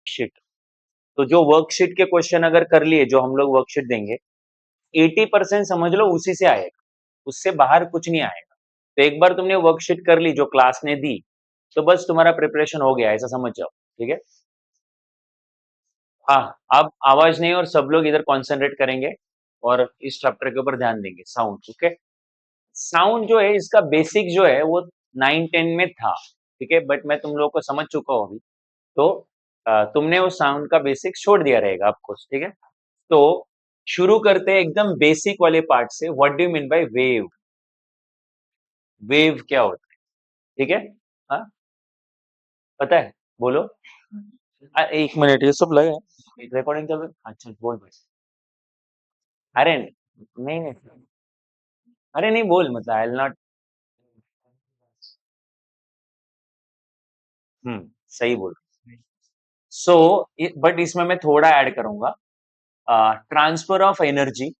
Sheet. तो जो worksheet के क्वेश्चन अगर कर लिए, जो हम लोग वर्कशीट देंगे, 80% समझ लो उसी से आएगा, उससे बाहर कुछ नहीं आएगा। तो एक बार तुमने वर्कशीट कर ली जो क्लास ने दी, तो बस तुम्हारा प्रिपरेशन हो गया, ऐसा समझ जाओ। ठीक है। हाँ, अब आवाज नहीं और सब लोग इधर कॉन्सेंट्रेट करेंगे और इस चैप्टर के ऊपर ध्यान देंगे। साउंड। ओके। साउंड जो है इसका बेसिक जो है वो 9-10 में था। ठीक है, बट मैं तुम लोगों को समझ चुका हूँ अभी। तो तुमने उस साउंड का बेसिक छोड़ दिया रहेगा आपको। ठीक है। तो शुरू करते हैं एकदम बेसिक वाले पार्ट से। What do you mean by wave? Wave क्या होता है? ठीक है। हाँ, पता है? बोलो। एक मिनट, ये सब लगा है रिकॉर्डिंग चल रही है? अच्छा, बोल भाई। अरे नहीं नहीं, अरे नहीं बोल, मतलब आई विल नॉट। सही बोल। सो बट इसमें मैं थोड़ा ऐड करूंगा। Transfer of energy,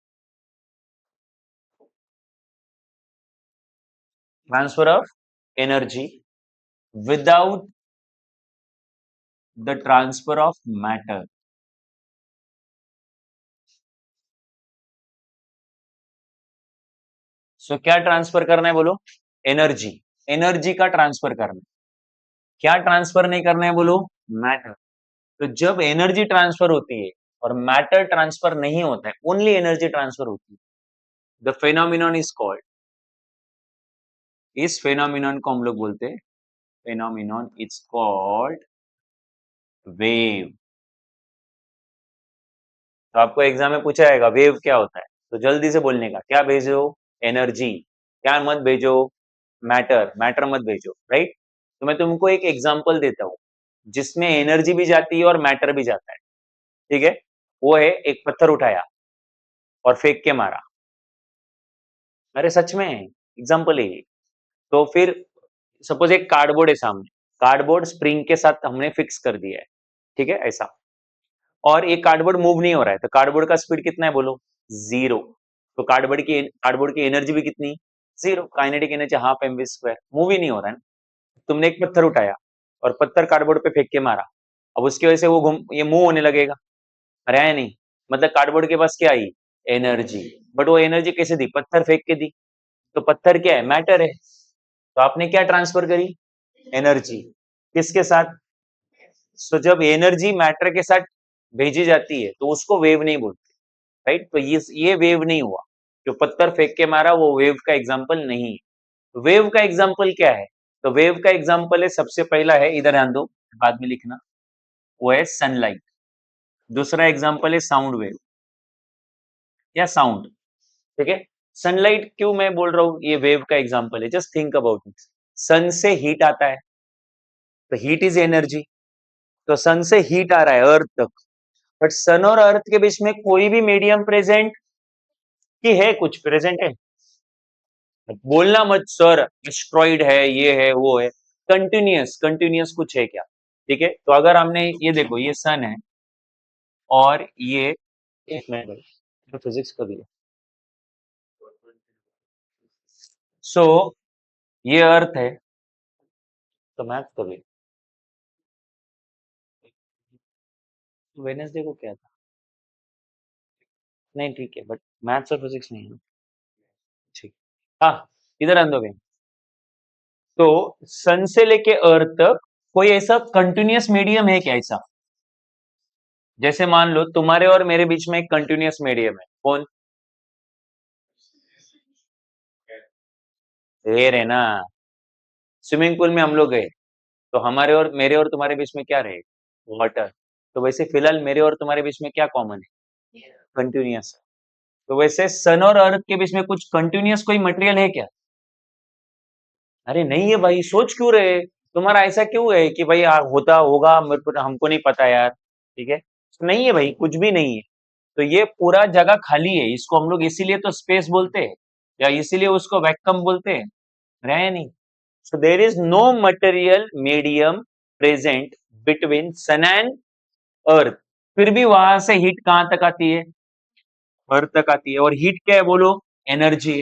transfer of energy without the transfer of matter. So क्या ट्रांसफर करना है बोलो? एनर्जी। एनर्जी का ट्रांसफर करना है। क्या ट्रांसफर नहीं करना है बोलो? मैटर। तो जब एनर्जी ट्रांसफर होती है और मैटर ट्रांसफर नहीं होता है, ओनली एनर्जी ट्रांसफर होती है, द फेनोमिनॉन इज कॉल्ड, इस फेनोमिनॉन को हम लोग बोलते हैं, फेनोमिनॉन इज कॉल्ड वेव। तो आपको एग्जाम में पूछा जाएगा वेव क्या होता है, तो जल्दी से बोलने का। क्या भेजो? एनर्जी। क्या मत भेजो? मैटर। मैटर मत भेजो, राइट। तो मैं तुमको एक एग्जांपल देता हूँ जिसमें एनर्जी भी जाती है और मैटर भी जाता है। ठीक है। वो है, एक पत्थर उठाया और फेंक के मारा। अरे सच में एग्जांपल है ये। तो फिर सपोज एक कार्डबोर्ड है सामने, कार्डबोर्ड स्प्रिंग के साथ हमने फिक्स कर दिया है। ठीक है, ऐसा। और ये कार्डबोर्ड मूव नहीं हो रहा है, तो कार्डबोर्ड का स्पीड कितना है बोलो? जीरो। तो कार्डबोर्ड की एनर्जी भी कितनी? Zero. Kinetic energy half M V square. Move ही नहीं हो रहा है ना। तुमने एक पत्थर उठाया और पत्थर कार्डबोर्ड पे फेंक के मारा। अब उसकी वजह से वो घूम, ये मूव होने लगेगा। अरे आया नहीं, मतलब कार्डबोर्ड के पास क्या आई? एनर्जी। बट वो एनर्जी कैसे दी? पत्थर फेंक के दी। तो पत्थर क्या है? मैटर है। तो आपने क्या ट्रांसफर करी? एनर्जी। किसके साथ? सो जब एनर्जी मैटर के साथ भेजी जाती है तो उसको वेव नहीं बोलते, राइट। तो ये वेव नहीं हुआ। जो पत्थर फेंक के मारा वो वेव का एग्जाम्पल नहीं है। वेव का एग्जाम्पल क्या है? तो वेव का एग्जाम्पल है, सबसे पहला है, इधर ध्यान दो, बाद में लिखना, वो है सनलाइट। दूसरा एग्जाम्पल है साउंड वेव या साउंड। ठीक है। सनलाइट क्यों मैं बोल रहा हूं ये वेव का एग्जाम्पल है? Just think about it. Sun से हीट आता है, तो हीट इज एनर्जी। तो सन से हीट आ रहा है अर्थ तक, बट सन और अर्थ के बीच में कोई भी मीडियम प्रेजेंट की है? कुछ प्रेजेंट है? बोलना मत सर, एस्ट्रॉइड है, ये है, वो है। कंटिन्यूअस, कंटिन्यूअस कुछ है क्या? ठीक है। तो अगर हमने ये देखो, ये सन है और ये, एक मिनट भाई, फिजिक्स कर लिया। सो ये अर्थ है, तो मैथ कर लिया। वेडनेसडे को क्या था? नहीं ठीक है, बट मैथ्स और फिजिक्स नहीं है ना। ठीक। हाँ, इधर आंदोगे। तो सन से लेके अर्थ तक कोई ऐसा कंटिन्यूअस मीडियम है क्या? ऐसा जैसे मान लो तुम्हारे और मेरे बीच में एक कंटिन्यूअस मीडियम है, कौन? एयर है ना। स्विमिंग पूल में हम लोग गए, तो हमारे और मेरे और तुम्हारे बीच में क्या रहे? वाटर। तो वैसे फिलहाल मेरे और तुम्हारे बीच में क्या कॉमन है? कंटिन्यूअस। तो वैसे सन और अर्थ के बीच में कुछ कंटिन्यूअस कोई मटेरियल है क्या? अरे नहीं है भाई, सोच क्यों रहे? तुम्हारा ऐसा क्यों है कि भाई होता होगा, मेरे को हमको नहीं पता यार। ठीक है। तो नहीं है भाई, कुछ भी नहीं है। तो ये पूरा जगह खाली है, इसको हम लोग इसीलिए तो स्पेस बोलते हैं, या इसीलिए उसको वैक्यूम बोलते हैं। रहे नहीं। So there is no material medium present between sun and earth. फिर भी वहां से हीट कहां तक आती है? अर्थ तक आती है। और हीट क्या है बोलो? एनर्जी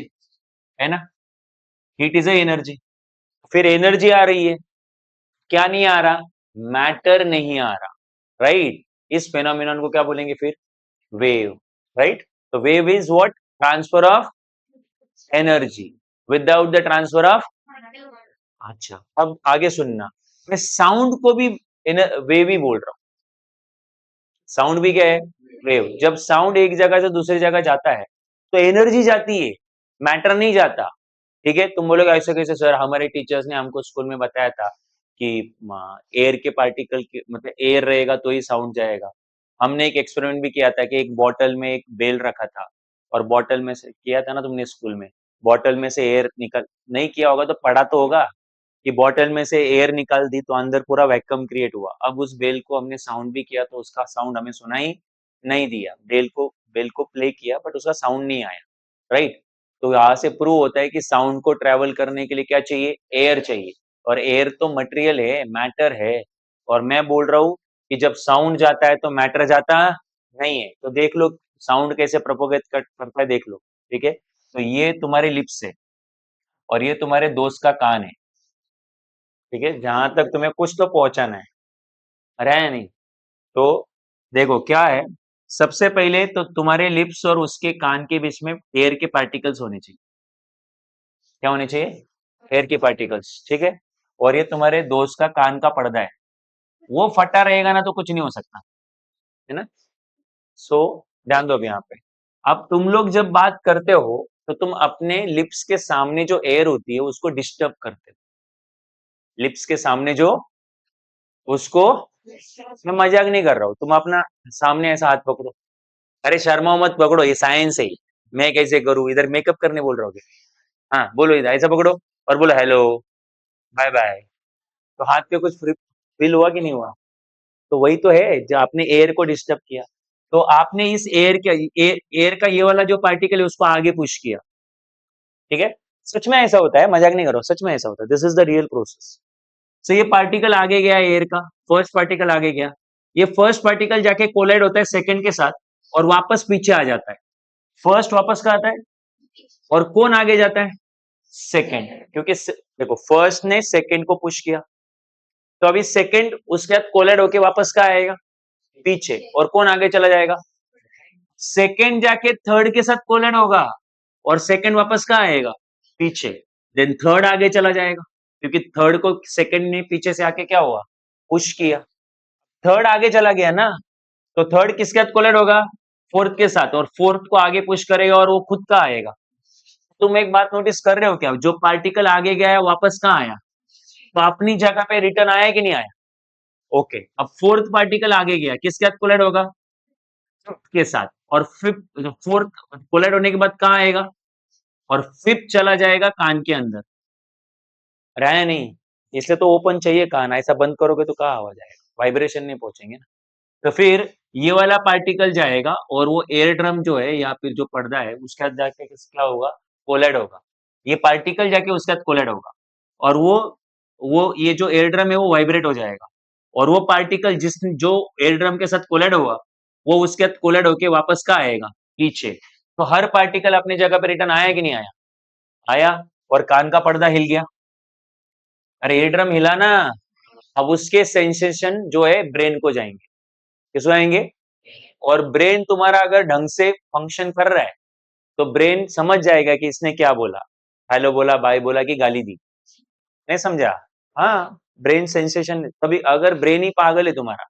है ना। Heat is a energy. फिर एनर्जी आ रही है, क्या नहीं आ रहा? मैटर नहीं आ रहा। राइट? इस फेनोमेनन को क्या बोलेंगे फिर? Wave, right? तो wave is what? Transfer of energy without the transfer of. अच्छा, अब आगे सुनना, मैं साउंड को भी वेव ही बोल रहा हूं। साउंड भी क्या है? वेव। जब साउंड एक जगह से दूसरी जगह जाता है तो एनर्जी जाती है, मैटर नहीं जाता। ठीक है, तुम बोलोगे ऐसे कैसे सर, हमारे टीचर्स ने हमको स्कूल में बताया था कि एयर के पार्टिकल के मतलब एयर रहेगा तो ही साउंड जाएगा। हमने एक एक्सपेरिमेंट भी किया था कि एक बॉटल में एक बेल रखा था और बॉटल में से किया था ना तुमने स्कूल में, बॉटल में से एयर निकल, नहीं किया होगा तो पढ़ा तो होगा कि बॉटल में से एयर निकाल दी तो अंदर पूरा वैक्यूम क्रिएट हुआ। अब उस बेल को हमने साउंड भी किया तो उसका साउंड हमें सुनाई नहीं दिया। बेल को प्ले किया बट उसका साउंड नहीं आया, राइट? तो यहाँ से प्रूव होता है कि साउंड को ट्रेवल करने के लिए क्या चाहिए? एयर चाहिए। और एयर तो मटेरियल है, मैटर है। और मैं बोल रहा हूँ कि जब साउंड जाता है तो मैटर जाता नहीं है। तो देख लो साउंड कैसे प्रोपोगेट करता है, देख लो। ठीक है, तो ये तुम्हारी लिप्स है और ये तुम्हारे दोस्त का कान है। ठीक है, जहां तक तुम्हें कुछ तो पहुंचाना है, अरे है नहीं? तो देखो क्या है, सबसे पहले तो तुम्हारे लिप्स और उसके कान के बीच में एयर के पार्टिकल्स होने चाहिए। क्या होने चाहिए? एयर के पार्टिकल्स, ठीक है। और ये तुम्हारे दोस्त का कान का पर्दा है, वो फटा रहेगा ना तो कुछ नहीं हो सकता, है ना? सो ध्यान दो अब यहाँ पे। अब तुम लोग जब बात करते हो तो तुम अपने लिप्स के सामने जो एयर होती है उसको डिस्टर्ब करते हो। लिप्स के सामने जो, उसको, मैं मजाक नहीं कर रहा हूँ, तुम अपना सामने ऐसा हाथ पकड़ो। अरे शर्माओ मत, पकड़ो, ये साइंस है ही। मैं कैसे करूँ, इधर मेकअप करने बोल रहा हूँ क्या? हाँ बोलो, इधर ऐसा पकड़ो और बोलो हेलो, बाय बाय। तो हाथ पे कुछ फील हुआ कि नहीं हुआ? तो वही तो है जो आपने एयर को डिस्टर्ब किया। तो आपने इस एयर का ये वाला जो पार्टिकल है उसको आगे पुश किया। ठीक है, सच में ऐसा होता है, मजाक नहीं करो, सच में ऐसा होता है, this is the real process. So ये पार्टिकल आगे गया एयर का, फर्स्ट पार्टिकल आगे गया, ये फर्स्ट पार्टिकल जाके कोलाइड होता है सेकंड के साथ और वापस पीछे आ जाता है। फर्स्ट वापस का आता है और कौन आगे जाता है? सेकंड, क्योंकि देखो फर्स्ट ने सेकंड को पुश किया, तो अभी सेकंड उसके साथ कोलाइड होके वापस का आएगा? पीछे। और कौन आगे चला जाएगा? सेकंड जाके थर्ड के साथ कोलाइड होगा और सेकंड वापस कहाँ आएगा? पीछे। देन थर्ड आगे चला जाएगा क्योंकि थर्ड को सेकंड ने पीछे से आके क्या हुआ? पुश किया। थर्ड आगे चला गया ना, तो थर्ड किसके साथ कोलाइड होगा? फोर्थ के साथ, और फोर्थ को आगे पुश करेगा और वो खुद का आएगा। तुम एक बात नोटिस कर रहे हो क्या, जो पार्टिकल आगे गया है वापस कहाँ आया? तो अपनी जगह पे रिटर्न आया कि नहीं आया? ओके, अब फोर्थ पार्टिकल आगे गया, किसके साथ कोलाइड होगा? फिफ्थ के साथ। और फिफ्थ, फोर्थ कोलाइड होने के बाद कहाँ आएगा? और फिफ्थ चला जाएगा कान के अंदर। रहा नहीं? इसलिए तो ओपन चाहिए कान, ऐसा बंद करोगे तो कहाँ आवाज आएगा, वाइब्रेशन नहीं पहुंचेंगे ना। तो फिर ये वाला पार्टिकल जाएगा और वो एयर ड्रम जो है या फिर जो पर्दा है उसके साथ जाके क्या होगा? कोलाइड होगा। ये पार्टिकल जाके उसके साथ कोलाइड होगा और वो ये जो एयर ड्रम है वो वाइब्रेट हो जाएगा। और वो पार्टिकल जो एयर ड्रम के साथ कोलाइड हुआ वो उसके साथ कोलाइड होके वापस का आएगा? पीछे। तो हर पार्टिकल अपनी जगह पे रिटर्न आया कि नहीं आया? आया। और कान का पर्दा हिल गया। अरे एयर ड्रम हिला ना, अब उसके सेंसेशन जो है ब्रेन को जाएंगे। किसको आएंगे? और ब्रेन तुम्हारा अगर ढंग से फंक्शन कर रहा है तो ब्रेन समझ जाएगा कि इसने क्या बोला, हेलो बोला, बाय बोला कि गाली दी। नहीं समझा? हाँ, ब्रेन सेंसेशन। तभी अगर ब्रेन ही पागल है तुम्हारा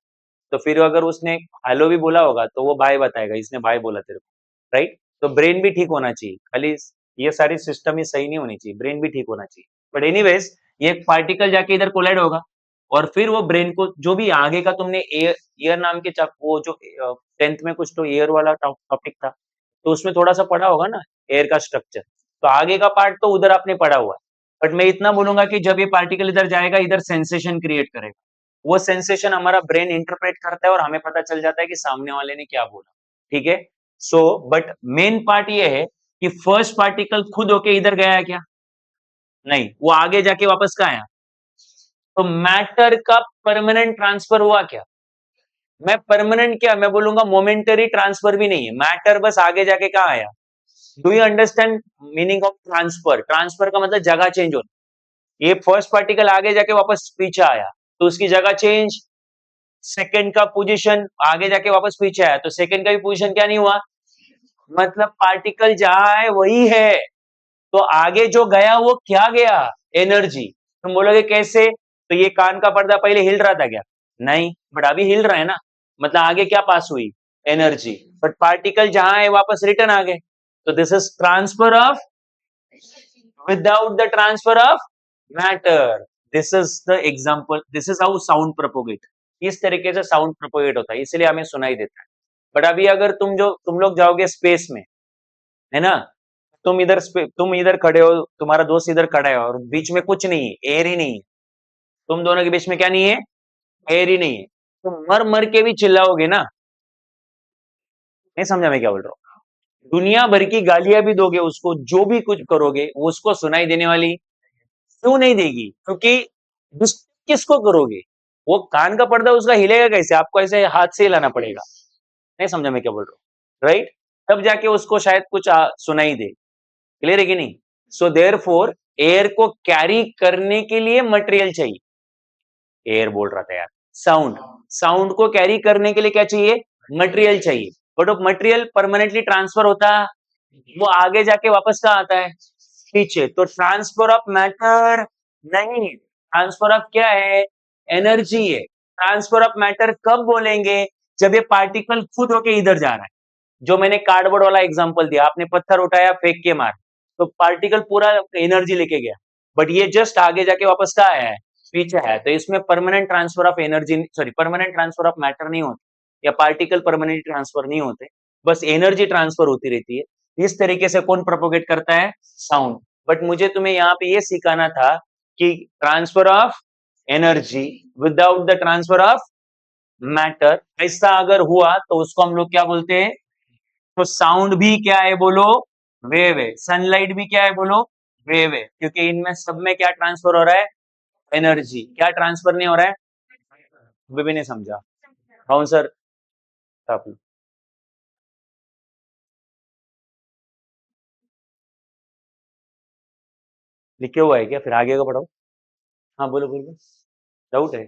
तो फिर अगर उसने हेलो भी बोला होगा तो वो बाय बताएगा, इसने बाय बोला तेरे को, राइट? तो ब्रेन भी ठीक होना चाहिए, खाली ये सारी सिस्टम ही सही नहीं होनी चाहिए, ब्रेन भी ठीक होना चाहिए। बट एनीवेज, ये पार्टिकल जाके इधर कोलाइड होगा और फिर वो ब्रेन को जो भी आगे का तुमने एयर एयर नाम के वो जो 10th में कुछ तो एयर वाला टॉपिक था, तो उसमें थोड़ा सा पढ़ा होगा ना एयर का स्ट्रक्चर। तो आगे का पार्ट तो उधर आपने पढ़ा हुआ है, बट मैं इतना बोलूंगा कि जब ये पार्टिकल इधर जाएगा इधर सेंसेशन क्रिएट करेगा। वो सेंसेशन हमारा ब्रेन इंटरप्रेट करता है और हमें पता चल जाता है कि सामने वाले ने क्या बोला। ठीक है, सो बट मेन पार्ट ये है कि फर्स्ट पार्टिकल खुद होके इधर गया है क्या? नहीं, वो आगे जाके वापस का आया। तो मैटर का परमानेंट ट्रांसफर हुआ क्या? मैं परमानेंट क्या, मैं बोलूंगा मोमेंटरी ट्रांसफर भी नहीं है, मैटर बस आगे जाके कहाँ आया? Do you understand meaning of transfer? Transfer का मतलब जगह चेंज होना। ये फर्स्ट पार्टिकल आगे जाके वापस पीछे आया तो उसकी जगह चेंज, सेकंड का पोजीशन आगे जाके वापस पीछे आया, तो सेकंड का भी पोजीशन क्या नहीं हुआ, मतलब पार्टिकल जहां है वही है, तो आगे जो गया वो क्या गया, एनर्जी। तुम बोलोगे कैसे, तो ये कान का पर्दा पहले हिल रहा था क्या, नहीं, बट अभी हिल रहा है ना, मतलब आगे क्या पास हुई, एनर्जी, बट पार्टिकल जहां है वापस रिटर्न आ गए, तो this is transfer of, without the transfer of matter. This is the example. This is how sound propagate. इस तरीके से साउंड प्रोपोगेट होता है, इसलिए हमें सुनाई देता है। बट अभी अगर तुम लोग जाओगे स्पेस में, है ना, तुम इधर खड़े हो, तुम्हारा दोस्त इधर खड़ा है और बीच में कुछ नहीं है, एयर ही नहीं है, तुम दोनों के बीच में क्या नहीं है, एयर ही नहीं है, तुम मर मर के भी चिल्लाओगे ना, नहीं समझा मैं क्या बोल रहा हूँ, दुनिया भर की गालियां भी दोगे उसको, जो भी कुछ करोगे वो उसको सुनाई देने वाली क्यों नहीं देगी, क्योंकि किसको करोगे, वो कान का पर्दा उसका हिलेगा कैसे, आपको ऐसे हाथ से हिलाना पड़ेगा, नहीं समझा मैं क्या बोल रहा हूँ, राइट, तब जाके उसको शायद कुछ सुनाई दे, क्लियर है कि नहीं। सो देयर फोर एयर को कैरी करने के लिए मटेरियल चाहिए, एयर बोल रहा था यार, साउंड, साउंड को कैरी करने के लिए क्या चाहिए, मटेरियल चाहिए, बट वो मटेरियल परमानेंटली ट्रांसफर होता, वो आगे जाके वापस कहाँ आता है, पीछे, तो ट्रांसफर ऑफ मैटर नहीं, ट्रांसफर ऑफ क्या है, एनर्जी है। ट्रांसफर ऑफ मैटर कब बोलेंगे, जब ये पार्टिकल खुद होके इधर जा रहा है, जो मैंने कार्डबोर्ड वाला एग्जांपल दिया, आपने पत्थर उठाया फेंक के मार, तो पार्टिकल पूरा एनर्जी लेके गया, बट ये जस्ट आगे जाके वापस कहाँ आया है, पीछे है, तो इसमें permanent transfer of energy, sorry permanent transfer of matter नहीं होता, या पार्टिकल परमानेंट ट्रांसफर नहीं होते, बस एनर्जी ट्रांसफर होती रहती है। इस तरीके से कौन प्रोपोगेट करता है, साउंड। बट मुझे तुम्हें यहाँ पे ये सिखाना था कि transfer of energy without the transfer of matter, ऐसा अगर हुआ तो उसको हम लोग क्या बोलते हैं, तो साउंड भी क्या है बोलो, वेव है, सनलाइट भी क्या है बोलो, वेव है, क्योंकि इनमें सब में क्या ट्रांसफर हो रहा है, एनर्जी, क्या ट्रांसफर नहीं हो रहा है, वो भी नहीं समझा, बाउंसर आप लोग लिखे हुआ है क्या, फिर आगे का पढ़ो, हाँ बोलो बोलो, डाउट है,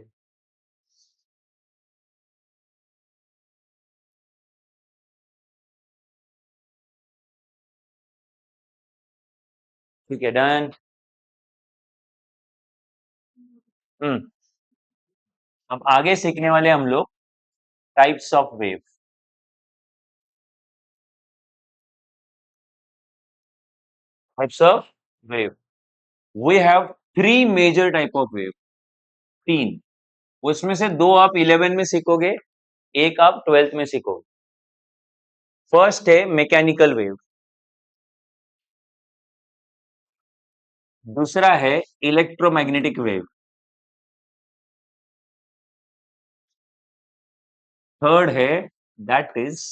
ठीक है डन। हम्म, अब आगे सीखने वाले हम लोग types of wave, types of wave, we have three major type of wave, तीन, उसमें से दो आप 11 में सीखोगे, एक आप 12th में सीखोगे। फर्स्ट है मैकेनिकल वेव, दूसरा है इलेक्ट्रोमैग्नेटिक वेव, थर्ड है दैट इज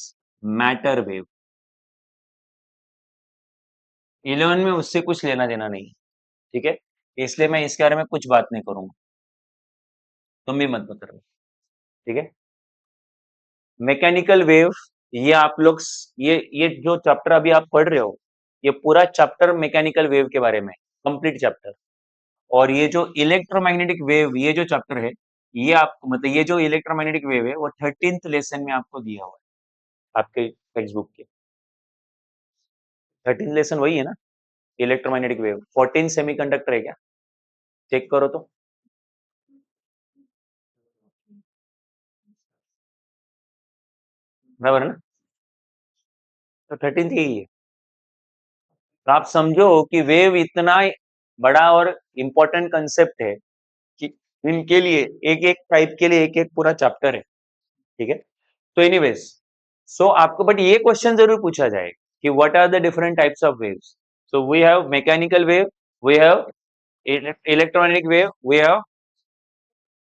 मैटर वेव। 11 में उससे कुछ लेना देना नहीं, ठीक है, इसलिए मैं इसके बारे में कुछ बात नहीं करूंगा, तुम भी मत बताओ, ठीक है। मैकेनिकल वेव, ये आप लोग ये जो चैप्टर अभी आप पढ़ रहे हो, ये पूरा चैप्टर मैकेनिकल वेव के बारे में, कंप्लीट चैप्टर, और ये जो इलेक्ट्रोमैग्नेटिक वेव, ये जो चैप्टर है, ये आपको मतलब ये जो इलेक्ट्रोमैग्नेटिक वेव है वो 13th लेसन में आपको दिया हुआ है आपके टेक्स्ट बुक के, 13th लेसन वही है ना, इलेक्ट्रोमैग्नेटिक वेव, 14 सेमीकंडक्टर है क्या, चेक करो तो, बराबर है ना, तो 13th यही है, तो आप समझो कि वेव इतना बड़ा और इंपॉर्टेंट कंसेप्ट है कि इनके लिए एक एक टाइप के लिए एक एक पूरा चैप्टर है, ठीक है। तो एनीवेज, सो आपको बट ये क्वेश्चन जरूर पूछा जाए कि what are the different types of waves, so we have mechanical wave, we have electromagnetic wave, we have,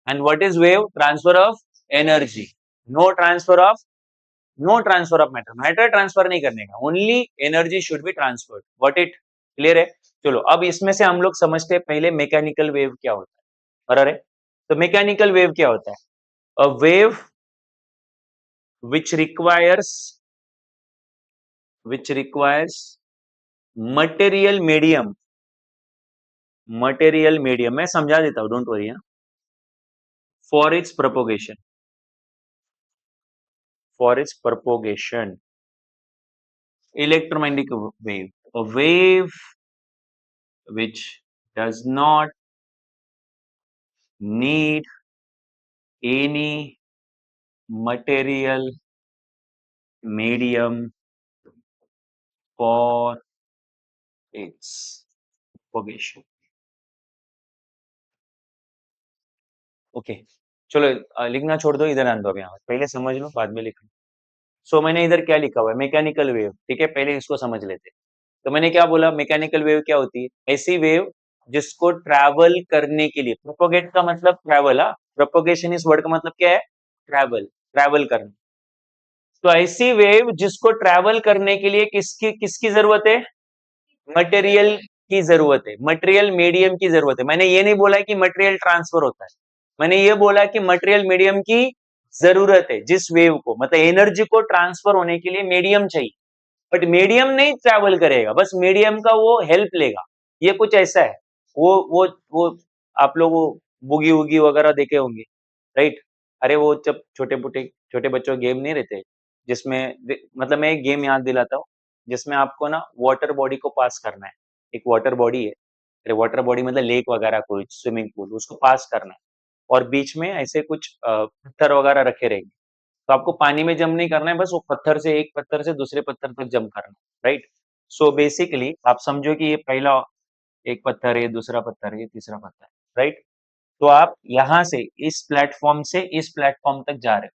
and what is wave, transfer of energy, no transfer of, no transfer of matter, matter transfer नहीं करने का, only energy should be transferred, what it, clear है। चलो अब इसमें से हम लोग समझते हैं पहले मैकेनिकल वेव क्या होता है, बराबर है, तो मैकेनिकल वेव क्या होता है, a wave which requires which requires material medium, material medium मैं समझा देता हूं, don't worry, for its propagation, for its propagation. Electromagnetic wave, a wave which does not need any material medium for its propagation. Okay, चलो लिखना छोड़ दो, इधर आने दो। अब यहाँ पहले समझ लो, बाद में लिखना। सो मैंने इधर क्या लिखा हुआ है, मैकेनिकल वेव। ठीक है, पहले इसको समझ लेते। तो मैंने क्या बोला, मैकेनिकल वेव क्या होती है? ऐसी वेव जिसको ट्रैवल करने के लिए, प्रोपोगेट का मतलब ट्रैवल, प्रोपोगेशन इस वर्ड का मतलब क्या है? ट्रैवल, ट्रैवल करना। तो ऐसी वेव जिसको ट्रैवल करने के लिए किसकी किसकी जरूरत है? मटेरियल की जरूरत है, मटेरियल मीडियम की जरूरत है। मैंने ये नहीं बोला कि मटेरियल ट्रांसफर होता है, मैंने ये बोला कि मटेरियल मीडियम की जरूरत है। जिस वेव को, मतलब एनर्जी को ट्रांसफर होने के लिए मीडियम चाहिए, बट मीडियम नहीं ट्रैवल करेगा, बस मीडियम का वो हेल्प लेगा। ये कुछ ऐसा है। वो आप लोग वो बुगी वुगी वगैरह देखे होंगे, राइट? अरे वो जब छोटे बच्चों गेम नहीं रहते, जिसमें मतलब मैं एक गेम याद दिलाता हूँ, जिसमें आपको ना वाटर बॉडी को पास करना है। एक वाटर बॉडी है, अरे वाटर बॉडी मतलब लेक वगैरह, कोई स्विमिंग पूल, उसको पास करना है। और बीच में ऐसे कुछ पत्थर वगैरह रखे रहेंगे, तो आपको पानी में जंप नहीं करना है, बस वो पत्थर से, एक पत्थर से दूसरे पत्थर तक जंप करना है, राइट? सो बेसिकली आप समझो कि ये पहला एक पत्थर है, दूसरा पत्थर है, तीसरा पत्थर है, राइट? तो आप यहाँ से इस प्लेटफॉर्म से इस प्लेटफॉर्म तक जा रहे हो,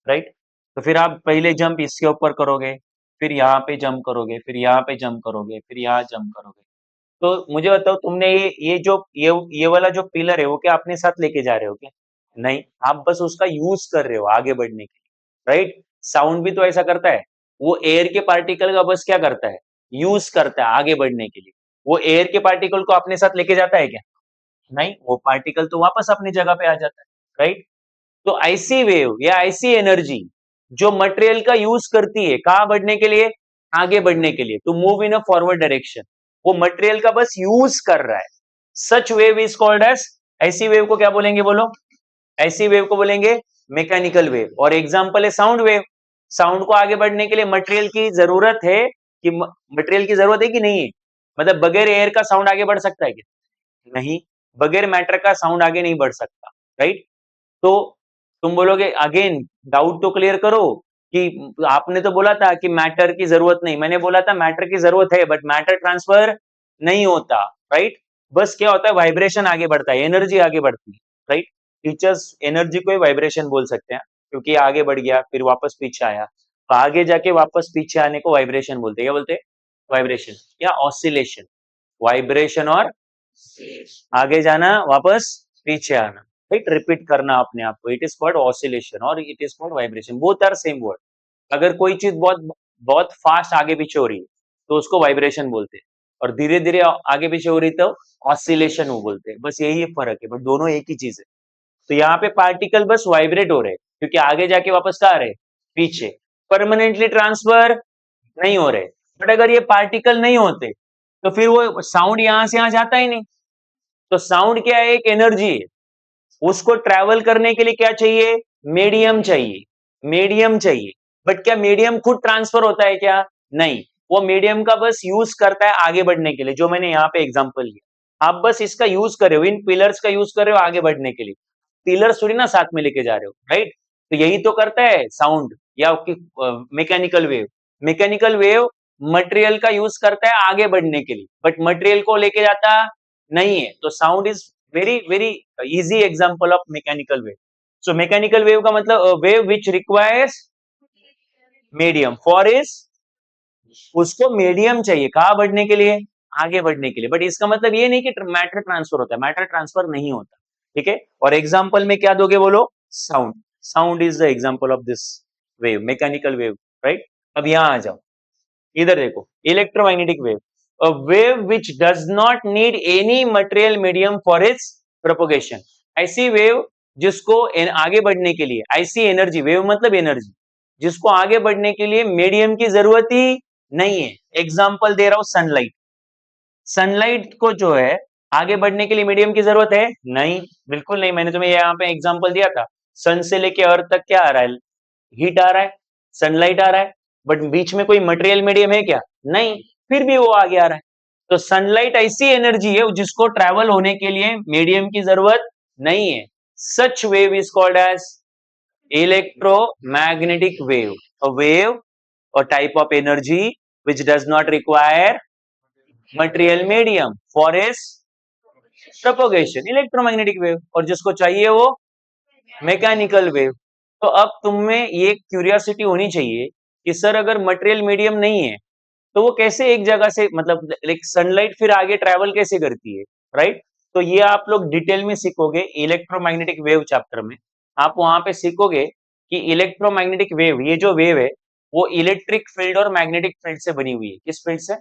राइट? तो फिर आप पहले जंप इसके ऊपर करोगे, फिर यहाँ पे जंप करोगे, फिर यहाँ पे जंप करोगे, फिर यहाँ जंप करोगे। तो मुझे बताओ, तुमने ये जो ये वाला जो पिलर है, वो क्या अपने साथ लेके जा रहे हो क्या? नहीं, आप बस उसका यूज कर रहे हो आगे बढ़ने के लिए, राइट? साउंड भी तो ऐसा करता है, वो एयर के पार्टिकल का बस क्या करता है? यूज करता है आगे बढ़ने के लिए। वो एयर के पार्टिकल को अपने साथ लेके जाता है क्या? नहीं, वो पार्टिकल तो वापस अपनी जगह पे आ जाता है, राइट? तो ऐसी वेव या ऐसी एनर्जी जो मटेरियल का यूज करती है कहां बढ़ने के लिए? आगे बढ़ने के लिए, to move in a forward direction. वो मटेरियल का बस यूज कर रहा है। Such wave is called as, ऐसी वेव को क्या बोलेंगे बोलो? ऐसी वेव को बोलेंगे मैकेनिकल वेव। और एग्जांपल है साउंड वेव। साउंड को आगे बढ़ने के लिए मटेरियल की जरूरत है कि मटेरियल की जरूरत है कि नहीं है? मतलब बगैर एयर का साउंड आगे बढ़ सकता है क्या? नहीं, बगैर मैटर का साउंड आगे नहीं बढ़ सकता, राइट? तो तुम बोलोगे अगेन, डाउट तो क्लियर करो कि आपने तो बोला था कि मैटर की जरूरत नहीं, मैंने बोला था मैटर की जरूरत है, बट मैटर ट्रांसफर नहीं होता, राइट? बस क्या होता है, वाइब्रेशन आगे बढ़ता है, एनर्जी आगे बढ़ती है, राइट? टीचर्स एनर्जी को ही वाइब्रेशन बोल सकते हैं, क्योंकि आगे बढ़ गया फिर वापस पीछे आया, तो आगे जाके वापस पीछे आने को वाइब्रेशन बोलते हैं। क्या बोलते हैं? वाइब्रेशन या ऑसिलेशन। वाइब्रेशन और आगे जाना, वापस पीछे आना, राइट? रिपीट करना अपने आप को, इट इज कॉल्ड ऑसिलेशन और it is called vibration, both are same word. अगर कोई चीज बहुत बहुत फास्ट आगे पीछे हो रही है तो उसको वाइब्रेशन बोलते हैं, और धीरे धीरे आगे पीछे हो रही तो ऑसिलेशन वो बोलते हैं। बस यही फर्क है, बट दोनों एक ही चीज है। तो यहाँ पे पार्टिकल बस वाइब्रेट हो रहे हैं, क्योंकि आगे जाके वापस कहाँ आ रहे? पीछे। परमानेंटली ट्रांसफर नहीं हो रहे। बट अगर ये पार्टिकल नहीं होते तो फिर वो साउंड यहाँ से यहाँ जाता ही नहीं। तो साउंड क्या है? एक एनर्जी है। उसको ट्रैवल करने के लिए क्या चाहिए? मीडियम चाहिए, मीडियम चाहिए। बट क्या मीडियम खुद ट्रांसफर होता है क्या? नहीं, वो मीडियम का बस यूज करता है आगे बढ़ने के लिए, जो मैंने यहाँ पे एग्जांपल लिया। आप बस इसका यूज कर रहे हो, इन पिलर्स का यूज कर रहे हो आगे बढ़ने के लिए। पिलर्स थोड़ी ना साथ में लेके जा रहे हो, राइट? तो यही तो करता है साउंड या mechanical wave. Mechanical wave material का यूज करता है आगे बढ़ने के लिए, बट मटेरियल को लेके जाता नहीं है। तो sound is very very easy example of mechanical wave. So mechanical wave का मतलब wave which requires medium for is, उसको मीडियम चाहिए कहाँ बढ़ने के लिए? आगे बढ़ने के लिए। बट इसका मतलब ये नहीं कि मैटर ट्रांसफर होता है, मैटर ट्रांसफर नहीं होता, ठीक है? और एग्जांपल में क्या दोगे बोलो? Sound. Sound is the example of this wave, mechanical wave, right? अब यहां आ जाओ, इधर देखो, electromagnetic wave, a wave which does not need any material medium for its propagation. ऐसी वेव जिसको आगे बढ़ने के लिए, ऐसी एनर्जी, वेव मतलब एनर्जी, जिसको आगे बढ़ने के लिए मीडियम की जरूरत ही नहीं है। एग्जांपल दे रहा हूं, सनलाइट। सनलाइट को जो है आगे बढ़ने के लिए मीडियम की जरूरत है? नहीं, बिल्कुल नहीं। मैंने तुम्हें यहाँ पे एग्जांपल दिया था, सन से लेके अर्थ तक क्या आ रहा है? हीट आ रहा है। सनलाइट आ रहा है, बट बीच में कोई मटेरियल मीडियम है क्या? नहीं, फिर भी वो आगे आ रहा है। तो सनलाइट ऐसी एनर्जी है जिसको ट्रैवल होने के लिए मीडियम की जरूरत नहीं है। Such wave is called as electromagnetic wave. A wave, a type of energy which does not require material medium for its propagation. Electromagnetic wave. और जिसको चाहिए वो मैकेनिकल वेव। तो अब तुम में ये क्यूरियोसिटी होनी चाहिए कि सर अगर मटेरियल मीडियम नहीं है तो वो कैसे एक जगह से, मतलब लाइक सनलाइट फिर आगे ट्रैवल कैसे करती है, राइट? तो ये आप लोग डिटेल में सीखोगे इलेक्ट्रोमैग्नेटिक वेव चैप्टर में। आप वहां पे सीखोगे कि इलेक्ट्रोमैग्नेटिक वेव, ये जो वेव है वो इलेक्ट्रिक फील्ड और मैग्नेटिक फील्ड से बनी हुई है। किस फील्ड से?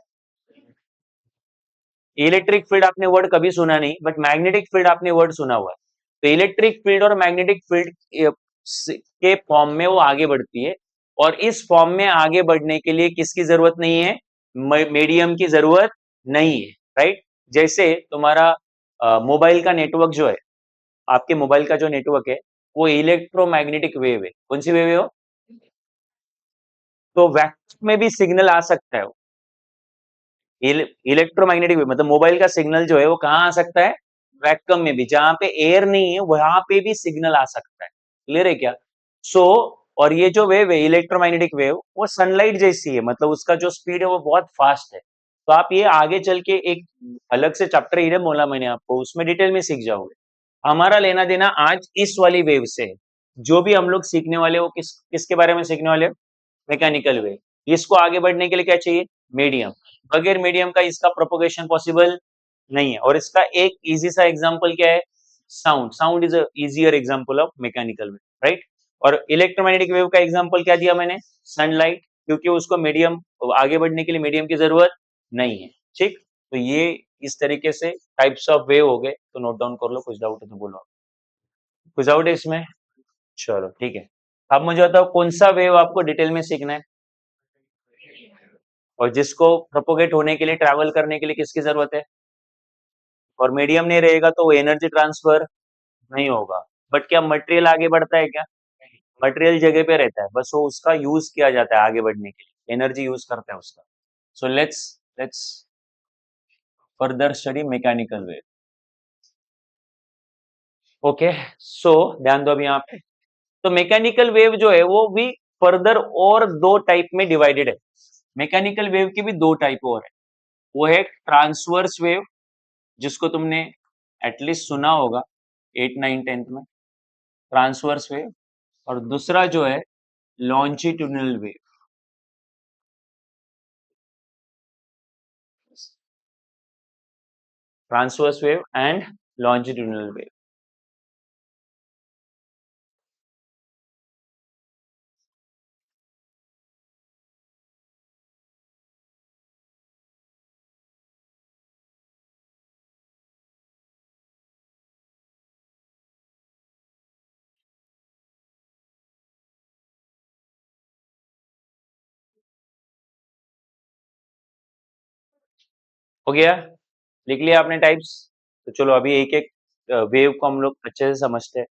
इलेक्ट्रिक फील्ड आपने वर्ड कभी सुना नहीं, बट मैग्नेटिक फील्ड आपने वर्ड सुना हुआ है। तो इलेक्ट्रिक फील्ड और मैग्नेटिक फील्ड के फॉर्म में वो आगे बढ़ती है, और इस फॉर्म में आगे बढ़ने के लिए किसकी जरूरत नहीं है? मीडियम की जरूरत नहीं है, राइट? जैसे तुम्हारा मोबाइल का नेटवर्क जो है, आपके मोबाइल का जो नेटवर्क है वो इलेक्ट्रोमैग्नेटिक वेव है। कौन सी वेव है वो? तो वैक्यूम में भी सिग्नल आ सकता है। इलेक्ट्रोमैग्नेटिक वेव मतलब मोबाइल का सिग्नल जो है वो कहाँ आ सकता है? वैक्यूम में भी, जहां पे एयर नहीं है वहां पे भी सिग्नल आ सकता है। क्लियर है क्या? सो और ये जो वेव है इलेक्ट्रोमैग्नेटिक वेव, वो सनलाइट जैसी है, मतलब उसका जो स्पीड है वो बहुत फास्ट है। तो आप ये आगे चल के एक अलग से चैप्टर ही बोला मैंने आपको, उसमें डिटेल में सीख जाओगे। हमारा लेना देना आज इस वाली वेव से है। जो भी हम लोग सीखने वाले वो किसके बारे में सीखने वाले? Mechanical wave. इसको आगे बढ़ने के लिए क्या चाहिए? मीडियम। बगैर मीडियम का इसका प्रोपोगेशन पॉसिबल नहीं है। और इसका एक इजी सा एग्जांपल क्या है? Sound. Sound is a easier example of mechanical wave, right? और इलेक्ट्रोमैग्नेटिक वेव का एग्जांपल क्या दिया मैंने? सनलाइट, क्योंकि उसको मीडियम, आगे बढ़ने के लिए मीडियम की जरूरत नहीं है। ठीक, तो ये इस तरीके से टाइप्स ऑफ वेव हो गए। तो नोट डाउन कर लो, कुछ डाउट है तो बोलो। कुछ डाउट है इसमें? चलो ठीक है। अब मुझे बताओ कौन सा वेव आपको डिटेल में सीखना है, और जिसको प्रोपोगेट होने के लिए, ट्रैवल करने के लिए किसकी जरूरत है? और मीडियम नहीं रहेगा तो वो एनर्जी ट्रांसफर नहीं होगा। बट क्या मटेरियल आगे बढ़ता है क्या? मटेरियल जगह पे रहता है, बस वो उसका यूज किया जाता है आगे बढ़ने के लिए, एनर्जी यूज करता है उसका। So let's further study mechanical wave. Okay, so ध्यान दो अभी यहाँ पे। तो मैकेनिकल वेव जो है वो भी फर्दर और दो टाइप में डिवाइडेड है। मैकेनिकल वेव की भी दो टाइप और है। वो है ट्रांसवर्स वेव, जिसको तुमने एटलीस्ट सुना होगा 8, 9, 10th में, ट्रांसवर्स वेव। और दूसरा जो है longitudinal wave. Transverse wave and longitudinal wave. हो गया? लिख लिया आपने टाइप्स? तो चलो अभी एक एक वेव को हम लोग अच्छे से समझते हैं।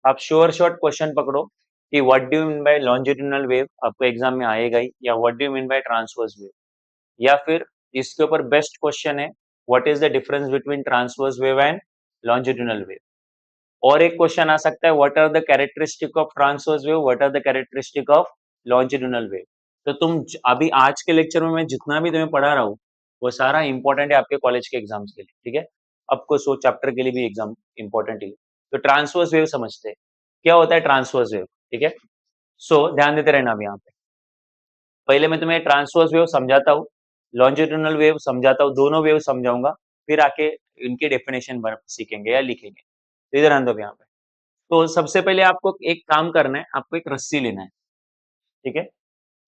आप श्योर शॉर्ट क्वेश्चन पकड़ो कि what do you mean by longitudinal wave, आपको एग्जाम में आएगा ही, या what do you mean by transverse wave, या फिर इसके ऊपर बेस्ट क्वेश्चन है what is the difference between transverse wave and longitudinal wave. और एक क्वेश्चन आ सकता है what are the characteristic of transverse wave, what are the characteristic of longitudinal wave. तो तुम अभी आज के लेक्चर में मैं जितना भी तुम्हें पढ़ा रहा हूँ वो सारा इंपॉर्टेंट है आपके कॉलेज के एग्जाम्स के लिए, ठीक है? आपको सो चैप्टर के लिए भी एग्जाम इंपॉर्टेंट है। तो ट्रांसवर्स वेव समझते हैं, क्या होता है ट्रांसवर्स वेव, ठीक है? सो ध्यान देते रहना अब यहाँ पे। पहले मैं तुम्हें ट्रांसवर्स वेव समझाता हूँ, लॉन्जिट्यूडिनल वेव समझाता हूँ, दोनों वेव समझाऊंगा, फिर आके इनके डेफिनेशन सीखेंगे या लिखेंगे। तो इधर आंदो यहाँ पे। तो सबसे पहले आपको एक काम करना है, आपको एक रस्सी लेना है, ठीक है?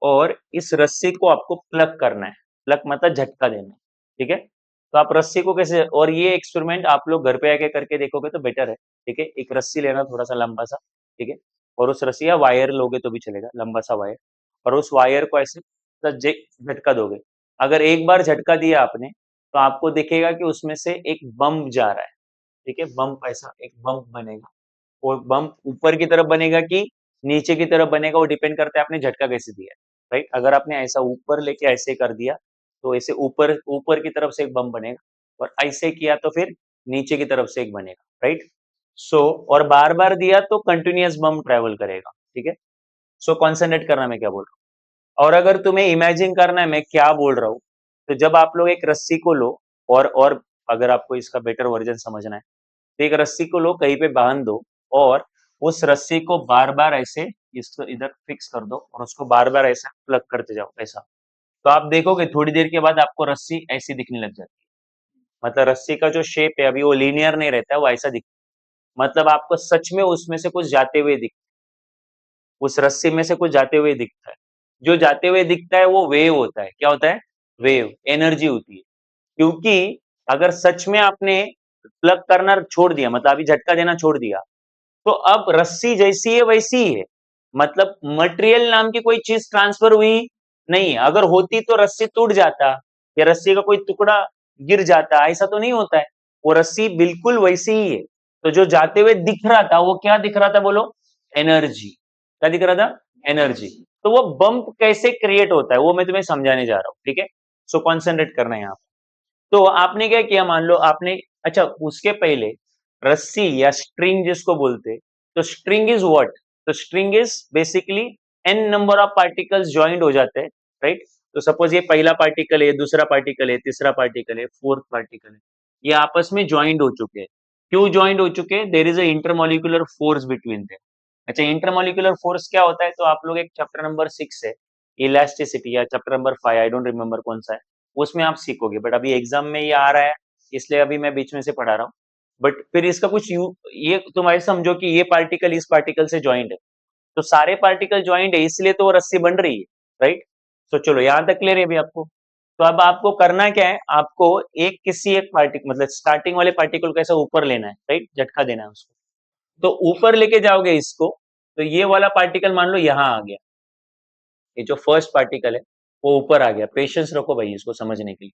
और इस रस्सी को आपको प्लग करना है। प्लग मतलब झटका देना है, ठीक है? तो आप रस्सी को कैसे, और ये एक्सपेरिमेंट आप लोग घर पे आके करके देखोगे तो बेटर है, ठीक है? एक रस्सी लेना थोड़ा सा लंबा सा, ठीक है? और उस रस्सी या वायर लोगे तो भी चलेगा, लंबा सा वायर, और उस वायर को ऐसे झटका दोगे। अगर एक बार झटका दिया आपने तो आपको दिखेगा कि उसमें से एक बम्प जा रहा है, ठीक है? बम्प, ऐसा एक बम्प बनेगा। और बम्प ऊपर की तरफ बनेगा कि नीचे की तरफ बनेगा वो डिपेंड करता है आपने झटका कैसे दिया है, राइट। अगर आपने ऐसा ऊपर लेके ऐसे कर दिया तो ऐसे ऊपर ऊपर की तरफ से एक बम बनेगा, और ऐसे किया तो फिर नीचे की तरफ से एक बनेगा, राइट। सो और बार बार दिया तो कंटिन्यूअस बम ट्रेवल करेगा, ठीक है। सो कॉन्सेंट्रेट करना मैं क्या बोल रहा हूँ। और अगर तुम्हें इमेजिन करना है मैं क्या बोल रहा हूँ, तो जब आप लोग एक रस्सी को लो, और अगर आपको इसका बेटर वर्जन समझना है तो एक रस्सी को लो, कहीं पे बांध दो, और उस रस्सी को बार बार ऐसे इसको इधर फिक्स कर दो और उसको बार बार ऐसा प्लग करते जाओ ऐसा। तो आप देखोगे थोड़ी देर के बाद आपको रस्सी ऐसी दिखने लग जाती है। मतलब रस्सी का जो शेप है अभी वो लीनियर नहीं रहता है, वो ऐसा दिखता है। मतलब आपको सच में उसमें से कुछ जाते हुए उस रस्सी में से कुछ जाते हुए दिखता है। जो जाते हुए दिखता है वो वेव होता है। क्या होता है? वेव, एनर्जी होती है। क्योंकि अगर सच में आपने प्लग करना छोड़ दिया, मतलब अभी झटका देना छोड़ दिया, तो अब रस्सी जैसी है वैसी ही है। मतलब मटेरियल नाम की कोई चीज ट्रांसफर हुई नहीं है। अगर होती तो रस्सी टूट जाता या रस्सी का कोई टुकड़ा गिर जाता, ऐसा तो नहीं होता है। वो रस्सी बिल्कुल वैसी ही है। तो जो जाते हुए दिख रहा था वो क्या दिख रहा था बोलो? एनर्जी। क्या दिख रहा था? एनर्जी। तो वो बम्प कैसे क्रिएट होता है वो मैं तुम्हें समझाने जा रहा हूँ, ठीक है। सो कॉन्सेंट्रेट करना है यहाँ पे। तो आपने क्या किया, मान लो आपने, अच्छा उसके पहले रस्सी या स्ट्रिंग जिसको बोलते, तो स्ट्रिंग इज व्हाट? तो string is basically an number of particles joint हो जाते हैं, राइट। तो सपोज ये पहला पार्टिकल है, दूसरा पार्टिकल है, तीसरा पार्टिकल है, फोर्थ पार्टिकल है, ये आपस में ज्वाइंट हो चुके हैं। क्यों ज्वाइंट हो चुके हैं? There is a intermolecular force between them. अच्छा, इंटरमोलिकुलर फोर्स क्या होता है? तो आप लोग एक चैप्टर नंबर 6 है इलास्टिसिटी, या chapter number 5, I don't remember कौन सा है, उसमें आप सीखोगे। बट अभी एग्जाम में ये आ रहा है इसलिए अभी मैं बीच में से पढ़ा रहा हूँ। बट फिर इसका कुछ ये तुम ऐसे समझो कि ये पार्टिकल इस पार्टिकल से ज्वाइंट है, तो सारे पार्टिकल ज्वाइंट है इसलिए तो वो रस्सी बन रही है, राइट। तो चलो यहां तक क्लियर है अभी आपको। तो अब आपको करना क्या है, आपको एक किसी एक पार्टिकल, मतलब स्टार्टिंग वाले पार्टिकल को ऐसा ऊपर लेना है, राइट, झटका देना है उसको। तो ऊपर लेके जाओगे इसको, तो ये वाला पार्टिकल मान लो यहाँ आ गया, ये जो फर्स्ट पार्टिकल है वो ऊपर आ गया। पेशेंस रखो भाई इसको समझने के लिए।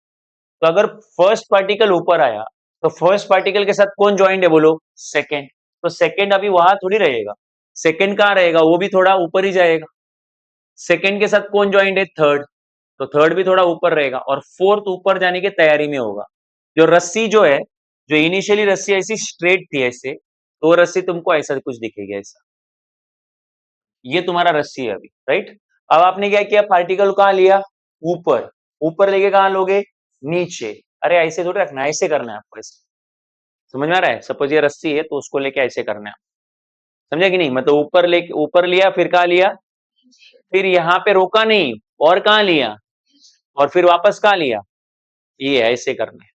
तो अगर फर्स्ट पार्टिकल ऊपर आया तो फर्स्ट पार्टिकल के साथ कौन ज्वाइंट है बोलो? सेकेंड। तो सेकेंड अभी वहां थोड़ी रहेगा, सेकेंड कहाँ रहेगा? वो भी थोड़ा ऊपर ही जाएगा। सेकेंड के साथ कौन ज्वाइंट है? थर्ड। तो थर्ड भी थोड़ा ऊपर रहेगा, और फोर्थ ऊपर जाने की तैयारी में होगा। जो रस्सी जो है, जो इनिशियली रस्सी ऐसी स्ट्रेट थी ऐसे, तो वो रस्सी तुमको ऐसा कुछ दिखेगी ऐसा। ये तुम्हारा रस्सी है अभी, राइट। अब आपने क्या किया, पार्टिकल कहाँ लिया? ऊपर। ऊपर लेके कहाँ लोगे? नीचे। अरे ऐसे थोड़ी रखना है, ऐसे करना है आपको, ऐसे। समझ में आ रहा है? सपोज ये रस्सी है तो उसको लेके ऐसे करना है, समझा कि नहीं? मतलब ऊपर लेके, ऊपर लिया, फिर कहाँ लिया? फिर यहाँ पे रोका नहीं, और कहाँ लिया? और फिर वापस कहाँ लिया? ये ऐसे करना है,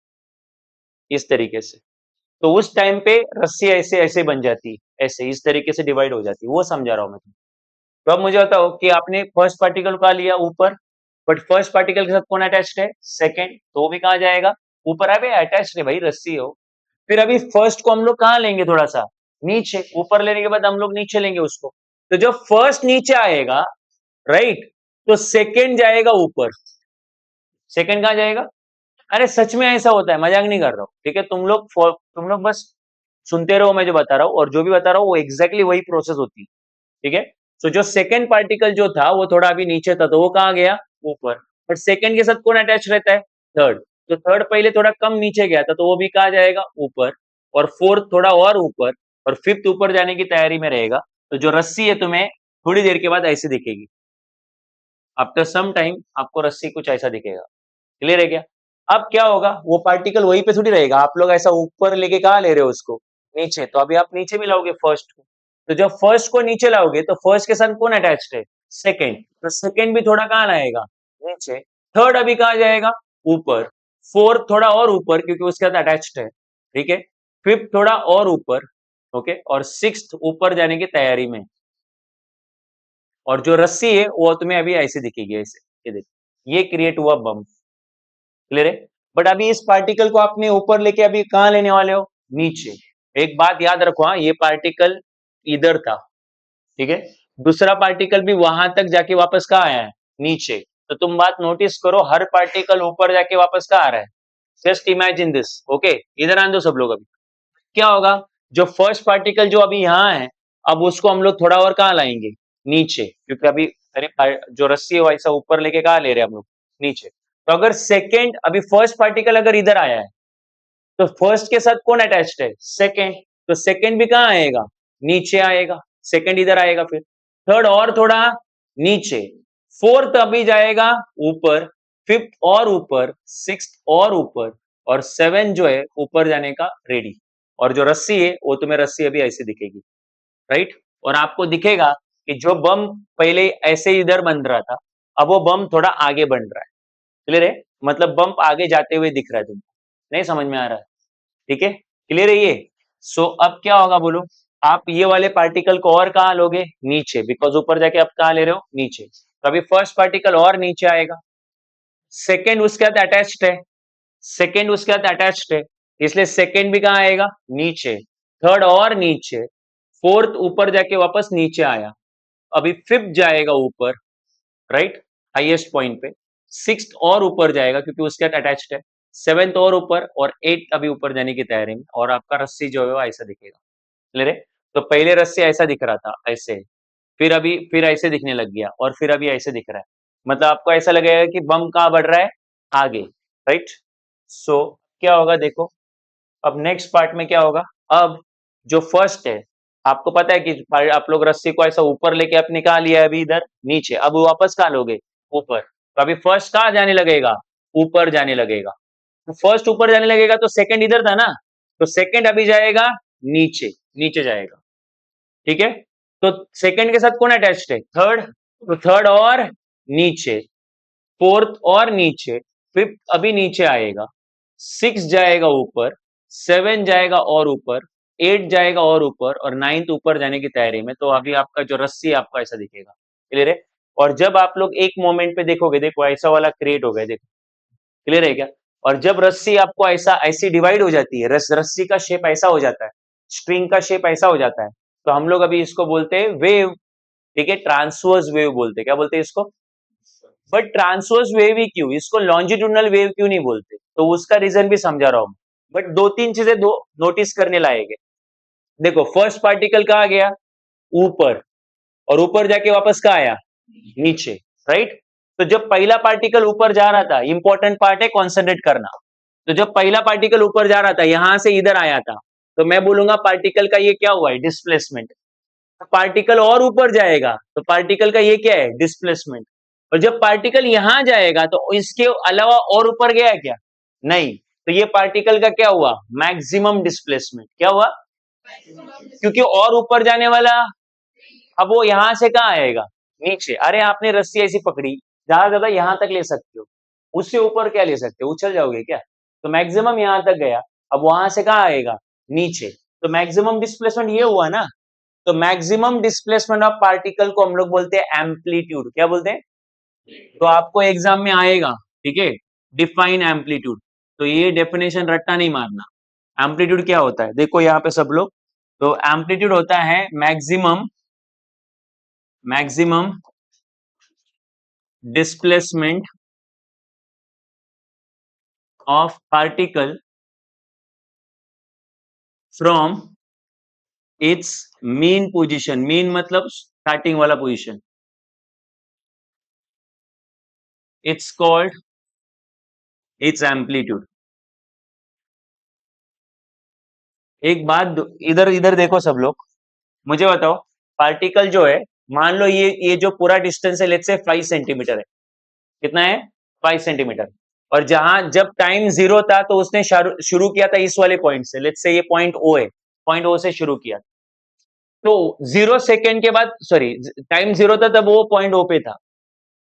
इस तरीके से। तो उस टाइम पे रस्सी ऐसे ऐसे बन जाती है, ऐसे इस तरीके से डिवाइड हो जाती है, वो समझा रहा हूं मैं। तो अब मुझे बताओ कि आपने फर्स्ट पार्टिकल कहाँ लिया? ऊपर। बट फर्स्ट पार्टिकल के साथ कौन अटैच्ड है? सेकेंड। तो वो भी कहाँ जाएगा? ऊपर। अबे अटैच्ड है भाई, रस्सी हो। फिर अभी फर्स्ट को हम लोग कहाँ लेंगे? थोड़ा सा नीचे। ऊपर लेने के बाद हम लोग नीचे लेंगे उसको। तो जब फर्स्ट नीचे आएगा, राइट, तो सेकेंड जाएगा ऊपर। सेकेंड कहाँ जाएगा? अरे सच में ऐसा होता है, मजाक नहीं कर रहा हूँ, ठीक है। तुम लोग बस सुनते रहो मैं जो बता रहा हूँ, और जो भी बता रहा हूँ वो एग्जैक्टली वही प्रोसेस होती है, ठीक है। तो जो सेकेंड पार्टिकल जो था वो थोड़ा अभी नीचे था, तो वो कहाँ गया? ऊपर। बट सेकेंड के साथ कौन अटैच रहता है? थर्ड। तो थर्ड पहले थोड़ा कम नीचे गया था, तो वो भी कहाँ जाएगा? ऊपर। और फोर्थ थोड़ा और ऊपर, और फिफ्थ ऊपर जाने की तैयारी में रहेगा। तो जो रस्सी है तुम्हें थोड़ी देर के बाद ऐसी दिखेगी। आफ्टर सम टाइम आपको रस्सी कुछ ऐसा दिखेगा। क्लियर है क्या? अब क्या होगा, वो पार्टिकल वहीं पे थोड़ी रहेगा, आप लोग ऐसा ऊपर लेके कहाँ ले रहे हो उसको? नीचे। तो अभी आप नीचे भी लाओगे फर्स्ट को। तो जब फर्स्ट को नीचे लाओगे तो फर्स्ट के साथ कौन अटैच्ड है? सेकेंड। तो सेकेंड भी थोड़ा कहाँ लाएगा? नीचे। थर्ड अभी कहाँ जाएगा? ऊपर। फोर्थ थोड़ा और ऊपर क्योंकि उसके साथ अटैच्ड है, ठीक है। फिफ्थ थोड़ा और ऊपर, ओके, और सिक्स्थ ऊपर जाने की तैयारी में। और जो रस्सी है वो तुम्हें अभी ऐसे दिखेगी, ऐसे, ये देखो, ये क्रिएट हुआ बम। क्लियर है? बट अभी इस पार्टिकल को आपने ऊपर लेके अभी कहाँ लेने वाले हो? नीचे। एक बात याद रखो, हाँ, ये पार्टिकल इधर था, ठीक है। दूसरा पार्टिकल भी वहां तक जाके वापस कहाँ आया है? नीचे। तो तुम बात नोटिस करो, हर पार्टिकल ऊपर जाके वापस कहाँ आ रहा है? Just imagine this, okay. इधर आने दो सब लोग। अभी क्या होगा, जो फर्स्ट पार्टिकल जो अभी यहाँ है, अब उसको हम लोग थोड़ा और कहाँ लाएंगे, नीचे, क्योंकि अभी अरे जो रस्सी है वैसा ऊपर लेके कहाँ ले रहे हैं हम लोग, नीचे। तो अगर सेकेंड, अभी फर्स्ट पार्टिकल अगर इधर आया है तो फर्स्ट के साथ कौन अटैच्ड है, सेकेंड, तो सेकेंड भी कहाँ आएगा, नीचे आएगा, सेकेंड इधर आएगा, फिर थर्ड और थोड़ा नीचे, फोर्थ अभी जाएगा ऊपर, फिफ्थ और ऊपर, सिक्स्थ और ऊपर, और सेवन जो है ऊपर जाने का रेडी। और जो रस्सी है वो तुम्हें रस्सी अभी ऐसे दिखेगी, राइट। और आपको दिखेगा कि जो बम पहले ऐसे इधर बन रहा था, अब वो बम थोड़ा आगे बन रहा है, क्लियर है, मतलब बम्प आगे जाते हुए दिख रहा है तुमको, नहीं समझ में आ रहा है, ठीक है, क्लियर है ये। सो अब क्या होगा बोलो, आप ये वाले पार्टिकल को और कहाँ लोगे, नीचे, बिकॉज ऊपर जाके आप कहाँ ले रहे हो, नीचे। तो अभी फर्स्ट पार्टिकल और नीचे आएगा, सेकेंड उसके साथ अटैच्ड है, सेकेंड उसके साथ अटैच्ड है, इसलिए सेकेंड भी कहाँ आएगा, नीचे, थर्ड और नीचे, फोर्थ ऊपर जाके वापस नीचे आया, अभी फिफ्थ जाएगा ऊपर, राइट, हाईएस्ट पॉइंट पे, सिक्स्थ और ऊपर जाएगा क्योंकि उसके साथ अटैच्ड है, सेवेंथ और ऊपर, और एट्थ अभी ऊपर जाने की तैयारी में, और आपका रस्सी जो है वो ऐसा दिखेगा, क्लियर है। तो पहले रस्सी ऐसा दिख रहा था ऐसे, फिर अभी फिर ऐसे दिखने लग गया, और फिर अभी ऐसे दिख रहा है, मतलब आपको ऐसा लगेगा कि बम कहाँ बढ़ रहा है, आगे, राइट। सो क्या होगा देखो, अब नेक्स्ट पार्ट में क्या होगा, अब जो फर्स्ट है, आपको पता है कि आप लोग रस्सी को ऐसा ऊपर लेके आपने कहा लिया है अभी इधर नीचे, अब वापस कहाँ लोगे, ऊपर, तो अभी फर्स्ट कहाँ जाने लगेगा, ऊपर जाने लगेगा, तो फर्स्ट ऊपर जाने लगेगा तो सेकंड इधर था ना, तो सेकंड अभी जाएगा नीचे, नीचे जाएगा, ठीक है। तो सेकंड के साथ कौन अटैच्ड है, थर्ड, तो थर्ड और नीचे, फोर्थ और नीचे, फिफ्थ अभी नीचे आएगा, सिक्स जाएगा ऊपर, सेवन जाएगा और ऊपर, एट जाएगा और नाइन्थ ऊपर जाने की तैयारी में, तो अभी आपका जो रस्सी है आपको ऐसा दिखेगा, क्लियर है। और जब आप लोग एक मोमेंट पे देखोगे, देखो ऐसा वाला क्रिएट हो गया, देखो, क्लियर है क्या। और जब रस्सी आपको ऐसा ऐसी डिवाइड हो जाती है, रस्सी का शेप ऐसा हो जाता है, स्ट्रिंग का शेप ऐसा हो जाता है, तो हम लोग अभी इसको बोलते हैं वेव, ठीक है, ट्रांसवर्स वेव बोलते हैं, क्या बोलते हैं इसको, बट ट्रांसवर्स वेव ही क्यों, इसको लॉन्जिट्यूडनल वेव क्यों नहीं बोलते, तो उसका रीजन भी समझा रहा हूं, बट दो तीन चीजें दो नोटिस करने लायक है। देखो फर्स्ट पार्टिकल कहाँ गया, ऊपर, और ऊपर जाके वापस कहाँ आया, नीचे, राइट। तो जब पहला पार्टिकल ऊपर जा रहा था, इंपॉर्टेंट पार्ट है कॉन्सेंट्रेट करना, तो जब पहला पार्टिकल ऊपर जा रहा था यहां से इधर आया था, तो मैं बोलूंगा पार्टिकल का ये क्या हुआ है, डिस्प्लेसमेंट। पार्टिकल और ऊपर जाएगा तो पार्टिकल का ये क्या है, डिस्प्लेसमेंट। और जब पार्टिकल यहां जाएगा तो इसके अलावा और ऊपर गया है क्या, नहीं, तो ये पार्टिकल का क्या हुआ, मैक्सिमम डिस्प्लेसमेंट, क्या हुआ, क्योंकि और ऊपर जाने वाला, अब वो यहां से कहाँ आएगा, नीचे। अरे आपने रस्सी ऐसी पकड़ी, ज्यादा ज्यादा यहां तक ले सकते हो, उससे ऊपर क्या ले सकते हो, उछल जाओगे क्या, तो मैक्सिमम यहां तक गया, अब वहां से कहाँ आएगा, नीचे, तो मैक्सिमम डिस्प्लेसमेंट ये हुआ ना। तो मैक्सिमम डिस्प्लेसमेंट ऑफ पार्टिकल को हम लोग बोलते हैं एम्पलीट्यूड, क्या बोलते हैं, तो आपको एग्जाम में आएगा, ठीक है, डिफाइन एम्पलीट्यूड, तो ये डेफिनेशन रट्टा नहीं मारना। एम्पलीट्यूड क्या होता है, देखो यहाँ पे सब लोग, तो एम्पलीट्यूड होता है maximum, maximum displacement of particle from its mean position, mean मतलब स्टार्टिंग वाला position, it's called its amplitude. एक बात इधर इधर देखो सब लोग, मुझे बताओ, पार्टिकल जो है, मान लो ये जो पूरा डिस्टेंस है लेट्स से 5 सेंटीमीटर है, कितना है, 5 सेंटीमीटर, और जहां जब टाइम जीरो था तो उसने शुरू किया था इस वाले पॉइंट से, लेट्स से ये पॉइंट ओ है, पॉइंट ओ से शुरू किया, तो 0 सेकेंड के बाद, सॉरी, टाइम जीरो था तब वो पॉइंट ओ पे था,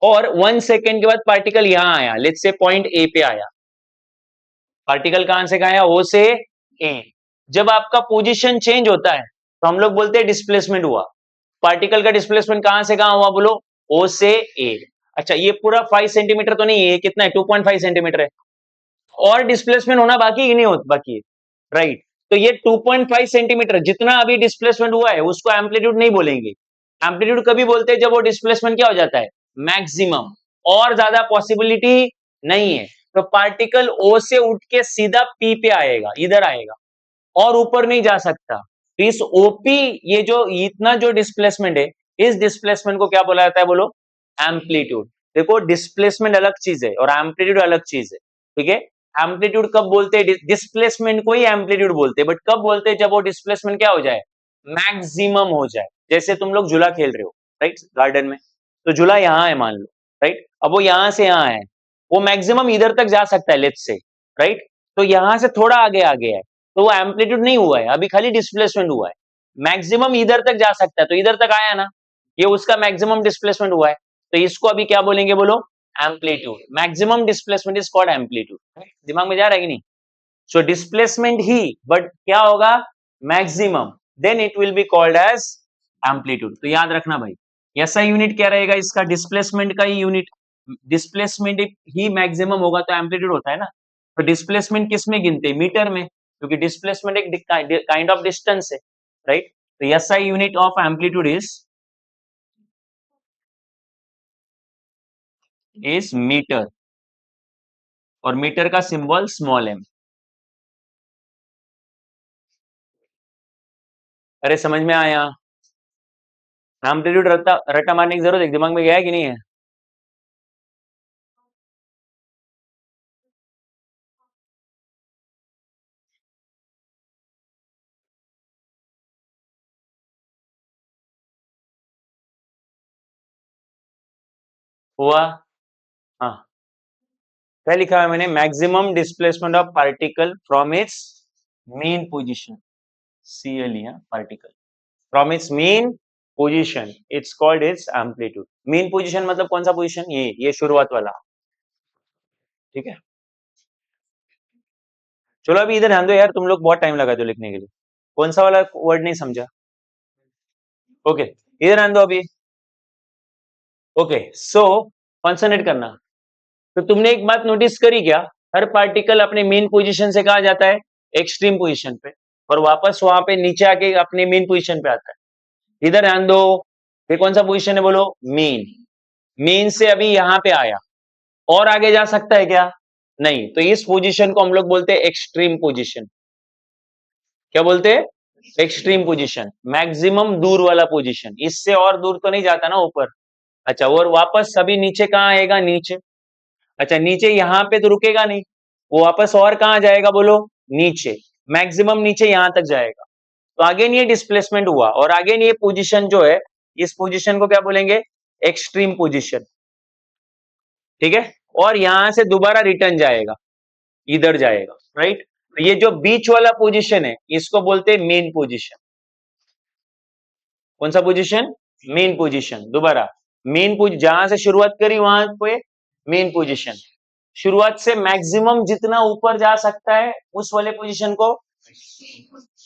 और 1 सेकेंड के बाद पार्टिकल यहां आया, लेट्स से पॉइंट ए पे आया, पार्टिकल कहां से कहां आया, ओ से ए। जब आपका पोजीशन चेंज होता है तो हम लोग बोलते हैं डिस्प्लेसमेंट हुआ, पार्टिकल का डिस्प्लेसमेंट कहां से कहां हुआ बोलो, ओ से ए। अच्छा ये पूरा 5 सेंटीमीटर तो नहीं है, कितना है, 2.5 सेंटीमीटर है, और डिस्प्लेसमेंट होना बाकी ही नहीं होता, बाकी है, राइट। तो ये 2.5 सेंटीमीटर जितना अभी डिस्प्लेसमेंट हुआ है उसको एम्पलीट्यूड नहीं बोलेंगे, एम्पलीट्यूड कभी बोलते हैं जब वो डिस्प्लेसमेंट क्या हो जाता है, मैक्सिमम, और ज्यादा पॉसिबिलिटी नहीं है, तो पार्टिकल ओ से उठ के सीधा पी पे आएगा, इधर आएगा, और ऊपर नहीं जा सकता, तो इस ओपी, ये जो इतना जो डिस्प्लेसमेंट है, इस डिस्प्लेसमेंट को क्या बोला जाता है बोलो? एम्पलीट्यूड। देखो डिस्प्लेसमेंट अलग चीज है और एम्पलीट्यूड अलग चीज है, ठीक है? एम्पलीट्यूड कब बोलते हैं? डिस्प्लेसमेंट को ही एम्पलीट्यूड बोलते हैं, बट कब बोलते हैं? जब वो डिस्प्लेसमेंट क्या हो जाए? मैक्सिमम हो जाए। जैसे तुम लोग झूला खेल रहे हो, राइट, गार्डन में, तो झूला यहाँ है मान लो, राइट, अब वो यहाँ से यहाँ है, वो मैक्सिमम इधर तक जा सकता है, लेट्स से, राइट, तो यहाँ से थोड़ा आगे आ गया है, तो वो एम्पलीट्यूड नहीं हुआ है, अभी खाली डिस्प्लेसमेंट हुआ है। मैक्सिमम इधर तक जा सकता है, तो इधर तक आया ना, ये उसका मैक्सिमम डिस्प्लेसमेंट हुआ है, तो इसको अभी क्या बोलेंगे बोलो? Amplitude. Maximum displacement is called amplitude. दिमाग में जा रहा है कि नहीं? सो डिस्प्लेसमेंट ही, बट क्या होगा? Maximum, then it will be called as amplitude. तो याद रखना भाई, ऐसा यूनिट क्या रहेगा इसका? डिस्प्लेसमेंट का ही यूनिट। डिस्प्लेसमेंट ही मैक्सिमम होगा तो एम्पलीट्यूड होता है ना। तो डिस्प्लेसमेंट किस में गिनते हैं? मीटर में, क्योंकि डिस्प्लेसमेंट एक काइंड ऑफ डिस्टेंस है, राइट? तो ऐसा unit of amplitude is meter, और मीटर का सिंबल स्मॉल एम। अरे समझ में आया? एम्पलीट्यूड रट्टा रट्टा मारने की जरूरत है? दिमाग में गया है कि नहीं है? हुआ? हाँ, क्या लिखा है मैंने? Maximum displacement of particle from its mean position, CLE, particle from its mean position, it's called its amplitude. Mean position मतलब कौन सा पोजीशन? ये शुरुआत वाला, ठीक है? चलो अभी इधर ध्यान दो यार, तुम लोग बहुत टाइम लगा दो लिखने के लिए। कौन सा वाला वर्ड नहीं समझा? ओके, इधर ध्यान दो अभी। ओके, सो कॉन्सेंट्रेट करना। तो तुमने एक बात नोटिस करी क्या? हर पार्टिकल अपने मेन पोजीशन से कहा जाता है एक्सट्रीम पोजीशन पे, और वापस वहां पे नीचे आके अपने मेन पोजीशन पे आता है। इधर ध्यान दो, ये कौन सा पोजीशन है बोलो? मीन। मीन से अभी यहां पे आया, और आगे जा सकता है क्या? नहीं। तो इस पोजीशन को हम लोग बोलते हैं एक्सट्रीम पोजीशन। क्या बोलते हैं? एक्सट्रीम पोजीशन, मैक्सिमम दूर वाला पोजीशन। इससे और दूर तो नहीं जाता ना ऊपर। अच्छा, और वापस सभी नीचे कहाँ आएगा? नीचे। अच्छा, नीचे यहां पे तो रुकेगा नहीं, वो वापस और कहां जाएगा बोलो? नीचे। मैक्सिमम नीचे यहां तक जाएगा। तो आगे नहीं, ये डिस्प्लेसमेंट हुआ, और आगे नहीं, ये पोजीशन जो है, इस पोजीशन को क्या बोलेंगे? एक्सट्रीम पोजीशन, ठीक है? और यहां से दोबारा रिटर्न जाएगा, इधर जाएगा, राइट? तो ये जो बीच वाला पोजीशन है, इसको बोलते हैं मेन पोजीशन। कौन सा पोजीशन? Main position. दोबारा, मेन पोजीशन, जहां से शुरुआत करी वहां पे मेन पोजीशन। शुरुआत से मैक्सिमम जितना ऊपर जा सकता है उस वाले पोजीशन को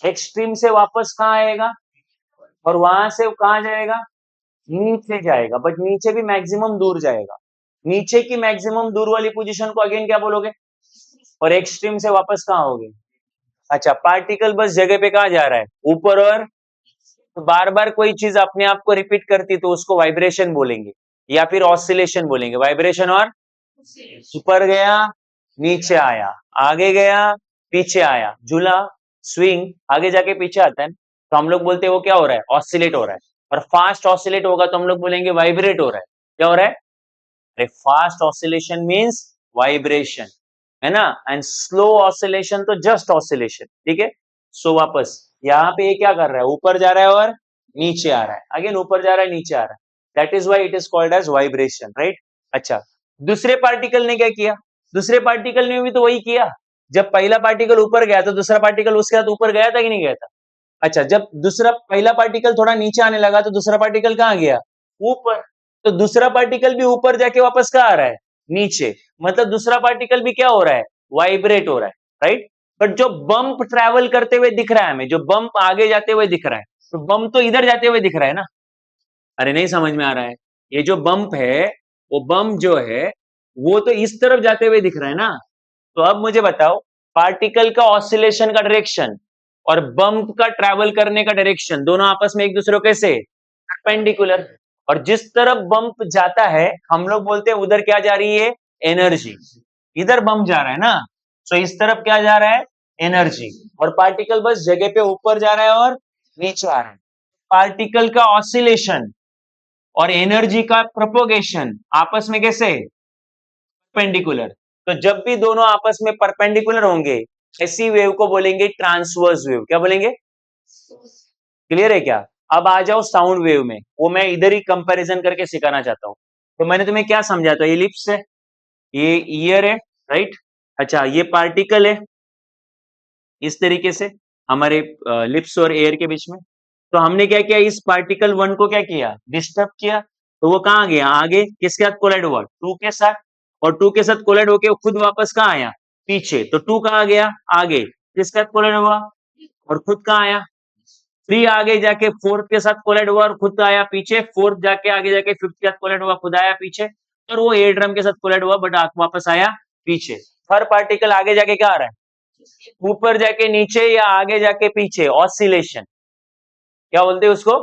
एक्सट्रीम से वापस कहां आएगा, और वहां से कहां जाएगा? नीचे जाएगा, बट नीचे भी मैक्सिमम दूर जाएगा। नीचे की मैक्सिमम दूर वाली पोजीशन को अगेन क्या बोलोगे? और एक्सट्रीम से वापस कहां होगे? अच्छा, पार्टिकल बस जगह पे कहा जा रहा है? ऊपर। और तो बार बार कोई चीज अपने आप को रिपीट करती तो उसको वाइब्रेशन बोलेंगे, या फिर ऑसिलेशन बोलेंगे। वाइब्रेशन, और ऊपर गया, नीचे आया, आगे गया, पीछे आया। झूला स्विंग आगे जाके पीछे आता है, तो हम लोग बोलते हैं वो क्या हो रहा है? ऑसिलेट हो रहा है। और फास्ट ऑसिलेट होगा तो हम लोग बोलेंगे वाइब्रेट हो रहा है। क्या हो रहा है? अरे फास्ट ऑसिलेशन मीन्स वाइब्रेशन, है ना? एंड स्लो ऑसिलेशन तो जस्ट ऑसिलेशन, ठीक है? सो वापस यहाँ पे ये क्या कर रहा है? ऊपर जा रहा है और नीचे आ रहा है, अगेन ऊपर जा रहा है, नीचे आ रहा है। That is why it is called as vibration, right? अच्छा, दूसरे पार्टिकल ने क्या किया? दूसरे पार्टिकल ने भी तो वही किया। जब पहला पार्टिकल ऊपर गया तो दूसरा पार्टिकल उसके साथ ऊपर गया था कि नहीं गया था? अच्छा, जब दूसरा पहला पार्टिकल थोड़ा नीचे आने लगा तो दूसरा पार्टिकल कहाँ गया? ऊपर। तो दूसरा पार्टिकल भी ऊपर जाके वापस कहाँ आ रहा है? नीचे। मतलब दूसरा पार्टिकल भी क्या हो रहा है? वाइब्रेट हो रहा है, राइट? बट जो बम्प ट्रैवल करते हुए दिख रहा है हमें, जो बम्प आगे जाते हुए दिख रहा है, तो बम्प तो इधर जाते हुए दिख रहा है ना? अरे नहीं समझ में आ रहा है? ये जो बम्प है, वो बम्प जो है, वो तो इस तरफ जाते हुए दिख रहा है ना? तो अब मुझे बताओ, पार्टिकल का ऑसिलेशन का डायरेक्शन और बम्प का ट्रैवल करने का डायरेक्शन, दोनों आपस में एक दूसरे को कैसे? परपेंडिकुलर। और जिस तरफ बम्प जाता है, हम लोग बोलते हैं उधर क्या जा रही है? एनर्जी। इधर बम्प जा रहा है ना, तो इस तरफ क्या जा रहा है? एनर्जी। और पार्टिकल बस जगह पे ऊपर जा रहा है और नीचे आ रहा है। पार्टिकल का ऑसिलेशन और एनर्जी का प्रोपोगेशन आपस में कैसे है? परपेंडिकुलर। तो जब भी दोनों आपस में परपेंडिकुलर होंगे ऐसी वेव को बोलेंगे ट्रांसवर्स वेव। क्या बोलेंगे? क्लियर है क्या? अब आ जाओ साउंड वेव में, वो मैं इधर ही कंपैरिजन करके सिखाना चाहता हूँ। तो मैंने तुम्हें क्या समझा था? ये लिप्स है, ये ईयर है, राइट? अच्छा, ये पार्टिकल है इस तरीके से हमारे लिप्स और एयर के बीच में। तो हमने क्या किया, इस पार्टिकल वन को क्या किया? डिस्टर्ब किया। तो वो कहाँ गया? आगे किसके साथ कोलाइड हुआ? टू के साथ। और टू के साथ कोलाइड होके वो खुद वापस कहाँ आया? पीछे। तो टू कहाँ गया? आगे। किसके साथ कोलाइड हुआ? और खुद कहाँ आया? थ्री आगे जाके फोर्थ के साथ कोलाइड हुआ और खुद आया पीछे। फोर्थ जाके आगे जाके फिफ्थ के साथ कोलाइड हुआ, खुद आया पीछे। और वो एयर ड्रम के साथ कोलाइड हुआ बट वापस आया पीछे। हर पार्टिकल आगे जाके क्या आ रहा है? ऊपर जाके नीचे या आगे जाके पीछे। ऑसिलेशन क्या बोलते हैं उसको?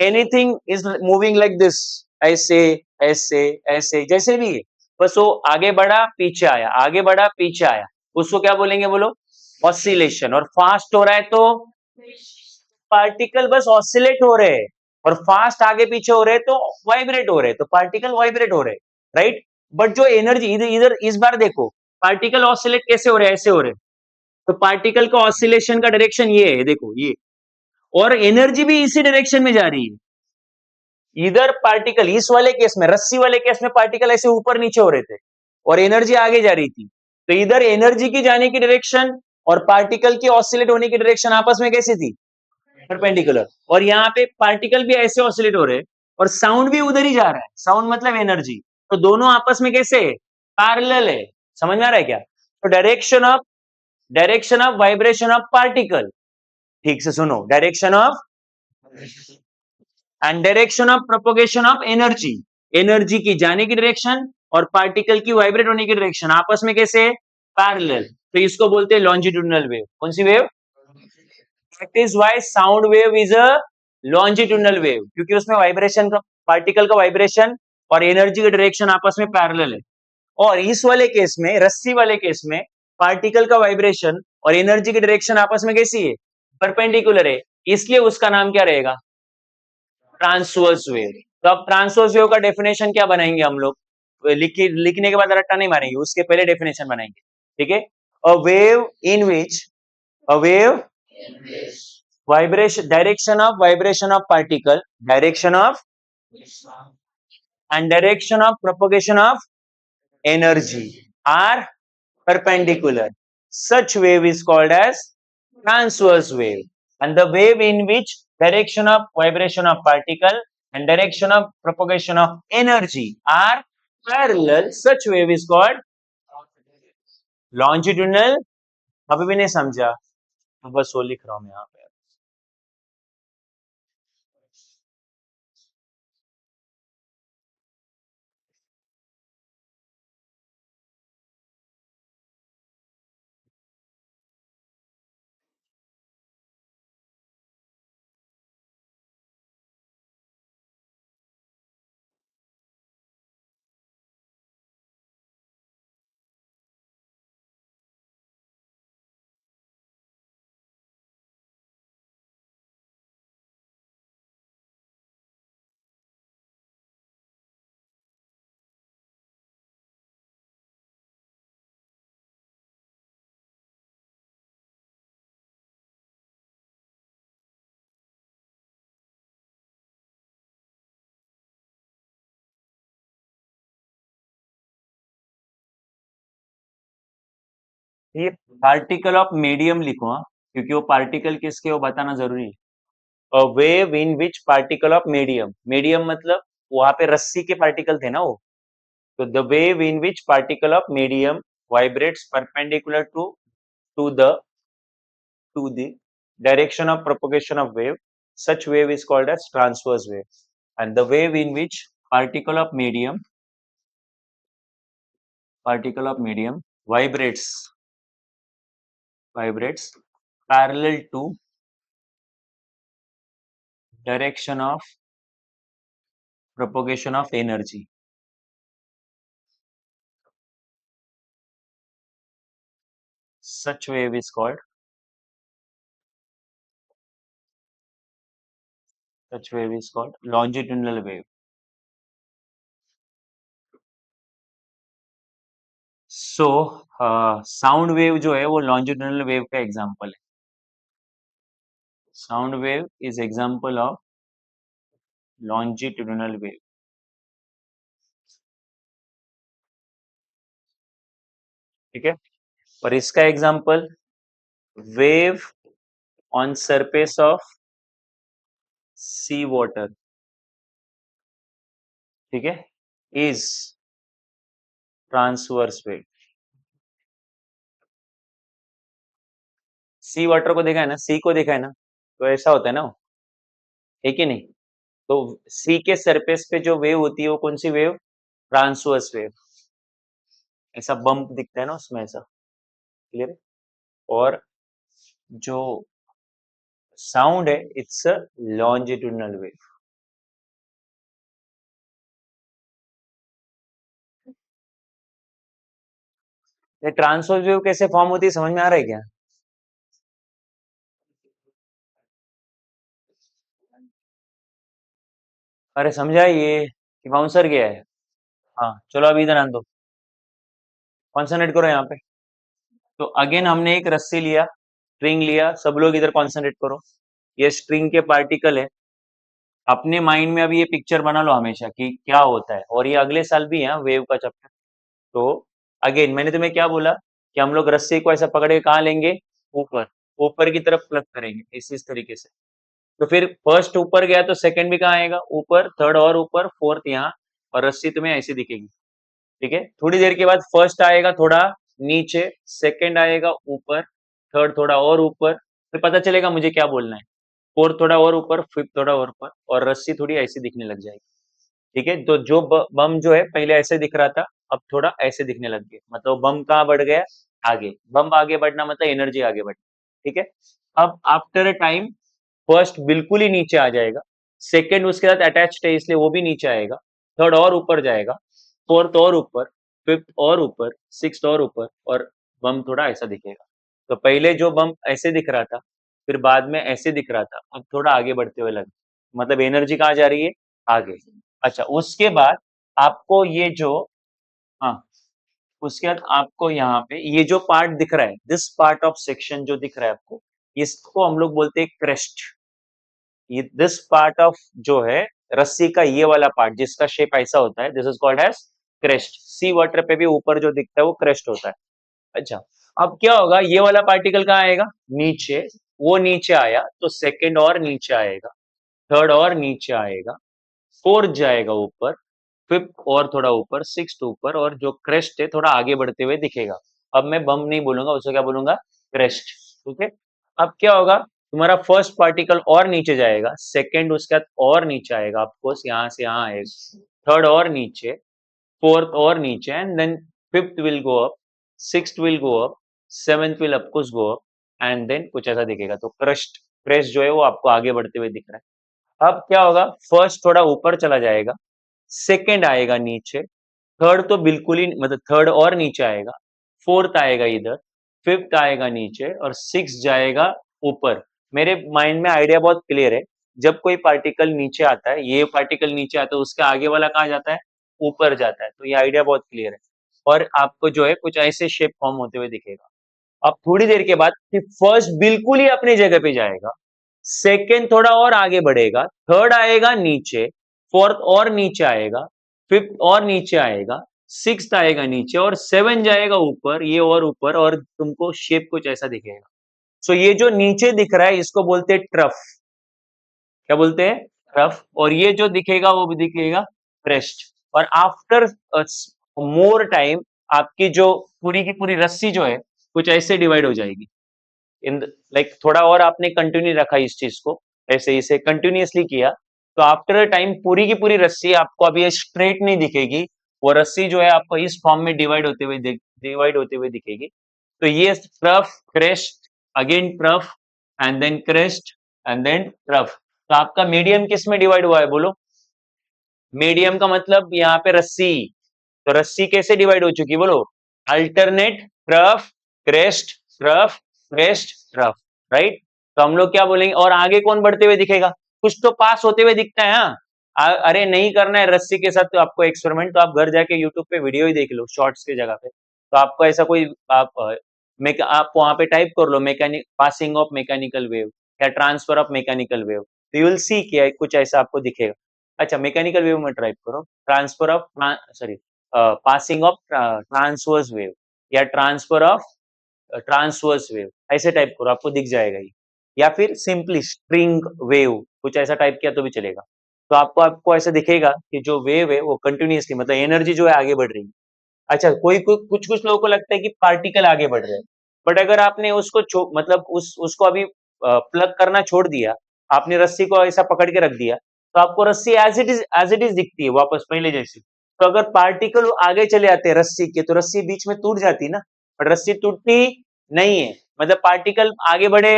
Anything is moving like this, ऐसे ऐसे ऐसे जैसे भी है, बस वो आगे बढ़ा पीछे आया, आगे बढ़ा पीछे आया, उसको क्या बोलेंगे बोलो? ऑसिलेशन। और फास्ट हो रहा है तो पार्टिकल बस ऑसिलेट हो रहे हैं, और फास्ट आगे पीछे हो रहे हैं तो वाइब्रेट हो रहे हैं, तो पार्टिकल वाइब्रेट हो रहे हैं, राइट? बट जो एनर्जी इधर इधर इस बार देखो, पार्टिकल ऑसिलेट कैसे हो रहे हैं? ऐसे हो रहे हैं। तो पार्टिकल का ऑसिलेशन का डायरेक्शन ये है, देखो ये। और एनर्जी भी इसी डायरेक्शन में जा रही है। इधर पार्टिकल इस वाले केस में, रस्सी वाले केस में पार्टिकल ऐसे ऊपर नीचे हो रहे थे और एनर्जी आगे जा रही थी। तो इधर एनर्जी की जाने की डायरेक्शन और पार्टिकल की ऑसिलेट होने की डायरेक्शन आपस में कैसी थी? परपेंडिकुलर। और यहाँ पे पार्टिकल भी ऐसे ऑसिलेट हो रहे हैं और साउंड भी उधर ही जा रहा है। साउंड मतलब एनर्जी। तो दोनों आपस में कैसे है? पैरेलल है। समझ में आ रहा है क्या? तो direction of vibration of particle, ठीक से सुनो, direction of and direction of propagation of energy, energy की जाने की डायरेक्शन और पार्टिकल की वाइब्रेट होने की डायरेक्शन आपस में कैसे? पैरेलल। तो इसको बोलते हैं लॉन्जिट्यूडनल वेव। कौन सी wave? That is why sound wave is a longitudinal wave, क्योंकि उसमें वाइब्रेशन का, पार्टिकल का वाइब्रेशन और एनर्जी का डायरेक्शन आपस में पैरेलल है। और इस वाले केस में, रस्सी वाले केस में, पार्टिकल का वाइब्रेशन और एनर्जी की डायरेक्शन आपस में कैसी है? परपेंडिकुलर है। इसलिए उसका नाम क्या रहेगा? Transverse wave. तो अब ट्रांसवर्स वेव का डेफिनेशन क्या बनाएंगे हम लोग? लिखने के बाद रट्टा नहीं मारेंगे, उसके पहले डेफिनेशन बनाएंगे। ठीक है? A wave in which, a wave vibration, direction of particle, direction of and direction of propagation of energy are perpendicular. Such wave is called as transverse wave. And the wave in which direction of vibration of particle and direction of propagation of energy are parallel, such wave is called longitudinal. अभी भी नहीं समझा तो बस वो लिख रहा हूं मैं यहाँ पे। ये पार्टिकल ऑफ मीडियम लिखो, हाँ, क्योंकि वो पार्टिकल किसके वो बताना जरूरी है। A wave in which particle of medium, medium मतलब वहां पे रस्सी के पार्टिकल थे ना वो। तो the wave in which particle of medium vibrates perpendicular to the to the direction of propagation of wave, such wave is called as transverse wave. And the wave in which particle of medium vibrates parallel to direction of propagation of energy. Such wave is called such wave is called longitudinal wave. So sound wave जो है वो longitudinal wave का example है. Sound wave is example of longitudinal wave. ठीक है. और इसका example wave on surface of sea water. ठीक है. Is transverse wave. Sea water को देखा है ना, सी को देखा है ना, तो ऐसा होता है ना, है कि नहीं. तो सी के सरफेस पे जो वेव होती है वो कौन सी वेव, ट्रांसवर्स वेव. ऐसा बम्प दिखता है ना उसमें, ऐसा. क्लियर है. और जो साउंड है इट्स अ लॉन्जिट्यूडिनल वेव. ये ट्रांसवर्स वेव कैसे फॉर्म होती है समझ में आ रहा है क्या. अरे समझा ये कि बाउंसर क्या है. हाँ चलो अभी इधर आने दो, कॉन्सेंट्रेट करो यहाँ पे. तो अगेन हमने एक रस्सी लिया, स्ट्रिंग लिया, सब लोग इधर कॉन्सेंट्रेट करो. ये स्ट्रिंग के पार्टिकल है. अपने माइंड में अभी ये पिक्चर बना लो हमेशा कि क्या होता है. और ये अगले साल भी है वेव का चैप्टर. तो अगेन मैंने तुम्हें क्या बोला कि हम लोग रस्सी को ऐसा पकड़ के कहाँ लेंगे, ऊपर. ऊपर की तरफ प्लग करेंगे इस तरीके से. तो फिर फर्स्ट ऊपर गया तो सेकंड भी कहाँ आएगा, ऊपर. थर्ड और ऊपर, फोर्थ यहाँ. और रस्सी तुम्हें ऐसी दिखेगी. ठीक है. थोड़ी देर के बाद फर्स्ट आएगा थोड़ा नीचे, सेकंड आएगा ऊपर, थर्ड थोड़ा और ऊपर. फिर पता चलेगा मुझे क्या बोलना है. फोर्थ थोड़ा और ऊपर, फिफ्थ थोड़ा और ऊपर, और रस्सी थोड़ी ऐसी दिखने लग जाएगी. ठीक है. तो जो बम जो है पहले ऐसे दिख रहा था, अब थोड़ा ऐसे दिखने लग गया. मतलब बम कहाँ बढ़ गया, आगे. बम आगे बढ़ना मतलब एनर्जी आगे बढ़ना. ठीक है. अब आफ्टर अ टाइम फर्स्ट बिल्कुल ही नीचे आ जाएगा, सेकंड उसके साथ अटैच्ड है इसलिए वो भी नीचे आएगा, थर्ड और ऊपर जाएगा, फोर्थ और ऊपर, फिफ्थ और ऊपर, सिक्स्थ और ऊपर, और बम थोड़ा ऐसा दिखेगा. तो पहले जो बम ऐसे दिख रहा था, फिर बाद में ऐसे दिख रहा था, अब थोड़ा आगे बढ़ते हुए लग. मतलब एनर्जी कहाँ जा रही है, आगे. अच्छा उसके बाद आपको ये जो, हाँ, उसके बाद आपको यहाँ पे ये जो पार्ट दिख रहा है, दिस पार्ट ऑफ सेक्शन जो दिख रहा है आपको, इसको हम लोग बोलते हैं क्रेस्ट. ये दिस पार्ट ऑफ जो है रस्सी का ये वाला पार्ट जिसका शेप ऐसा होता है, this is called as crest. Sea water पे भी ऊपर जो दिखता है वो क्रेस्ट होता है. अच्छा. अब क्या होगा, ये वाला पार्टिकल कहाँ आएगा, नीचे. वो नीचे आया तो सेकंड और नीचे आएगा, थर्ड और नीचे आएगा, फोर्थ जाएगा ऊपर, फिफ्थ और थोड़ा ऊपर, सिक्स्थ ऊपर, और जो क्रेस्ट है थोड़ा आगे बढ़ते हुए दिखेगा. अब मैं बम नहीं बोलूंगा, उसे क्या बोलूंगा, क्रेस्ट. ठीक है. अब क्या होगा, तुम्हारा फर्स्ट पार्टिकल और नीचे जाएगा, सेकंड उसके बाद और नीचे आएगा, ऑफकोर्स यहाँ से यहाँ आएगा, थर्ड और नीचे, फोर्थ और नीचे, and then fifth will go up, sixth will go up, seventh will of course go up, and then कुछ ऐसा दिखेगा. तो क्रस्ट क्रेस्ट जो है वो आपको आगे बढ़ते हुए दिख रहा है. अब क्या होगा, फर्स्ट थोड़ा ऊपर चला जाएगा, सेकंड आएगा नीचे, थर्ड तो बिल्कुल ही मतलब थर्ड और नीचे आएगा, फोर्थ आएगा इधर, फिफ्थ आएगा नीचे, और सिक्स जाएगा ऊपर. मेरे माइंड में आइडिया बहुत क्लियर है. जब कोई पार्टिकल नीचे आता है, ये पार्टिकल नीचे आता है, उसके आगे वाला कहाँ जाता है, ऊपर जाता है. तो ये आइडिया बहुत क्लियर है. और आपको जो है कुछ ऐसे शेप फॉर्म होते हुए दिखेगा. अब थोड़ी देर के बाद फर्स्ट बिल्कुल ही अपनी जगह पे जाएगा, सेकेंड थोड़ा और आगे बढ़ेगा, थर्ड आएगा नीचे, फोर्थ और नीचे आएगा, फिफ्थ और नीचे आएगा, सिक्स्थ आएगा नीचे, और सेवन जाएगा ऊपर, ये और ऊपर, और तुमको शेप कुछ ऐसा दिखेगा. सो ये जो नीचे दिख रहा है इसको बोलते हैं ट्रफ. क्या बोलते हैं, ट्रफ. और ये जो दिखेगा वो भी दिखेगा क्रेस्ट. और आफ्टर मोर टाइम आपकी जो पूरी की पूरी रस्सी जो है कुछ ऐसे डिवाइड हो जाएगी. इन लाइक थोड़ा और आपने कंटिन्यू रखा इस चीज को, ऐसे इसे कंटिन्यूअसली किया, तो आफ्टर टाइम पूरी की पूरी रस्सी आपको अभी स्ट्रेट नहीं दिखेगी. वो रस्सी जो है आपको इस फॉर्म में डिवाइड होते हुए दिखेगी. तो ये trough, crest, again trough, and then crest, and then trough. तो आपका मीडियम किस में डिवाइड हुआ है बोलो, मीडियम का मतलब यहाँ पे रस्सी. तो रस्सी कैसे डिवाइड हो चुकी है बोलो, alternate, trough, crest, trough, crest, trough. Right. तो हम लोग क्या बोलेंगे, और आगे कौन बढ़ते हुए दिखेगा, कुछ तो पास होते हुए दिखता है। हाँ, अरे नहीं करना है रस्सी के साथ तो आपको एक्सपेरिमेंट, तो आप घर जाके यूट्यूब पे वीडियो ही देख लो शॉर्ट्स की जगह पे। तो आपको ऐसा कोई आप वहां पे टाइप कर लो mechanic passing of mechanical wave या ट्रांसफर ऑफ मैकेनिकल वेव, तो यू विल सी कि कुछ ऐसा आपको दिखेगा। अच्छा, मैकेनिकल वेव में टाइप करो transfer of sorry passing of transverse wave या ट्रांसफर ऑफ ट्रांसवर्स वेव, ऐसे टाइप करो आपको दिख जाएगा ये। या फिर सिंपली स्ट्रिंग वेव कुछ ऐसा टाइप किया तो भी चलेगा। तो आपको आपको ऐसा दिखेगा कि जो वेव है वो कंटिन्यूसली मतलब एनर्जी जो है आगे बढ़ रही है। अच्छा, कुछ कुछ लोगों को लगता है कि पार्टिकल आगे बढ़ रहे हैं, बट अगर आपने उसको मतलब उसको अभी प्लग करना छोड़ दिया, आपने रस्सी को ऐसा पकड़ के रख दिया, तो आपको रस्सी एज इट इज दिखती है वापस पहले जैसी। तो अगर पार्टिकल आगे चले आते हैं रस्सी के, तो रस्सी बीच में टूट जाती ना, बट रस्सी टूटती नहीं है। मतलब पार्टिकल आगे बढ़े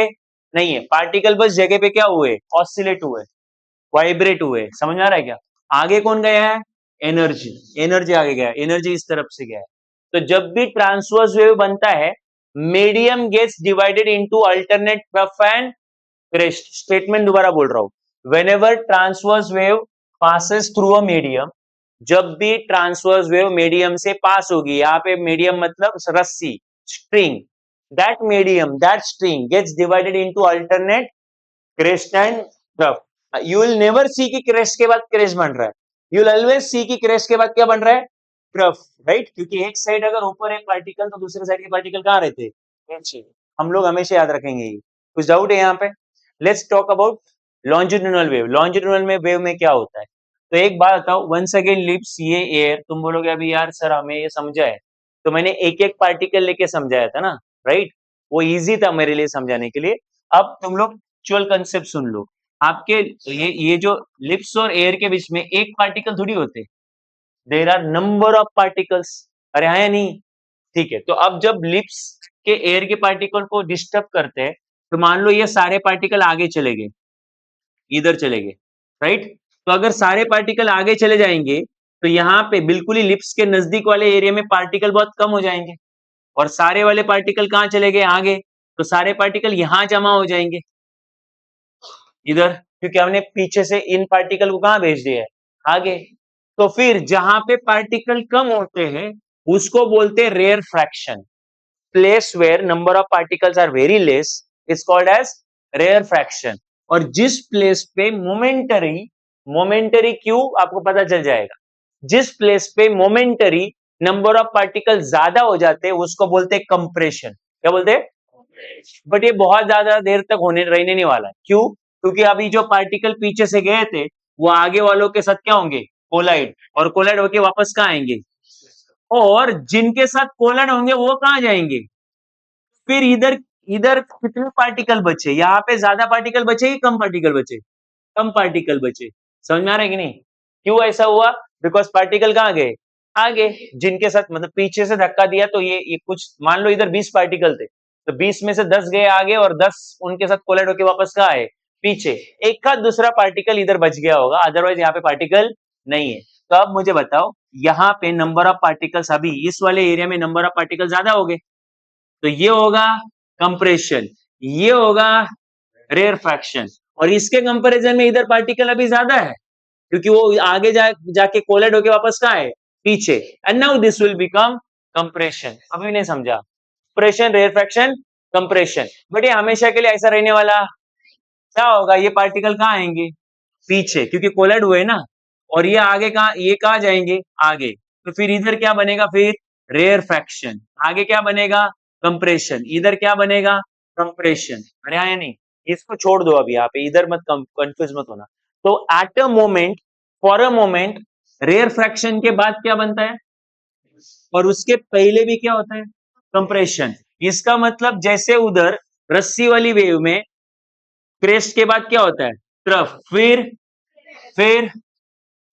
नहीं है, पार्टिकल बस जगह पे क्या हुए, ऑसिलेट हुए, वाइब्रेट हुए। समझ में आ रहा है क्या? आगे कौन गया है? एनर्जी। एनर्जी आगे गया, एनर्जी इस तरफ से गया है। तो जब भी ट्रांसवर्स वेव बनता है, medium gets divided into alternate रफ एंड क्रेस्ट। स्टेटमेंट दोबारा बोल रहा हूं, whenever transverse wave passes through a medium, जब भी ट्रांसवर्स वेव मीडियम से पास होगी, यहाँ पे मीडियम मतलब रस्सी, string, that medium that string gets divided into alternate crest and trough. You will never see कि क्रेस्ट के बाद क्रेस्ट बन रहा है, यू विल ऑलवेज सी कि क्रेस्ट के बाद क्या बन रहा है, ट्रफ, राइट? क्योंकि एक साइड अगर ऊपर है पार्टिकल तो दूसरे साइड के पार्टिकल कहाँ रहते हैं? नीचे। हम लोग हमेशा याद रखेंगे ये। कुछ डाउट है यहाँ पे? Let's talk about longitudinal wave. Longitudinal में वेव में क्या होता है? तो एक बात बताओ, वंस अगेन लिप्स ये एयर, तुम बोलोगे अभी यार सर हमें ये समझा है, तो मैंने एक एक पार्टिकल लेके समझाया था ना, राइट? वो इजी था मेरे लिए समझाने के लिए। अब तुम लोग एक्चुअल कंसेप्ट सुन लो। आपके ये जो लिप्स और एयर के बीच में एक पार्टिकल थोड़ी होते, there are number of particles. अरे हाँ या नहीं? ठीक है, तो अब जब लिप्स के एयर के पार्टिकल को डिस्टर्ब करते हैं, तो मान लो ये सारे पार्टिकल आगे चले गए, इधर चले गए, राइट? तो अगर सारे पार्टिकल आगे चले जाएंगे, तो यहाँ पे बिल्कुल ही लिप्स के नजदीक वाले एरिया में पार्टिकल बहुत कम हो जाएंगे, और सारे वाले पार्टिकल कहाँ चले गए? आगे। तो सारे पार्टिकल यहाँ जमा हो जाएंगे इधर, क्योंकि हमने पीछे से इन पार्टिकल को कहाँ भेज दिया है? आगे। तो फिर जहां पे पार्टिकल कम होते हैं उसको बोलते हैं rarefaction. Place where number of particles are very less is called as rarefaction. और जिस प्लेस पे मोमेंटरी, मोमेंटरी क्यों आपको पता चल जाएगा, जिस प्लेस पे मोमेंटरी नंबर ऑफ पार्टिकल ज्यादा हो जाते हैं उसको बोलते हैं कंप्रेशन। क्या बोलते हैं? बट ये बहुत ज्यादा देर तक होने रहने नहीं वाला है। क्यों? क्योंकि अभी जो पार्टिकल पीछे से गए थे वो आगे वालों के साथ क्या होंगे? कोलाइड, और कोलाइड होके वापस कहाँ आएंगे? और जिनके साथ कोलाइड होंगे वो कहाँ जाएंगे? फिर इधर, इधर कितने पार्टिकल बचे? यहाँ पे ज्यादा पार्टिकल बचे कि कम पार्टिकल बचे? कम पार्टिकल बचे। समझ में आ रहा है कि नहीं? क्यों ऐसा हुआ? बिकॉज पार्टिकल कहाँ गए? आगे। जिनके साथ मतलब पीछे से धक्का दिया तो ये कुछ मान लो इधर 20 पार्टिकल थे, तो 20 में से 10 गए आगे और 10 उनके साथ कोलाइड होके वापस कहाँ आए? पीछे। एक का दूसरा पार्टिकल इधर बच गया होगा, अदरवाइज यहाँ पे पार्टिकल नहीं है। तो अब मुझे बताओ, यहाँ पे नंबर ऑफ पार्टिकल्स अभी इस वाले एरिया में नंबर ऑफ पार्टिकल ज्यादा हो गए, तो ये होगा कंप्रेशन, ये होगा रेयर फ्रैक्शन। और इसके कंपैरिजन में इधर पार्टिकल अभी ज्यादा है क्योंकि वो आगे जाके कोलाइड होके वापस कहाँ है? पीछे। And now this will become compression. अभी नहीं समझा? Compression, rarefaction, compression. But ये हमेशा के लिए ऐसा रहने वाला? क्या होगा? ये पार्टिकल कहाँ आएंगे? पीछे, क्योंकि कोलाइड हुए ना। और ये आगे कहाँ, ये कहाँ जाएंगे? आगे। तो फिर इधर क्या बनेगा? फिर रेयर फ्रैक्शन। आगे क्या बनेगा? कंप्रेशन। इधर क्या बनेगा? कंप्रेशन। अरे हाँ या नहीं? इसको छोड़ दो अभी, यहाँ पे इधर मत कंफ्यूज मत होना। तो at a moment, for a moment, rarefaction के बाद क्या बनता है और उसके पहले भी क्या होता है? कंप्रेशन। इसका मतलब जैसे उधर रस्सी वाली वेव में क्रेस्ट के बाद क्या होता है? ट्रफ, फिर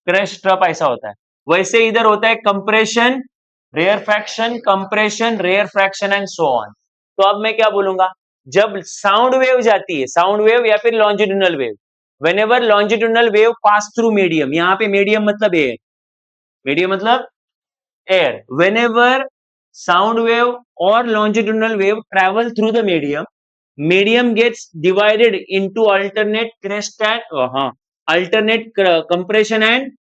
क्रस्ट ट्रप, ऐसा होता है। वैसे इधर होता है compression, rarefaction, compression, rarefaction and so on. तो अब मैं क्या बोलूंगा? जब साउंड वेव जाती है, साउंड वेव या फिर longitudinal wave, whenever longitudinal wave pass through medium, यहाँ पे मीडियम मतलब एयर, मीडियम मतलब एयर, व्हेनेवर साउंड वेव और longitudinal wave travel through the medium, medium gets divided into alternate crest and alternate compression and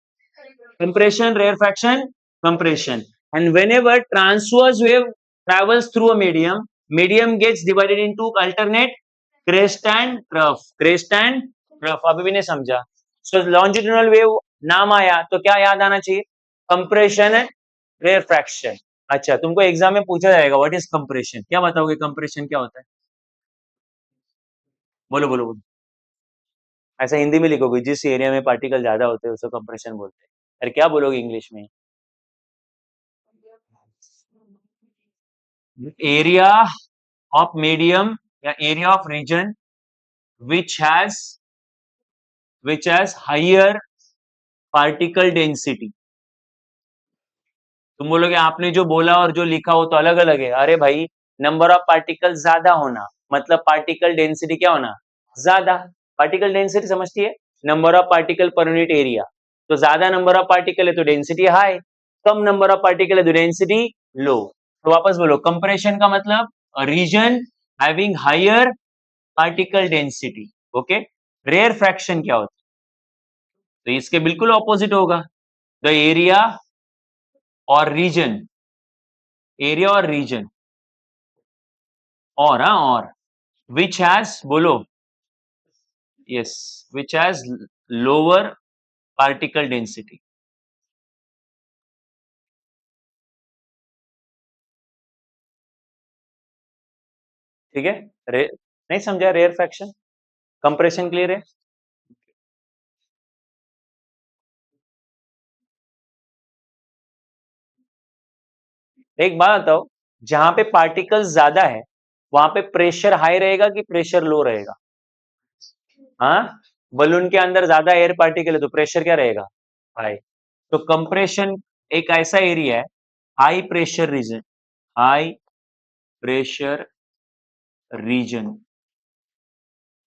compression, rarefaction, compression. And whenever transverse wave travels through a medium gets divided into alternate crest and trough. Crest and trough. अभी भी नहीं समझा. So longitudinal wave नाम आया तो क्या याद आना चाहिए? Compression and rarefaction. अच्छा, तुमको एग्जाम में पूछा जाएगा व्हाट इज कंप्रेशन. क्या बताओगे कंप्रेशन क्या होता है? बोलो बोलो बोलो. ऐसा हिंदी में लिखोगे, जिस एरिया में पार्टिकल ज्यादा होते हैं उसको कंप्रेशन बोलते हैं. अरे क्या बोलोगे इंग्लिश में? एरिया ऑफ मीडियम या area of region which has higher particle density. तुम बोलोगे आपने जो बोला और जो लिखा हो तो अलग अलग है. अरे भाई, नंबर ऑफ पार्टिकल ज्यादा होना मतलब पार्टिकल डेंसिटी क्या होना? ज्यादा. पार्टिकल डेंसिटी समझती है? Number of particle per unit area. तो ज्यादा नंबर ऑफ पार्टिकल है तो density high, come number of particle है तो डेंसिटी लो. तो वापस बोलो, कंप्रेशन का मतलब region having higher particle density. Okay. Rarefaction क्या होता है? तो इसके बिल्कुल ऑपोजिट होगा. द एरिया और रीजन, एरिया और रीजन और विच हैज, बोलो, yes, which has lower particle density. ठीक है. नहीं समझा? रेयर फ्रैक्शन, कंप्रेशन क्लियर है? एक बात बताओ, जहां पे पार्टिकल्स ज्यादा है वहां पे प्रेशर हाई रहेगा कि प्रेशर लो रहेगा? हाँ, बलून के अंदर ज्यादा एयर पार्टिकल है तो प्रेशर क्या रहेगा? हाई. तो कंप्रेशन एक ऐसा एरिया है, high pressure region, high pressure region,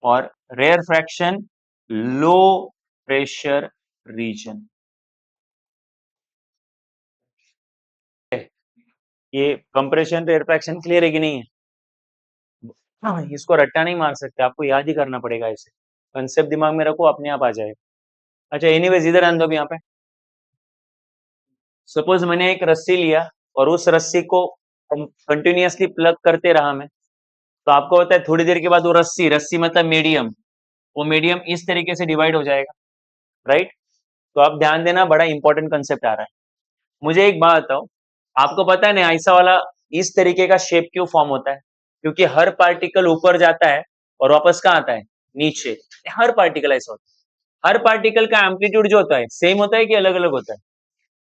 और rarefaction low pressure region. ये कंप्रेशन रेयर फ्रैक्शन क्लियर है कि नहीं है? हाँ, इसको रट्टा नहीं मार सकते, आपको याद ही करना पड़ेगा. ऐसे कंसेप्ट दिमाग में रखो, अपने आप आ जाएगा. अच्छा, एनीवेज इधर आन दो. यहाँ पे सपोज मैंने एक रस्सी लिया और उस रस्सी को कंटिन्यूअसली प्लग करते रहा मैं, तो आपको होता है थोड़ी देर के बाद वो रस्सी, रस्सी मतलब मीडियम, वो मीडियम इस तरीके से डिवाइड हो जाएगा. राइट. तो आप ध्यान देना, बड़ा इंपॉर्टेंट कंसेप्ट आ रहा है. मुझे एक बात बताओ, आपको पता है ना ऐसा वाला इस तरीके का शेप क्यों फॉर्म होता है? क्योंकि हर पार्टिकल ऊपर जाता है और वापस कहाँ आता है? नीचे. हर पार्टिकल ऐसा होता है. हर पार्टिकल का एम्पलीट्यूड जो होता है सेम होता है कि अलग अलग होता है?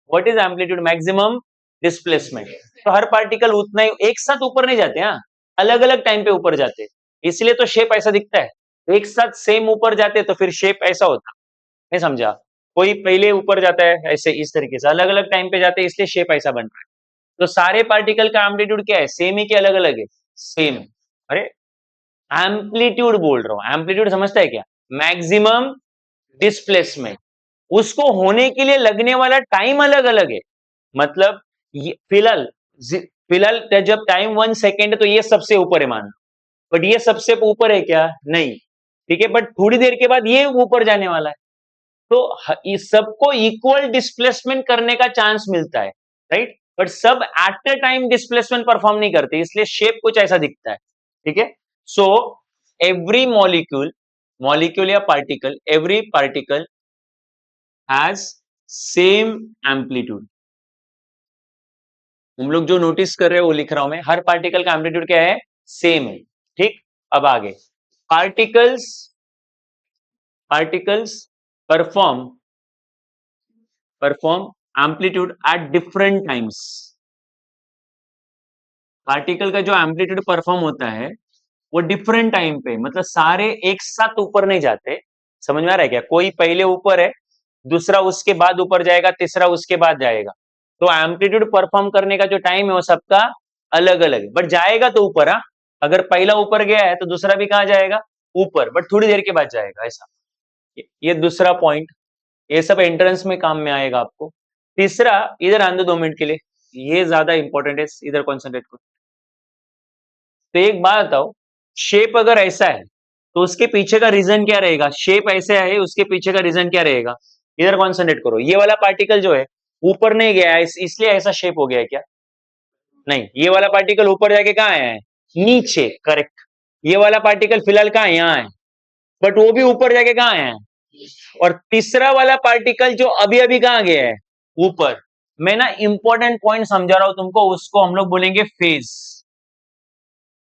What is amplitude? Maximum displacement. तो हर पार्टिकल उतना ही एक साथ ऊपर नहीं जाते, हाँ, अलग अलग टाइम पे ऊपर जाते हैं, इसलिए तो शेप ऐसा दिखता है. एक साथ सेम ऊपर जाते तो फिर शेप ऐसा होता. नहीं समझा? कोई पहले ऊपर जाता है ऐसे इस तरीके से, अलग अलग टाइम पे जाते हैं इसलिए शेप ऐसा बन रहा है. तो सारे पार्टिकल का एम्पलीट्यूड क्या है? सेम ही कि अलग अलग है? सेम है. अरे, एम्पलीट्यूड बोल रहा हूं. एम्पलीट्यूड समझता है क्या? Maximum displacement. उसको होने के लिए लगने वाला टाइम अलग अलग है. मतलब फिलहाल फिलहाल जब टाइम 1 सेकेंड है तो ये सबसे ऊपर है मान लो, बट ये सबसे ऊपर है क्या? नहीं. ठीक है, बट थोड़ी देर के बाद ये ऊपर जाने वाला है. तो इस सबको इक्वल डिस्प्लेसमेंट करने का चांस मिलता है. राइट. बट सब at a time displacement perform नहीं करते, इसलिए शेप कुछ ऐसा दिखता है. ठीक है. सो एवरी मॉलिक्यूल, मॉलिक्यूल या particle, every particle has same amplitude. तुम लोग जो नोटिस कर रहे हो वो लिख रहा हूं मैं. हर पार्टिकल का एम्पलीट्यूड क्या है? सेम है. ठीक. अब आगे, particles particles perform perform amplitude at different times. Particle का जो एम्पलीट्यूड परफॉर्म होता है वो डिफरेंट टाइम पे, मतलब सारे एक साथ ऊपर नहीं जाते. समझ में आ रहा है क्या? कोई पहले ऊपर है, दूसरा उसके बाद ऊपर जाएगा, तीसरा उसके बाद जाएगा. तो एम्पलीट्यूड परफॉर्म करने का जो टाइम है वो सबका अलग अलग है, बट जाएगा तो ऊपर. हाँ, अगर पहला ऊपर गया है तो दूसरा भी कहाँ जाएगा? ऊपर, बट थोड़ी देर के बाद जाएगा. ऐसा. ये दूसरा पॉइंट. ये सब एंट्रेंस में काम में आएगा आपको. तीसरा, इधर आने दो 2 मिनट के लिए, ये ज्यादा इंपॉर्टेंट है, इधर कॉन्सेंट्रेट करो. तो एक बात बताओ, शेप अगर ऐसा है तो उसके पीछे का रीजन क्या रहेगा? शेप ऐसे है, उसके पीछे का रीजन क्या रहेगा? इधर कॉन्सेंट्रेट करो। ये वाला पार्टिकल जो है ऊपर नहीं गया है, इसलिए ऐसा शेप हो गया है क्या? नहीं, ये वाला पार्टिकल ऊपर जाके कहाँ आया है? नीचे, करेक्ट। ये वाला पार्टिकल फिलहाल कहाँ है? यहाँ है, बट वो भी ऊपर जाके कहाँ आया है? और तीसरा वाला पार्टिकल जो अभी अभी कहाँ गया है? ऊपर। मैं ना इंपॉर्टेंट पॉइंट समझा रहा हूं तुमको, उसको हम लोग बोलेंगे फेज।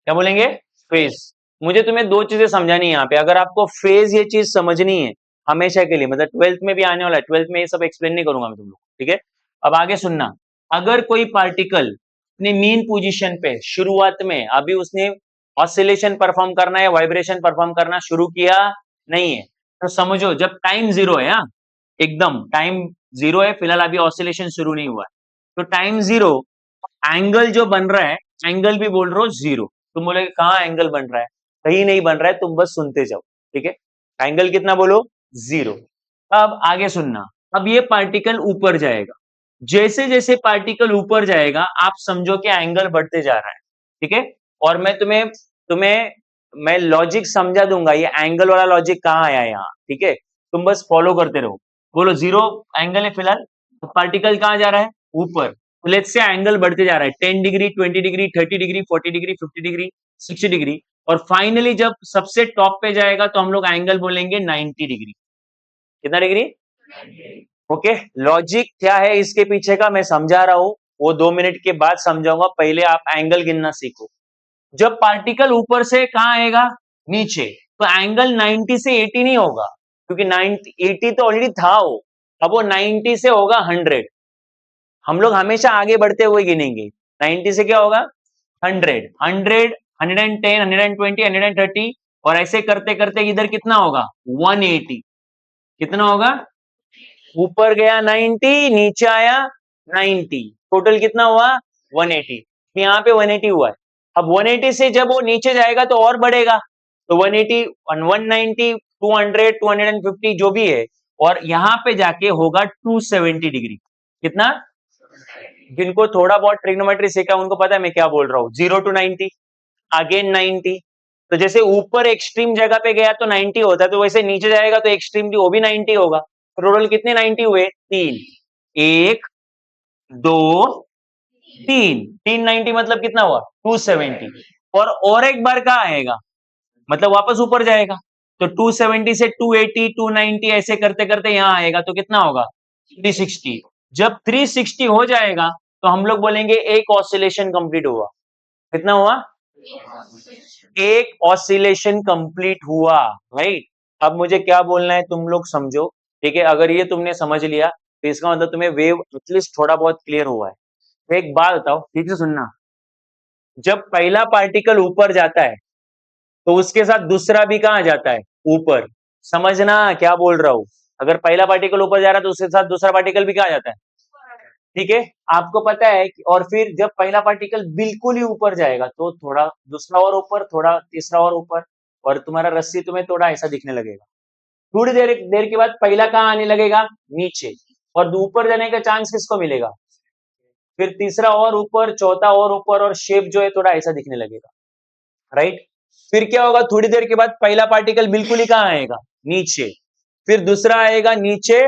क्या बोलेंगे? फेज। मुझे तुम्हें दो चीजें समझानी है यहाँ पे। अगर आपको फेज ये चीज समझनी है हमेशा के लिए, मतलब 12th में भी आने वाला है, 12th में ये सब एक्सप्लेन नहीं करूंगा मैं तुम लोग, ठीक है? अब आगे सुनना। अगर कोई पार्टिकल अपनी मीन पोजीशन पे शुरुआत में अभी उसने ऑसिलेशन परफॉर्म करना है, वाइब्रेशन परफॉर्म करना शुरू किया नहीं है, तो समझो जब टाइम जीरो है, हाँ, एकदम टाइम जीरो है, फिलहाल अभी ऑसिलेशन शुरू नहीं हुआ है, तो टाइम जीरो, एंगल जो बन रहा है, एंगल भी बोल रहे हो जीरो। तुम बोलोगे कहाँ एंगल बन रहा है? कहीं नहीं बन रहा है, तुम बस सुनते जाओ, ठीक है? एंगल कितना बोलो? जीरो। अब आगे सुनना। अब ये पार्टिकल ऊपर जाएगा, जैसे जैसे पार्टिकल ऊपर जाएगा आप समझो कि एंगल बढ़ते जा रहा है, ठीक है? और मैं तुम्हें तुम्हें मैं लॉजिक समझा दूंगा, ये एंगल वाला लॉजिक कहाँ आया है यहाँ, ठीक है? तुम बस फॉलो करते रहो। बोलो जीरो एंगल है फिलहाल, तो पार्टिकल कहाँ जा रहा है? ऊपर। तो लेट्स से एंगल बढ़ते जा रहा है 10 degree, 20 degree, 30 degree, 40 degree, 50 degree, 60 degree, और फाइनली जब सबसे टॉप पे जाएगा तो हम लोग एंगल बोलेंगे 90 डिग्री। कितना डिग्री? ओके। लॉजिक क्या है इसके पीछे का मैं समझा रहा हूं, वो 2 मिनट के बाद समझाऊंगा, पहले आप एंगल गिनना सीखो। जब पार्टिकल ऊपर से कहां आएगा? नीचे, तो एंगल 90 से 80 नहीं होगा, क्योंकि 90 80 तो ऑलरेडी था वो, अब वो 90 से होगा 100। हम लोग हमेशा आगे बढ़ते हुए गिनेंगे। 90 से क्या होगा? 100, 100, 110, 120, 130, और ऐसे करते करते इधर कितना होगा? 180। कितना होगा? ऊपर गया 90, नीचे आया 90, टोटल कितना हुआ? 180। यहाँ पे 180 हुआ है। अब 180 से जब वो नीचे जाएगा तो और बढ़ेगा, तो 180, 190, 200, 250 जो भी है, और यहाँ पे जाके होगा 270 डिग्री। कितना? जिनको थोड़ा बहुत ट्रिग्नोमेट्री सीखा उनको पता है मैं क्या बोल रहा हूँ। 0 to 90, अगेन 90। तो जैसे ऊपर एक्सट्रीम जगह पे गया तो 90 होता है, तो वैसे नीचे जाएगा तो एक्सट्रीम वो भी 90 होगा। टोटल कितने 90 हुए? 3। 1, 2, 3, 3 90 मतलब कितना हुआ? 270। और एक बार कहाँ आएगा? मतलब वापस ऊपर जाएगा, तो 270 से 280, 290 ऐसे करते करते यहाँ आएगा, तो कितना होगा? 360। जब 360 हो जाएगा तो हम लोग बोलेंगे एक ऑसिलेशन कंप्लीट हुआ। कितना हुआ? एक ऑसिलेशन कंप्लीट हुआ, राइट? अब मुझे क्या बोलना है तुम लोग समझो, ठीक है? अगर ये तुमने समझ लिया तो इसका मतलब तुम्हें वेव एटलीस्ट थोड़ा बहुत क्लियर हुआ है। तो एक बात बताओ, ठीक से सुनना। जब पहला पार्टिकल ऊपर जाता है तो उसके साथ दूसरा भी कहां जाता है? ऊपर। समझना क्या बोल रहा हूं। अगर पहला पार्टिकल ऊपर जा रहा है तो उसके साथ दूसरा पार्टिकल भी कहां जाता है? ठीक है? आपको पता है कि, और फिर जब पहला पार्टिकल बिल्कुल ही ऊपर जाएगा तो थोड़ा दूसरा और ऊपर, थोड़ा तीसरा और ऊपर, और तुम्हारा रस्सी तुम्हें थोड़ा ऐसा दिखने लगेगा। थोड़ी देर देर के बाद पहला कहां आने लगेगा? नीचे, और ऊपर जाने का चांस किसको मिलेगा? फिर तीसरा और ऊपर, चौथा और ऊपर, और शेप जो है थोड़ा ऐसा दिखने लगेगा, राइट? फिर क्या होगा? थोड़ी देर के बाद पहला पार्टिकल बिल्कुल ही कहां आएगा? नीचे। फिर दूसरा आएगा नीचे,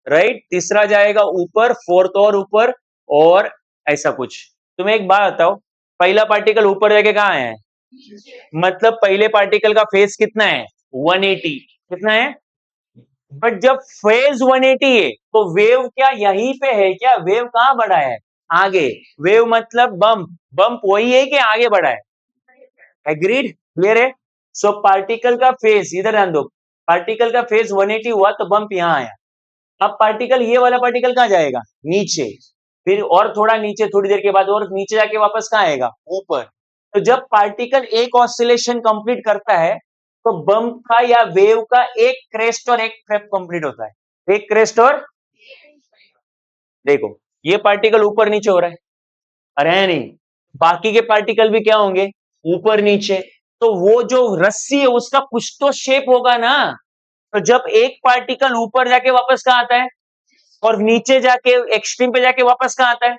राइट? तीसरा जाएगा ऊपर, फोर्थ और ऊपर, और ऐसा कुछ। तुम्हें एक बात बताओ, पहला पार्टिकल ऊपर जाके कहां आया है? मतलब पहले पार्टिकल का फेज कितना है? 180। कितना है? बट जब फेज 180 है तो वेव क्या यहीं पे है क्या? वेव कहां बढ़ा है? आगे। वेव मतलब बम्प, बम्प वही है कि आगे बढ़ा है? एग्रीड? क्लियर है? सो पार्टिकल का फेज, इधर ध्यान दो, पार्टिकल का फेज 180 हुआ तो बम्प यहां आया। अब पार्टिकल, ये वाला पार्टिकल कहां जाएगा? नीचे। फिर और थोड़ा नीचे, थोड़ी देर के बाद और नीचे जाके वापस कहां आएगा? ऊपर। तो जब पार्टिकल एक ऑसिलेशन कंप्लीट करता है तो बम्प का या वेव का एक क्रेस्ट और एक ट्रैप कंप्लीट होता है। एक क्रेस्ट और, देखो ये पार्टिकल ऊपर नीचे हो रहा है, अरे है नहीं? बाकी के पार्टिकल भी क्या होंगे? ऊपर नीचे। तो वो जो रस्सी है उसका कुछ तो शेप होगा ना। तो जब एक पार्टिकल ऊपर जाके वापस कहां आता है और नीचे जाके एक्सट्रीम पे जाके वापस कहां आता है?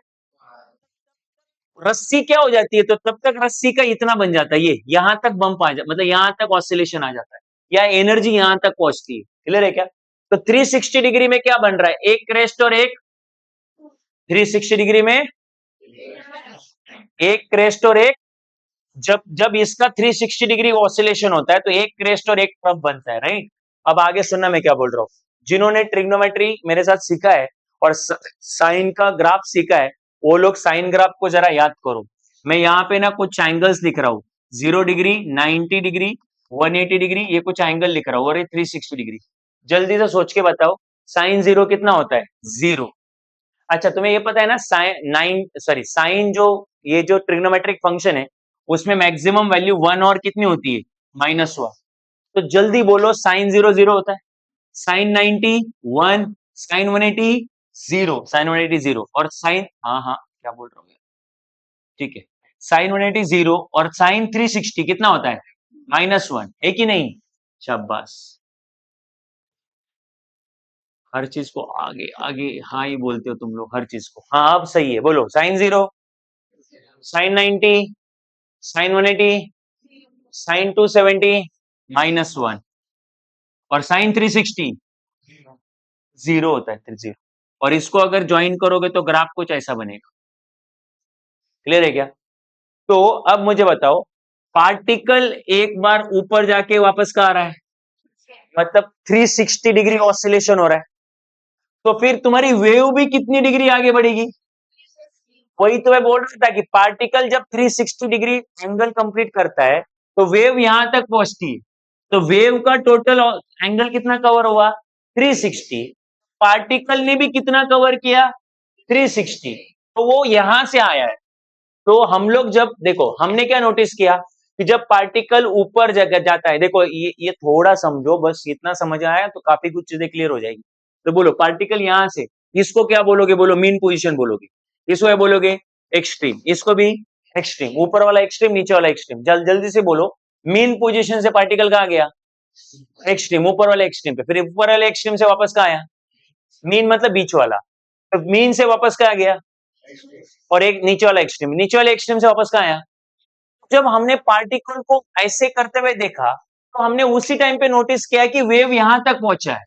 रस्सी क्या हो जाती है, तो तब तक रस्सी का इतना बन जाता है, ये यहां तक बम्प आ जाता, मतलब यहां तक ऑसिलेशन आ जाता है, या एनर्जी यहां तक पहुंचती है। क्लियर है क्या? तो 360 डिग्री में क्या बन रहा है, एक क्रेस्ट और एक, 360 डिग्री में एक क्रेस्ट और एक, जब जब इसका 360 डिग्री ऑसिलेशन होता है तो एक क्रेस्ट और एक ट्रफ बनता है, राइट। अब आगे सुनना मैं क्या बोल रहा हूँ। जिन्होंने ट्रिग्नोमेट्री मेरे साथ सीखा है और साइन का ग्राफ सीखा है, वो लोग साइन ग्राफ को जरा याद करो। मैं यहाँ पे ना कुछ एंगल्स लिख रहा हूँ, 0 डिग्री, 90 डिग्री, 180 डिग्री, ये कुछ एंगल लिख रहा हूँ, और ये 360 डिग्री। जल्दी से सोच के बताओ, साइन जीरो कितना होता है, 0। अच्छा, तुम्हें ये पता है ना, साइन जो, ये जो ट्रिग्नोमेट्रिक फंक्शन है, उसमें मैक्सिमम वैल्यू 1 और कितनी होती है, -1। तो जल्दी बोलो, साइन 0 0 होता है, साइन 90 1, साइन 180 0, साइन 180 0, और साइन, हाँ हाँ क्या बोल रहा हूँ, ठीक है, साइन 180 0, और साइन 360 कितना होता है, -1, है कि नहीं? शाबाश, हर चीज को आगे आगे हाँ ही बोलते हो तुम लोग, हर चीज को हाँ, अब सही है, बोलो, साइन 0, साइन 90, साइन 180, साइन 270, -1, और साइन 360 0 होता है, 30। और इसको अगर ज्वाइन करोगे तो ग्राफ कुछ ऐसा बनेगा। क्लियर है क्या? तो अब मुझे बताओ, पार्टिकल एक बार ऊपर जाके वापस कहाँ आ रहा है, मतलब 360 डिग्री ऑसिलेशन हो रहा है, तो फिर तुम्हारी वेव भी कितनी डिग्री आगे बढ़ेगी? वही तो मैं बोल रहा था कि पार्टिकल जब 360 डिग्री एंगल कंप्लीट करता है तो वेव यहां तक पहुंचती है, तो वेव का टोटल एंगल कितना कवर हुआ, 360। पार्टिकल ने भी कितना कवर किया, 360, तो वो यहां से आया है। तो हम लोग जब देखो, हमने क्या नोटिस किया कि जब पार्टिकल ऊपर जगह जाता है, देखो ये थोड़ा समझो, बस इतना समझ आया तो काफी कुछ चीजें क्लियर हो जाएगी। तो बोलो, पार्टिकल यहां से, इसको क्या बोलोगे, बोलो मीन पोजीशन बोलोगे, इसको क्या बोलोगे, एक्सट्रीम, इसको भी एक्सट्रीम, ऊपर वाला एक्सट्रीम, नीचे वाला एक्सट्रीम, जल्दी से बोलो, मीन पोजीशन से पार्टिकल कहां गया, एक्सट्रीम, ऊपर वाले एक्सट्रीम पे, फिर ऊपर वाले एक्सट्रीम से वापस कहां आया, मीन मतलब बीच वाला, तो मीन से वापस कहां गया, और एक नीचे वाला एक्सट्रीम, नीचे वाले एक्सट्रीम से वापस कहां आया। जब हमने पार्टिकल को ऐसे करते हुए देखा, तो हमने उसी टाइम पे नोटिस किया कि वेव यहां तक पहुंचा है।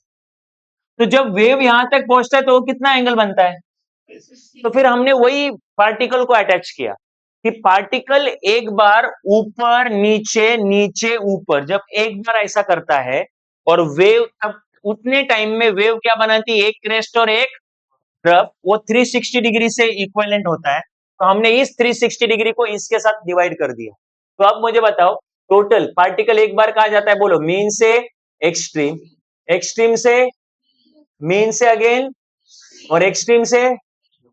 तो जब वेव यहां तक पहुंचता है तो वो कितना एंगल बनता है, तो फिर हमने वही पार्टिकल को अटैच किया कि पार्टिकल एक बार ऊपर नीचे नीचे ऊपर, जब एक बार ऐसा करता है, और वेव तब उतने टाइम में वेव क्या बनाती है, एक क्रेस्ट और एक ट्रफ, वो 360 डिग्री से इक्विवेलेंट होता है। तो हमने इस 360 डिग्री को इसके साथ डिवाइड कर दिया। तो अब मुझे बताओ, टोटल पार्टिकल एक बार कहा जाता है, बोलो, मीन से एक्सट्रीम, एक्सट्रीम से मीन से अगेन, और एक्सट्रीम से,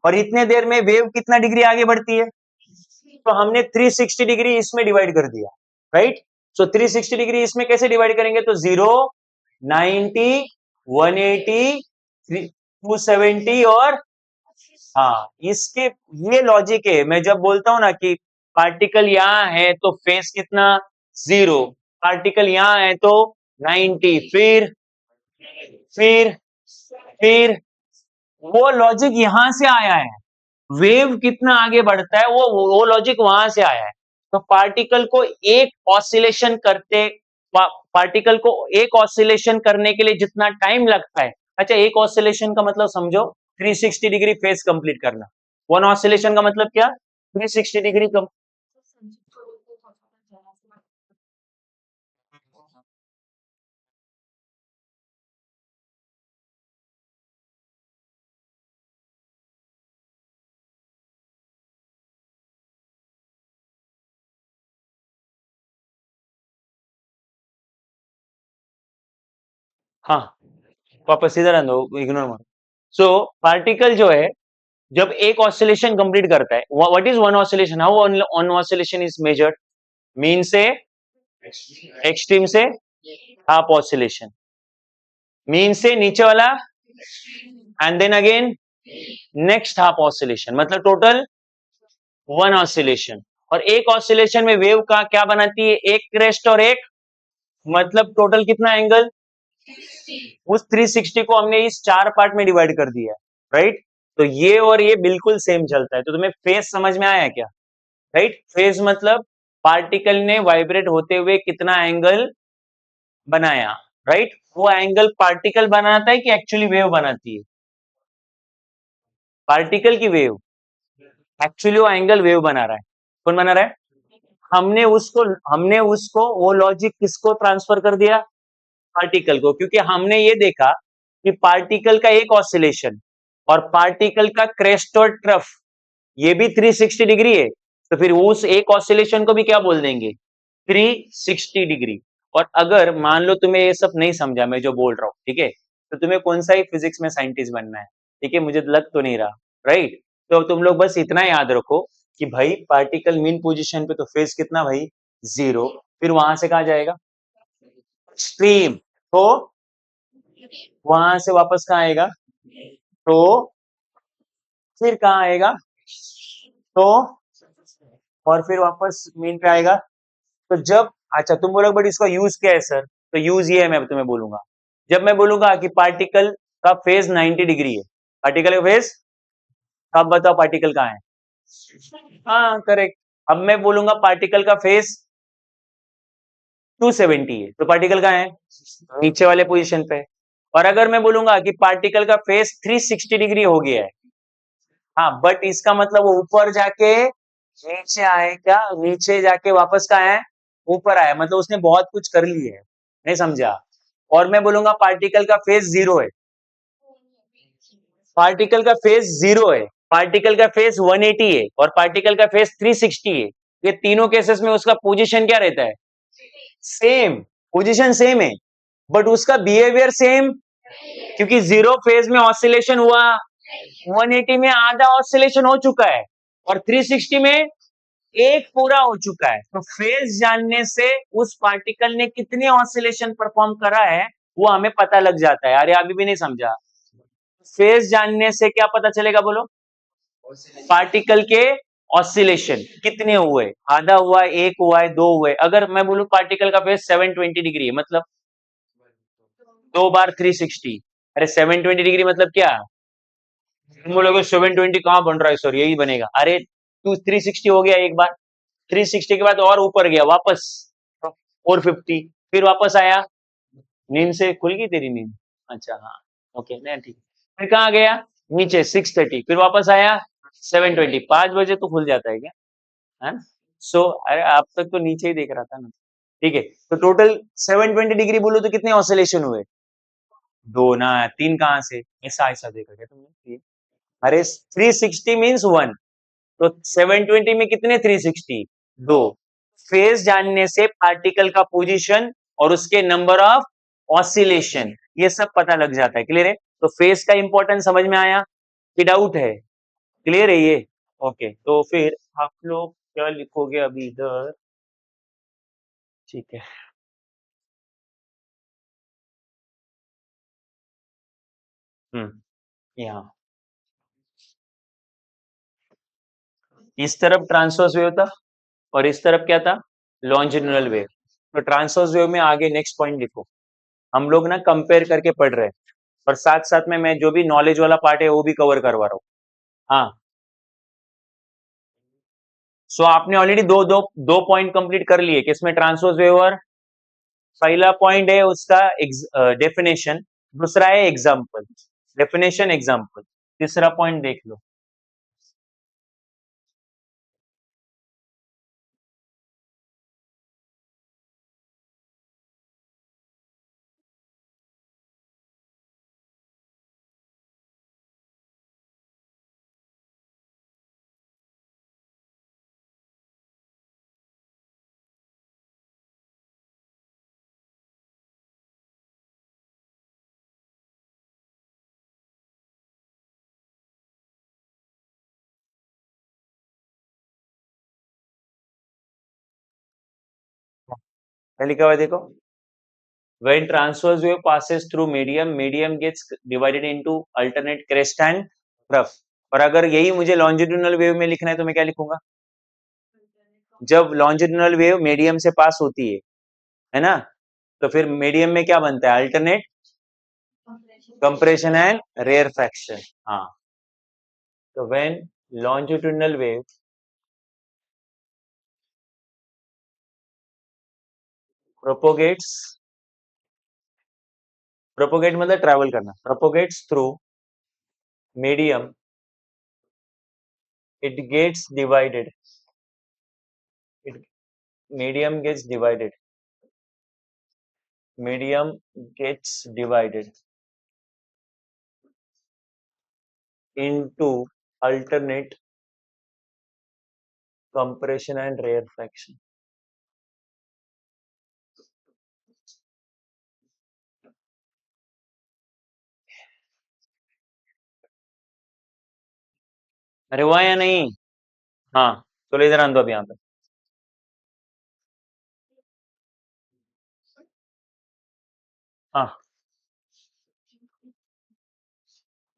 और इतने देर में वेव कितना डिग्री आगे बढ़ती है, तो हमने 360 डिग्री इसमें डिवाइड कर दिया, राइट। सो 360 डिग्री इसमें कैसे डिवाइड करेंगे, तो 0, 90, 180, 270, और हाँ, इसके ये लॉजिक है। मैं जब बोलता हूं ना कि पार्टिकल यहां है तो फेस कितना, 0, पार्टिकल यहां है तो 90, फिर फिर वो लॉजिक यहां से आया है। वेव कितना आगे बढ़ता है, वो लॉजिक वहां से आया है। तो पार्टिकल को एक ऑसिलेशन करते, पार्टिकल को एक ऑसिलेशन करने के लिए जितना टाइम लगता है, अच्छा, एक ऑसिलेशन का मतलब समझो, 360 डिग्री फेस कंप्लीट करना। वन ऑसिलेशन का मतलब क्या, 360 डिग्री कम। हाँ, वापस इधर आना, इग्नोर मत। सो पार्टिकल जो है, जब एक ऑसिलेशन कंप्लीट करता है, what is one oscillation, how one oscillation is measured, mean से एक्सट्रीम से हाफ ऑसिलेशन, मीन से नीचे वाला, and then again next half oscillation, मतलब टोटल वन ऑसिलेशन। और एक ऑसिलेशन में वेव का क्या बनाती है, एक क्रेस्ट और एक, मतलब टोटल कितना एंगल, उस 360 को हमने इस 4 पार्ट में डिवाइड कर दिया है, राइट। तो ये और ये बिल्कुल सेम चलता है। तो तुम्हें फेस समझ में आया क्या, राइट। फेज मतलब पार्टिकल ने वाइब्रेट होते हुए कितना एंगल बनाया, राइट। वो एंगल पार्टिकल बनाता है कि एक्चुअली वेव बनाती है? पार्टिकल की वेव, एक्चुअली वो एंगल वेव बना रहा है। कौन बना रहा है? हमने उसको वो लॉजिक किसको ट्रांसफर कर दिया? पार्टिकल को, क्योंकि हमने ये देखा कि पार्टिकल का एक ऑसिलेशन और पार्टिकल का क्रेस्ट और ट्रफ ये भी 360 डिग्री है, तो फिर उस एक ऑसिलेशन को भी क्या बोल देंगे? 360 डिग्री। और अगर मान लो तुम्हें ये सब नहीं समझा मैं जो बोल रहा हूँ, ठीक है, तो तुम्हें कौन सा ही फिजिक्स में साइंटिस्ट बनना है? ठीक है, मुझे लग तो नहीं रहा, राइट। तो तुम लोग बस इतना याद रखो कि भाई पार्टिकल मीन पोजीशन पे तो फेज कितना भाई? जीरो। फिर वहां से कहा जाएगा? स्ट्रीम। तो वहां से वापस कहाँ आएगा? तो फिर कहाँ आएगा? तो और फिर वापस मीन पे आएगा। तो जब, अच्छा तुम बोलोगे बट इसका यूज क्या है सर? तो यूज ये है, मैं तुम्हें बोलूंगा। जब मैं बोलूंगा कि पार्टिकल का फेज 90 डिग्री है, पार्टिकल का फेज, अब बताओ पार्टिकल कहाँ है? हाँ करेक्ट। अब मैं बोलूंगा पार्टिकल का फेज 270 है, तो पार्टिकल कहाँ है? नीचे वाले पोजीशन पे। और अगर मैं बोलूंगा कि पार्टिकल का फेज 360 डिग्री हो गया है, हाँ, बट इसका मतलब वो ऊपर जाके नीचे आए क्या? नीचे जाके वापस कहाँ है? ऊपर आया, मतलब उसने बहुत कुछ कर लिया है। नहीं समझा? और मैं बोलूंगा पार्टिकल का फेज जीरो है, पार्टिकल का फेज जीरो है, पार्टिकल का फेज 180 है और पार्टिकल का फेज 360 है। ये तीनों केसेस में उसका पोजीशन क्या रहता है? सेम। पोजीशन सेम है, बट उसका बिहेवियर सेम, क्योंकि जीरो फेज में ऑसिलेशन हुआ, 180 में आधा ऑसिलेशन हो चुका है और 360 में एक पूरा हो चुका है। तो फेज जानने से उस पार्टिकल ने कितने ऑसिलेशन परफॉर्म करा है वो हमें पता लग जाता है। अरे अभी भी नहीं समझा? फेज जानने से क्या पता चलेगा बोलो? पार्टिकल के ऑसिलेशन कितने हुए, आधा हुआ, एक हुआ है, दो हुए। अगर मैं बोलूं पार्टिकल का फेज 720 डिग्री है, मतलब दो बार 360। अरे 720 डिग्री मतलब क्या? तुम बोलोगे 720 कहाँ बन रहा है सर? यही बनेगा। अरे टू 360 हो गया एक बार, 360 के बाद और ऊपर गया वापस 450, फिर वापस आया। नींद से खुल गई तेरी नींद? अच्छा हाँ, ओके, नहीं ठीक। फिर कहाँ गया? नीचे 630, फिर वापस आया 720। 5 बजे तो खुल जाता है क्या? है ना? सो अरे आप तक तो नीचे ही देख रहा था ना। ठीक है, तो टोटल 720 डिग्री बोलो तो कितने ऑसिलेशन हुए? दो ना, तीन कहाँ से? ऐसा ऐसा देखा क्या तुमने? तीन। अरे 360 मीन्स वन, तो 720 में कितने 360? दो। फेज जानने से पार्टिकल का पोजीशन और उसके नंबर ऑफ ऑसिलेशन ये सब पता लग जाता है। क्लियर है? तो फेज का इंपॉर्टेंस समझ में आया कि डाउट है? क्लियर है ये? ओके, तो फिर आप लोग क्या लिखोगे अभी इधर? ठीक है। यहाँ इस तरफ ट्रांसवर्स वेव था और इस तरफ क्या था? Longitudinal wave. तो ट्रांसवर्स वेव में आगे नेक्स्ट पॉइंट लिखो। हम लोग ना कंपेयर करके पढ़ रहे हैं और साथ साथ में मैं जो भी नॉलेज वाला पार्ट है वो भी कवर करवा रहा हूँ। हाँ, सो आपने ऑलरेडी दो दो दो पॉइंट कंप्लीट कर लिए किसमें? ट्रांसवर्स वेव और पहला पॉइंट है उसका डेफिनेशन, दूसरा है एग्जाम्पल। डेफिनेशन एग्जाम्पल, तीसरा पॉइंट देख लो। क्या लिखा हुआ है देखो? When transverse wave passes through medium, medium gets divided into alternate crest and trough। और अगर यही मुझे longitudinal वेव में लिखना है तो मैं क्या लिखूंगा? जब longitudinal वेव मीडियम से पास होती है ना, तो फिर मीडियम में क्या बनता है? Alternate compression and rarefaction. हाँ, तो when longitudinal wave propagates, propagate मतलब ट्रैवल करना, propagates through medium, it gets divided, it medium gets divided, medium gets divided into alternate compression and rarefaction. अरे हुआ या नहीं? हाँ, चलो इधर आन दो अब यहाँ पे। हाँ,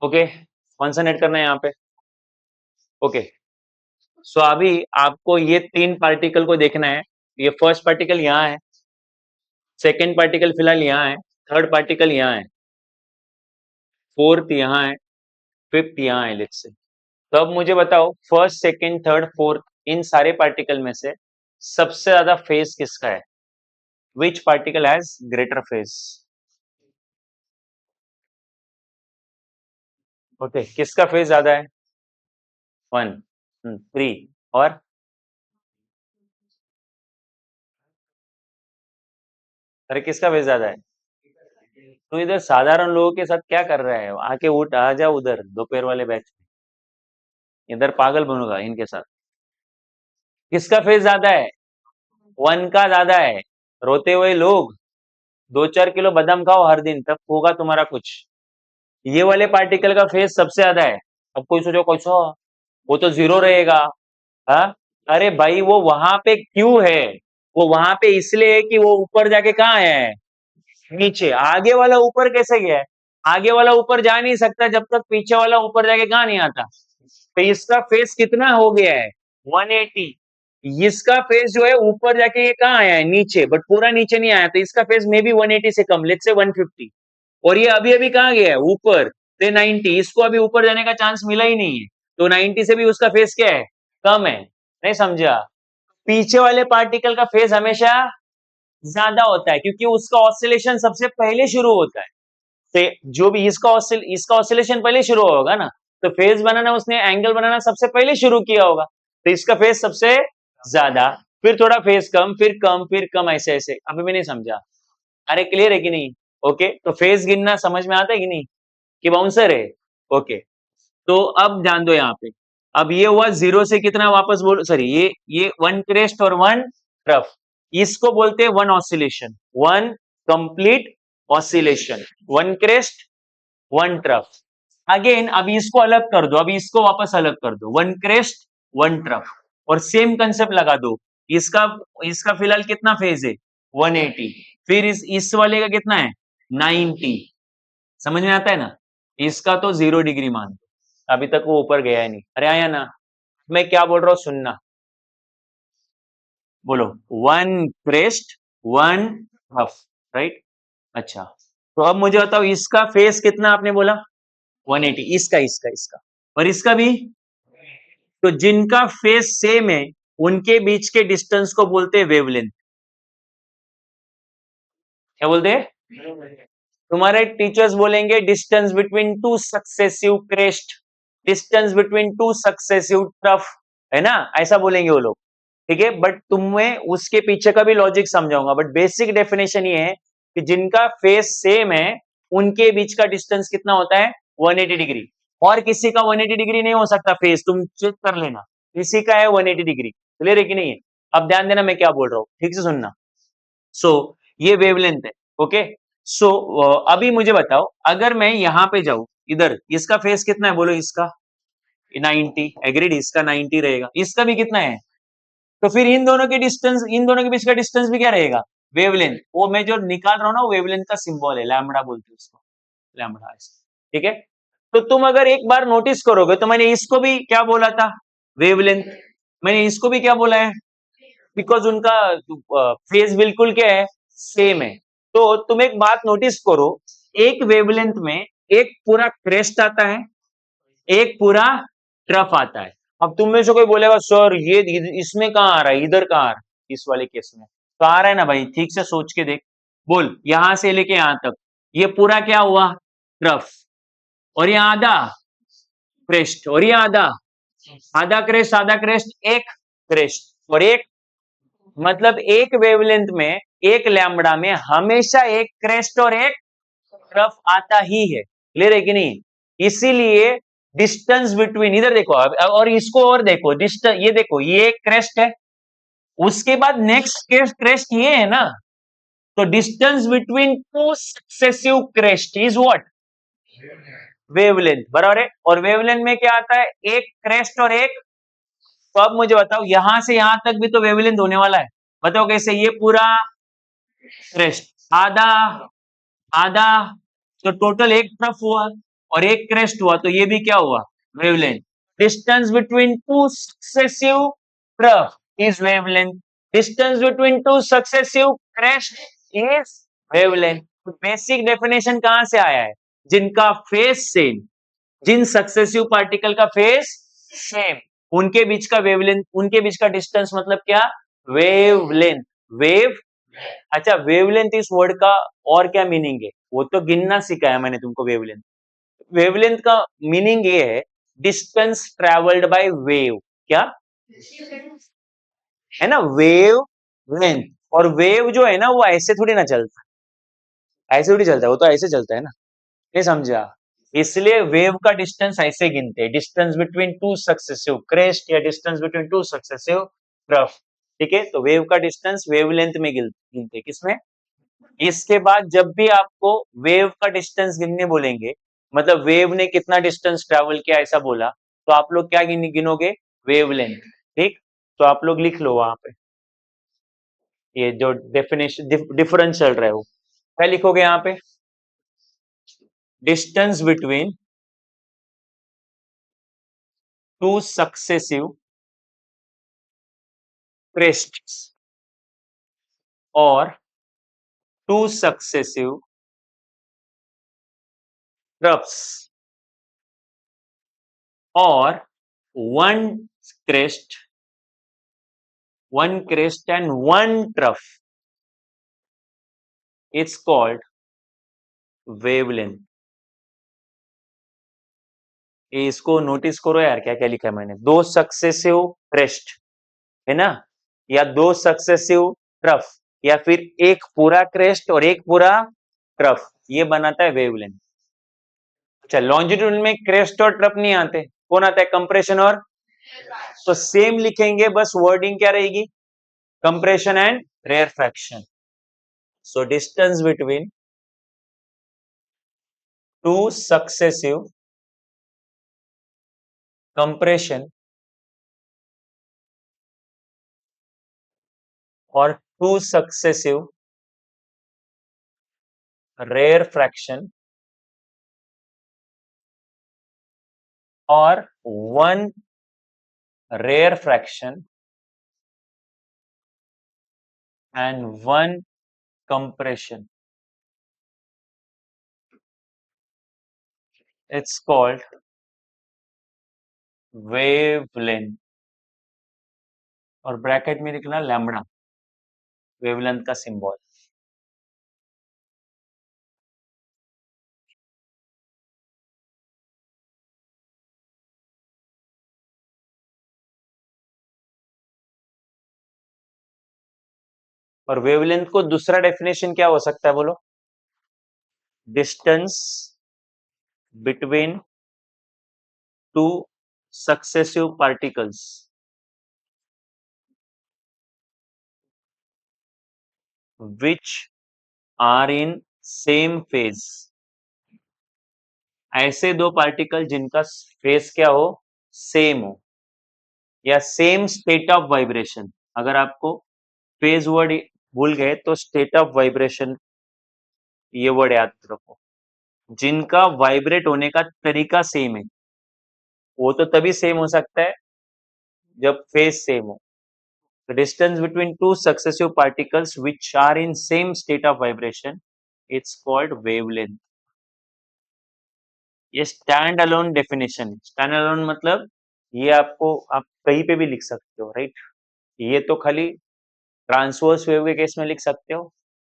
ओके, कौन सा नेट करना है यहाँ पे? ओके, सो अभी आपको ये तीन पार्टिकल को देखना है। ये फर्स्ट पार्टिकल यहाँ है, सेकेंड पार्टिकल फिलहाल यहाँ है, थर्ड पार्टिकल यहाँ है, फोर्थ यहाँ है, फिफ्थ यहाँ है, लेट्स से। तो अब मुझे बताओ, फर्स्ट सेकेंड थर्ड फोर्थ इन सारे पार्टिकल में से सबसे ज्यादा फेज किसका है? Which particle has greater phase? Okay, किसका फेज ज्यादा है? वन, थ्री, और अरे किसका फेज ज्यादा है? तो इधर साधारण लोगों के साथ क्या कर रहा है? आके उठ, आ जा उधर दोपहर वाले बैच में, इधर पागल बनूंगा इनके साथ। किसका फेज ज्यादा है? वन का ज्यादा है। रोते हुए लोग 2-4 किलो बादाम खाओ हर दिन, तब होगा तुम्हारा कुछ। ये वाले पार्टिकल का फेज सबसे ज्यादा है। अब कोई सोचो कैसा, वो तो जीरो रहेगा। हाँ, अरे भाई वो वहां पे क्यों है? वो वहां पे इसलिए है कि वो ऊपर जाके कहाँ है? नीचे। आगे वाला ऊपर कैसे गया है? आगे वाला ऊपर जा नहीं सकता जब तक पीछे वाला ऊपर जाके कहाँ नहीं आता। तो इसका फेस कितना हो गया है? 180। इसका फेस जो है ऊपर जाके ये कहाँ आया है? नीचे, बट पूरा नीचे नहीं आया, तो इसका फेस मे बी 180 से कम, लेट्स से 150। और ये अभी अभी कहाँ गया है? ऊपर से 90। इसको अभी ऊपर जाने का चांस मिला ही नहीं है, तो 90 से भी उसका फेस क्या है? कम है। नहीं समझा? पीछे वाले पार्टिकल का फेस हमेशा ज्यादा होता है, क्योंकि उसका ऑसिलेशन सबसे पहले शुरू होता है। से जो भी इसका ऑसिलेशन पहले शुरू होगा ना, तो फेज बनाना, उसने एंगल बनाना सबसे पहले शुरू किया होगा, तो इसका फेज सबसे ज्यादा, फिर थोड़ा फेज कम, फिर कम, फिर कम, ऐसे ऐसे। अभी भी नहीं समझा? अरे क्लियर है कि नहीं? ओके, तो फेज गिनना समझ में आता है कि नहीं, कि बाउंसर है? ओके, तो अब ध्यान दो यहाँ पे। अब ये हुआ जीरो से कितना, वापस बोलो, सॉरी, ये वन क्रेस्ट और वन ट्रफ, इसको बोलते हैं one oscillation, one complete oscillation, one crest one trough. Again अभी इसको अलग कर दो, अभी इसको वापस अलग कर दो, वन क्रेस्ट वन ट्रफ, और सेम कंसेप्ट लगा दो। इसका इसका फिलहाल कितना फेज है? 180। फिर इस वाले का कितना है? 90। समझ में आता है ना? इसका तो 0 डिग्री मान दो, अभी तक वो ऊपर गया ही नहीं। अरे आया ना? मैं क्या बोल रहा हूँ सुनना, बोलो, one crest one trough, right? अच्छा, तो अब मुझे बताओ, इसका फेस कितना आपने बोला? 180। इसका इसका इसका और इसका भी। तो जिनका फेस सेम है, उनके बीच के डिस्टेंस को बोलते हैं वेवलेंथ। क्या बोलते हैं? तुम्हारे टीचर्स बोलेंगे distance between two successive crest, distance between two successive trough, है ना? ऐसा बोलेंगे वो लोग, ठीक है? बट तुम्हें उसके पीछे का भी लॉजिक समझाऊंगा, बट बेसिक डेफिनेशन ये है कि जिनका फेस सेम है, उनके बीच का डिस्टेंस कितना होता है? 180 डिग्री। और किसी का 180 डिग्री नहीं हो सकता फेस, तुम चेक कर लेना, किसी का है 180 डिग्री। क्लियर है कि नहीं है? अब ध्यान देना मैं क्या बोल रहा हूँ, ठीक से सुनना। सो ये वेवलेंथ है, ओके? सो अभी मुझे बताओ, अगर मैं यहाँ पे जाऊं, इधर इसका फेस कितना है बोलो? इसका 90, एग्रीड, इसका 90 रहेगा, इसका भी कितना है? तो फिर इन दोनों के डिस्टेंस, इन दोनों के बीच का डिस्टेंस भी क्या रहेगा? वेवलेंथ। वो मैं जो निकाल रहा हूँ ना, वो वेवलेंथ का सिंबल है, लैम्बडा बोलते हैं उसको, लैम्बडा, ठीक है? तो तुम अगर एक बार नोटिस करोगे, तो मैंने इसको भी क्या बोला था? वेवलेंथ। मैंने इसको भी क्या बोला है? बिकॉज उनका फेज बिल्कुल क्या है? सेम है। तो तुम एक बात नोटिस करो, एक वेवलेंथ में एक पूरा क्रेस्ट आता है, एक पूरा ट्रफ आता है। अब तुम में से कोई बोलेगा सर ये इसमें कहाँ आ रहा है, इधर कहाँ आ रहा है, इस वाले केस में? तो आ रहा है ना भाई, ठीक से सोच के देख, बोल यहां से लेके यहां तक ये पूरा क्या हुआ, ट्रफ, और ये आधा क्रेस्ट, और ये आधा, आधा क्रेस्ट आधा क्रेस्ट, एक क्रेस्ट और एक, मतलब एक वेवलेंथ में, एक लैम्बडा में हमेशा एक क्रेस्ट और एक ट्रफ आता ही है, क्लियर है कि नहीं। इसीलिए डिस्टेंस बिटवीन, इधर देखो अब, और इसको और देखो, डिस्टेंस, ये देखो ये एक क्रेस्ट है, उसके बाद नेक्स्ट क्रेस्ट ये है ना, तो distance between two successive crest is what, wavelength, बराबर है। और वेवलेंथ में क्या आता है, एक क्रेस्ट और एक, तो अब मुझे बताओ यहां से यहां तक भी तो वेवलेंथ होने वाला है, बताओ कैसे, ये पूरा क्रेस्ट, आधा आधा, तो टोटल एक ट्रफ हुआ और एक क्रेस्ट हुआ, तो ये भी क्या हुआ, wavelength. Distance between two successive trough is wavelength, distance between two successive crest is wavelength. Basic definition कहां से आया है, जिनका फेस सेम, जिन सक्सेसिव पार्टिकल का फेस सेम, उनके बीच का वेवलेंथ, उनके बीच का डिस्टेंस मतलब क्या, वेवलेंथ, वेव। अच्छा, वेवलेंथ इस वर्ड का और क्या मीनिंग है, वो तो गिनना सिखाया मैंने तुमको। वेवलेंथ, वेवलेंथ का मीनिंग ये है, डिस्टेंस ट्रेवल्ड बाय वेव, क्या है ना, वेव लेंथ। और वेव जो है ना, वो ऐसे थोड़ी ना चलता, ऐसे थोड़ी चलता है, वो तो ऐसे चलता है ना, नहीं समझा। इसलिए वेव का डिस्टेंस ऐसे गिनते हैं, distance between two successive crest या distance between two successive trough, ठीक है। तो वेव का डिस्टेंस वेवलेंथ में गिनते हैं, किसमें। इसके बाद जब भी आपको वेव का डिस्टेंस गिनने बोलेंगे, मतलब वेव ने कितना डिस्टेंस ट्रेवल किया ऐसा बोला, तो आप लोग क्या गिनोगे, वेवलेंथ, ठीक। तो आप लोग लिख लो वहां पे, ये जो डेफिनेशन डिफरेंस चल रहा है वो क्या लिखोगे यहाँ पे, डिस्टेंस बिटवीन टू सक्सेसिव क्रेस्ट्स और टू सक्सेसिव ट्रफ्स और one crest, and one trough it's called wavelength. इसको नोटिस करो यार, क्या क्या लिखा है मैंने, दो सक्सेसिव क्रेस्ट है ना, या दो सक्सेसिव ट्रफ, या फिर एक पूरा क्रेस्ट और एक पूरा ट्रफ, ये बनाता है वेवलेंथ। अच्छा, लॉन्जिट्यूड में क्रेस्ट और ट्रफ नहीं आते, कौन आता है, कंप्रेशन और, तो सेम लिखेंगे, बस वर्डिंग क्या रहेगी, compression and rarefaction. So distance between two successive compression और टू सक्सेसिव रेयरफ्रैक्शन और one rarefaction and one compression, it's called wavelength, और ब्रैकेट में लिखना लैम्बडा, वेवलेंथ का सिंबल। और वेवलेंथ को दूसरा डेफिनेशन क्या हो सकता है बोलो, distance between two successive particles which are in same phase, ऐसे दो पार्टिकल जिनका फेज क्या हो, सेम हो, या सेम स्टेट ऑफ वाइब्रेशन। अगर आपको फेज वर्ड भूल गए तो स्टेट ऑफ वाइब्रेशन ये वर्ड याद रखो, जिनका वाइब्रेट होने का तरीका सेम है, वो तो तभी सेम हो सकता है जब फेज सेम हो। The distance between two successive particles which are in same state of vibration, it's called wavelength. ये स्टैंड अलोन डेफिनेशन है। स्टैंड अलोन मतलब ये आपको, आप कहीं पे भी लिख सकते हो, राइट। ये तो खाली ट्रांसवर्स वेव के केस में लिख सकते हो।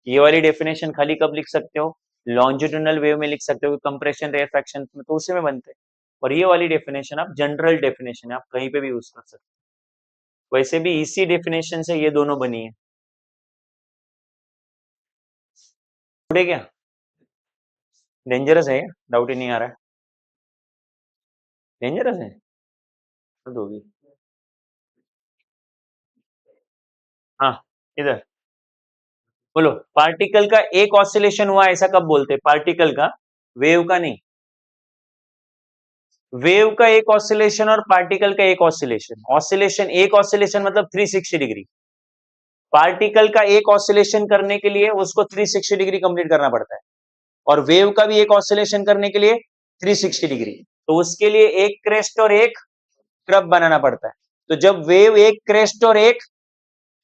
ये वाली डेफिनेशन खाली कब लिख सकते हो? लॉन्जिट्यूडनल वेव में लिख सकते हो, कंप्रेशन रेयरफैक्शन में तो उसी में बनते हैं। और ये वाली डेफिनेशन आप जनरल डेफिनेशन है, आप कहीं पे भी यूज कर सकते हो। वैसे भी इसी डेफिनेशन से ये दोनों बनी है। क्या डेंजरस है? डाउट ही नहीं आ रहा है। डेंजरस है तो होगी। हाँ, इधर बोलो। पार्टिकल का एक ऑसिलेशन हुआ ऐसा कब बोलते हैं? पार्टिकल का, वेव का नहीं। वेव का एक ऑसिलेशन और पार्टिकल का एक ऑसिलेशन। ऑसिलेशन, एक ऑसिलेशन मतलब 360 डिग्री। पार्टिकल का एक ऑसिलेशन करने के लिए उसको 360 डिग्री कंप्लीट करना पड़ता है, और वेव का भी एक ऑसिलेशन करने के लिए 360 डिग्री। तो उसके लिए एक क्रेस्ट और एक ट्रफ बनाना पड़ता है। तो जब वेव एक क्रेस्ट और एक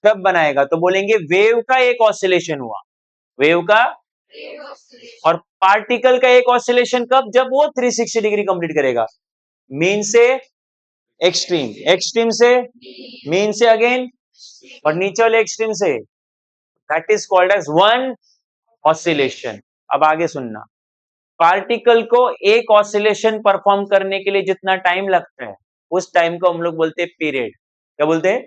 ट्रफ बनाएगा तो बोलेंगे वेव का एक ऑसिलेशन हुआ। वेव का और पार्टिकल का एक ऑसिलेशन कब? जब वो 360 डिग्री कंप्लीट करेगा। मीन से एक्सट्रीम, एक्सट्रीम से मीन से अगेन, और नीचे वाले एक्सट्रीम से। That is called as one oscillation. अब आगे सुनना। पार्टिकल को एक ऑसिलेशन परफॉर्म करने के लिए जितना टाइम लगता है उस टाइम को हम लोग बोलते हैं पीरियड। क्या बोलते हैं?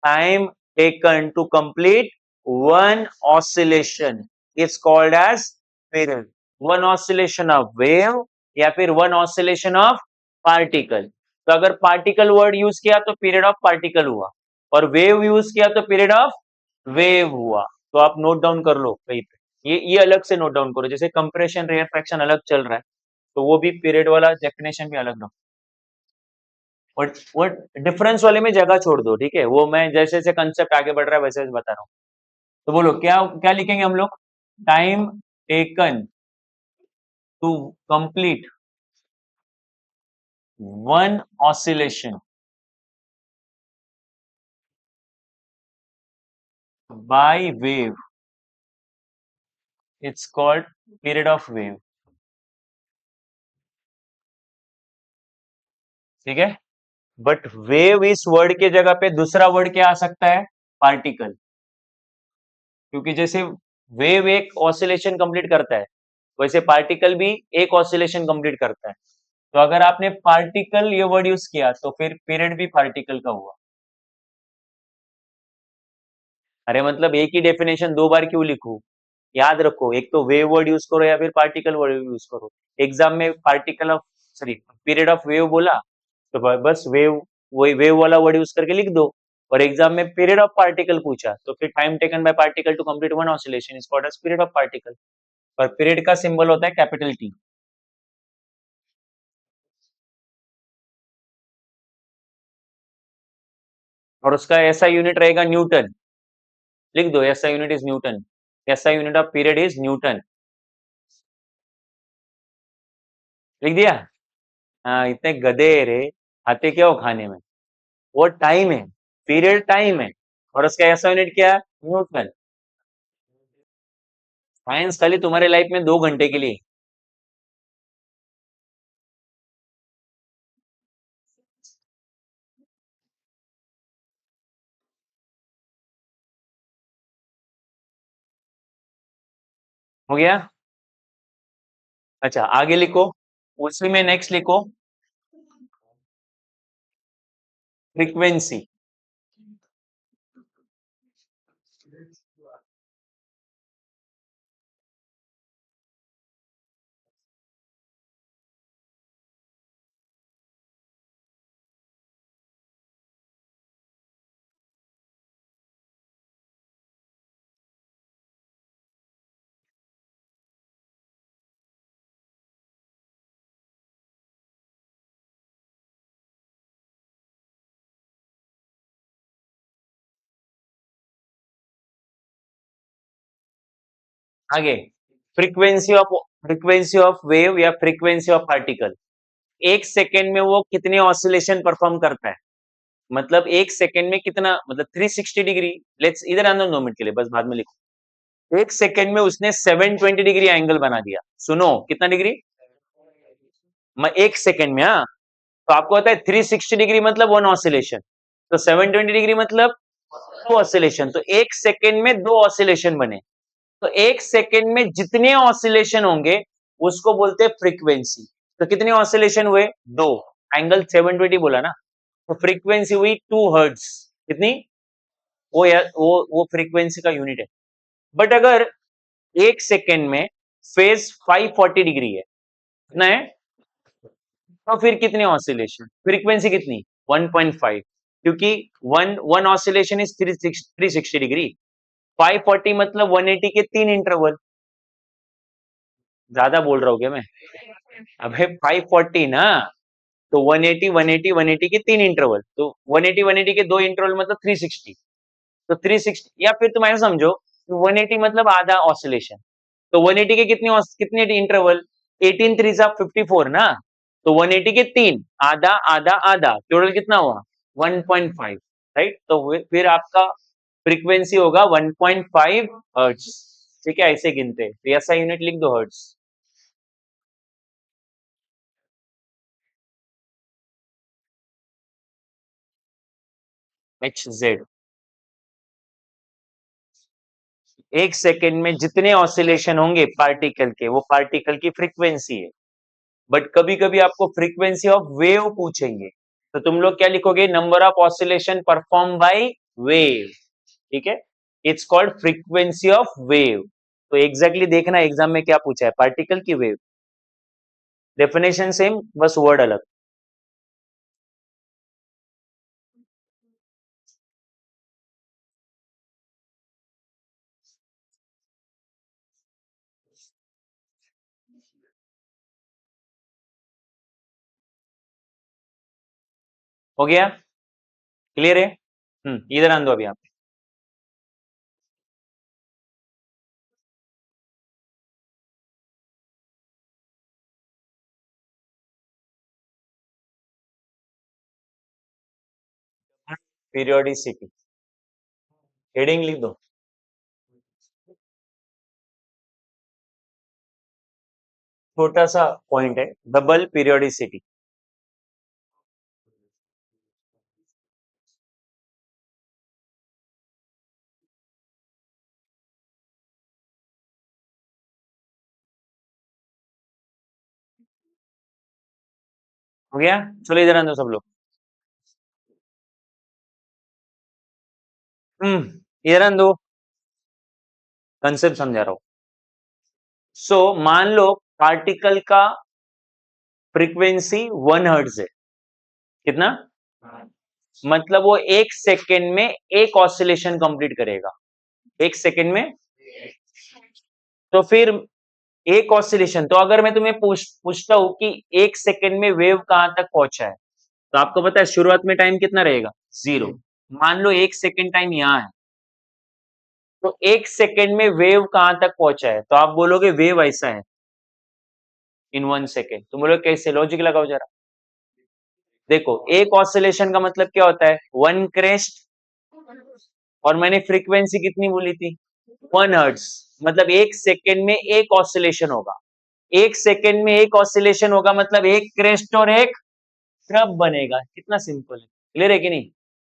Time taken to complete one oscillation is called as period. One oscillation of wave या फिर वन ऑसिलेशन ऑफ पार्टिकल। तो अगर पार्टिकल वर्ड यूज किया तो पीरियड ऑफ पार्टिकल हुआ, और वेव यूज किया तो पीरियड ऑफ वेव हुआ। तो आप नोट डाउन कर लो कहीं पे, ये अलग से नोट डाउन करो। जैसे कंप्रेशन रेयरफैक्शन अलग चल रहा है तो वो भी पीरियड वाला डेफिनेशन भी अलग रखो। वो डिफरेंस वाले में जगह छोड़ दो, ठीक है? वो मैं जैसे जैसे कंसेप्ट आगे बढ़ रहा है वैसे वैसे बता रहा हूँ। तो बोलो क्या क्या लिखेंगे हम लोग? Time taken to complete one oscillation by wave, it's called period of wave. ठीक है? बट वेव इस वर्ड के जगह पे दूसरा वर्ड क्या आ सकता है? पार्टिकल। क्योंकि जैसे वेव एक ऑसिलेशन कंप्लीट करता है वैसे पार्टिकल भी एक ऑसिलेशन कंप्लीट करता है। तो अगर आपने पार्टिकल ये वर्ड यूज किया तो फिर पीरियड भी पार्टिकल का हुआ। अरे मतलब एक ही डेफिनेशन दो बार क्यों लिखूं? याद रखो, एक तो वेव वर्ड यूज करो या फिर पार्टिकल वर्ड यूज करो। एग्जाम में particle of, sorry, period of wave बोला तो बस वेव, वही वेव वाला वर्ड यूज करके लिख दो। और एग्जाम में पीरियड ऑफ पार्टिकल पूछा तो फिर time taken by particle to complete one oscillation is called as period of particle. और पीरियड का सिंबल होता है कैपिटल टी। और उसका ऐसा यूनिट रहेगा न्यूटन। लिख दो, ऐसा यूनिट इज न्यूटन। ऐसा unit of period is Newton. लिख दिया? हाँ, इतने गधे रे, आते क्या हो खाने में? वो टाइम है, पीरियड टाइम है, और उसका ऐसा यूनिट क्या है? न्यूटन। साइंस खाली तुम्हारे लाइफ में 2 घंटे के लिए। हो गया? अच्छा आगे लिखो, उसी में नेक्स्ट लिखो फ्रीक्वेंसी। आगे फ्रीक्वेंसी ऑफ वेव या फ्रीक्वेंसी ऑफ पार्टिकल। एक सेकेंड में वो कितने ऑसिलेशन परफॉर्म करता है, मतलब एक सेकेंड में कितना, मतलब 360 डिग्री। लेट्स इधर आना 2 मिनट के लिए, बस बाद में लिखो। एक सेकेंड में उसने 720 डिग्री एंगल बना दिया। सुनो कितना डिग्री? मैं एक सेकेंड में, हाँ। तो आपको होता है 360 डिग्री मतलब वन ऑसिलेशन, तो 720 डिग्री मतलब दो ऑसिलेशन, तो एक सेकेंड में दो ऑसिलेशन बने, तो एक सेकेंड में जितने ऑसिलेशन होंगे उसको बोलते हैं फ्रीक्वेंसी। तो कितने ऑसिलेशन हुए? दो। एंगल 720 बोला ना, तो फ्रीक्वेंसी हुई 2 हर्ट्ज। कितनी? वो फ्रीक्वेंसी का यूनिट है। बट अगर एक सेकेंड में फेज 540 डिग्री है, कितना है? तो फिर कितने ऑसिलेशन? फ्रीक्वेंसी कितनी? 1.5, क्योंकि one one oscillation is 360 degree. 540 मतलब 180 के 3 इंटरवल। ज्यादा बोल रहा हूँ क्या मैं? अबे 540 ना, तो 180 180 180 के 3 इंटरवल, तो 180 180 के 2 इंटरवल मतलब 360। तो 360, या फिर तुम ऐसा समझो 180 मतलब आधा ऑसिलेशन, तो 180 के कितने इंटरवल? 18 3 सा 54 ना, तो 180 के 3, आधा आधा आधा, टोटल कितना हुआ? 1.5, राइट? तो फिर आपका फ्रीक्वेंसी होगा 1.5 हर्ट्ज। ठीक है, ऐसे गिनते हैं, तो ऐसा यूनिट लिख दो, हर्ट्ज। H Z. एक सेकेंड में जितने ऑसिलेशन होंगे पार्टिकल के, वो पार्टिकल की फ्रीक्वेंसी है। बट कभी कभी आपको फ्रीक्वेंसी ऑफ वेव पूछेंगे, तो तुम लोग क्या लिखोगे? Number of oscillation perform by wave. ठीक है, it's called frequency of wave. तो एग्जैक्टली देखना एग्जाम में क्या पूछा है, पार्टिकल की वेव। डेफिनेशन सेम, बस वर्ड अलग। हो गया? क्लियर है? इधर आन दो अभी आप। पीरियोडिसिटी, हेडिंग लिख दो। छोटा सा पॉइंट है, डबल पीरियोडिसिटी। हो गया? चलो इधर आन दो सब लोग। इधर आन दो, कंसेप्ट समझा रहा हूं। सो मान लो पार्टिकल का फ्रीक्वेंसी 1 हर्ट्ज है। कितना? मतलब वो एक सेकेंड में एक ऑसिलेशन कंप्लीट करेगा। एक सेकेंड में, तो फिर एक ऑसिलेशन, तो अगर मैं तुम्हें पूछता हूं कि एक सेकेंड में वेव कहां तक पहुंचा है, तो आपको पता है शुरुआत में टाइम कितना रहेगा? 0। मान लो एक सेकेंड टाइम यहां है, तो एक सेकेंड में वेव कहां तक पहुंचा है, तो आप बोलोगे वेव ऐसा है इन 1 सेकेंड। तुम बोलोगे कैसे? लॉजिक लगाओ जरा। देखो, एक ऑसिलेशन का मतलब क्या होता है? 1 क्रेस्ट, और मैंने फ्रीक्वेंसी कितनी बोली थी? 1 हर्ट्ज। मतलब एक सेकेंड में एक ऑसिलेशन होगा। एक सेकेंड में एक ऑसिलेशन होगा मतलब एक क्रेस्ट और एक ट्रफ बनेगा। कितना सिंपल है, क्लियर है कि नहीं?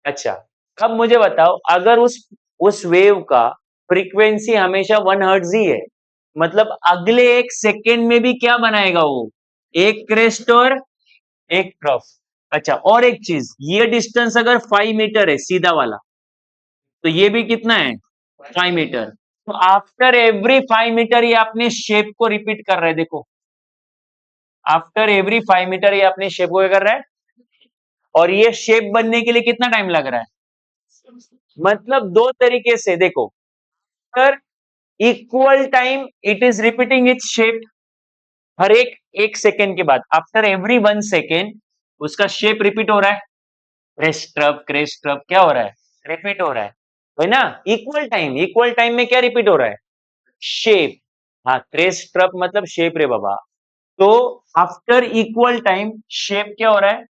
अच्छा, अब मुझे बताओ, अगर उस वेव का फ्रीक्वेंसी हमेशा 1 हर्ट्ज ही है, मतलब अगले एक सेकेंड में भी क्या बनाएगा वो? एक क्रेस्ट और एक ट्रफ। अच्छा, और एक चीज, ये डिस्टेंस अगर 5 मीटर है सीधा वाला, तो ये भी कितना है? 5 मीटर। तो आफ्टर एवरी 5 मीटर ये अपने शेप को रिपीट कर रहा है, देखो। आफ्टर एवरी 5 मीटर ये अपने शेप को क्या कर रहा है? और ये शेप बनने के लिए कितना टाइम लग रहा है? मतलब दो तरीके से देखो, पर equal time it is repeating its shape. हर एक एक सेकेंड के बाद, आफ्टर एवरी 1 सेकेंड उसका शेप रिपीट हो रहा है। क्रेस्ट ट्रफ क्या हो रहा है? रिपीट हो रहा है ना? इक्वल टाइम में क्या रिपीट हो रहा है? शेप। हाँ, क्रेस्ट ट्रफ मतलब शेप रे बाबा। तो आफ्टर इक्वल टाइम शेप क्या हो रहा है,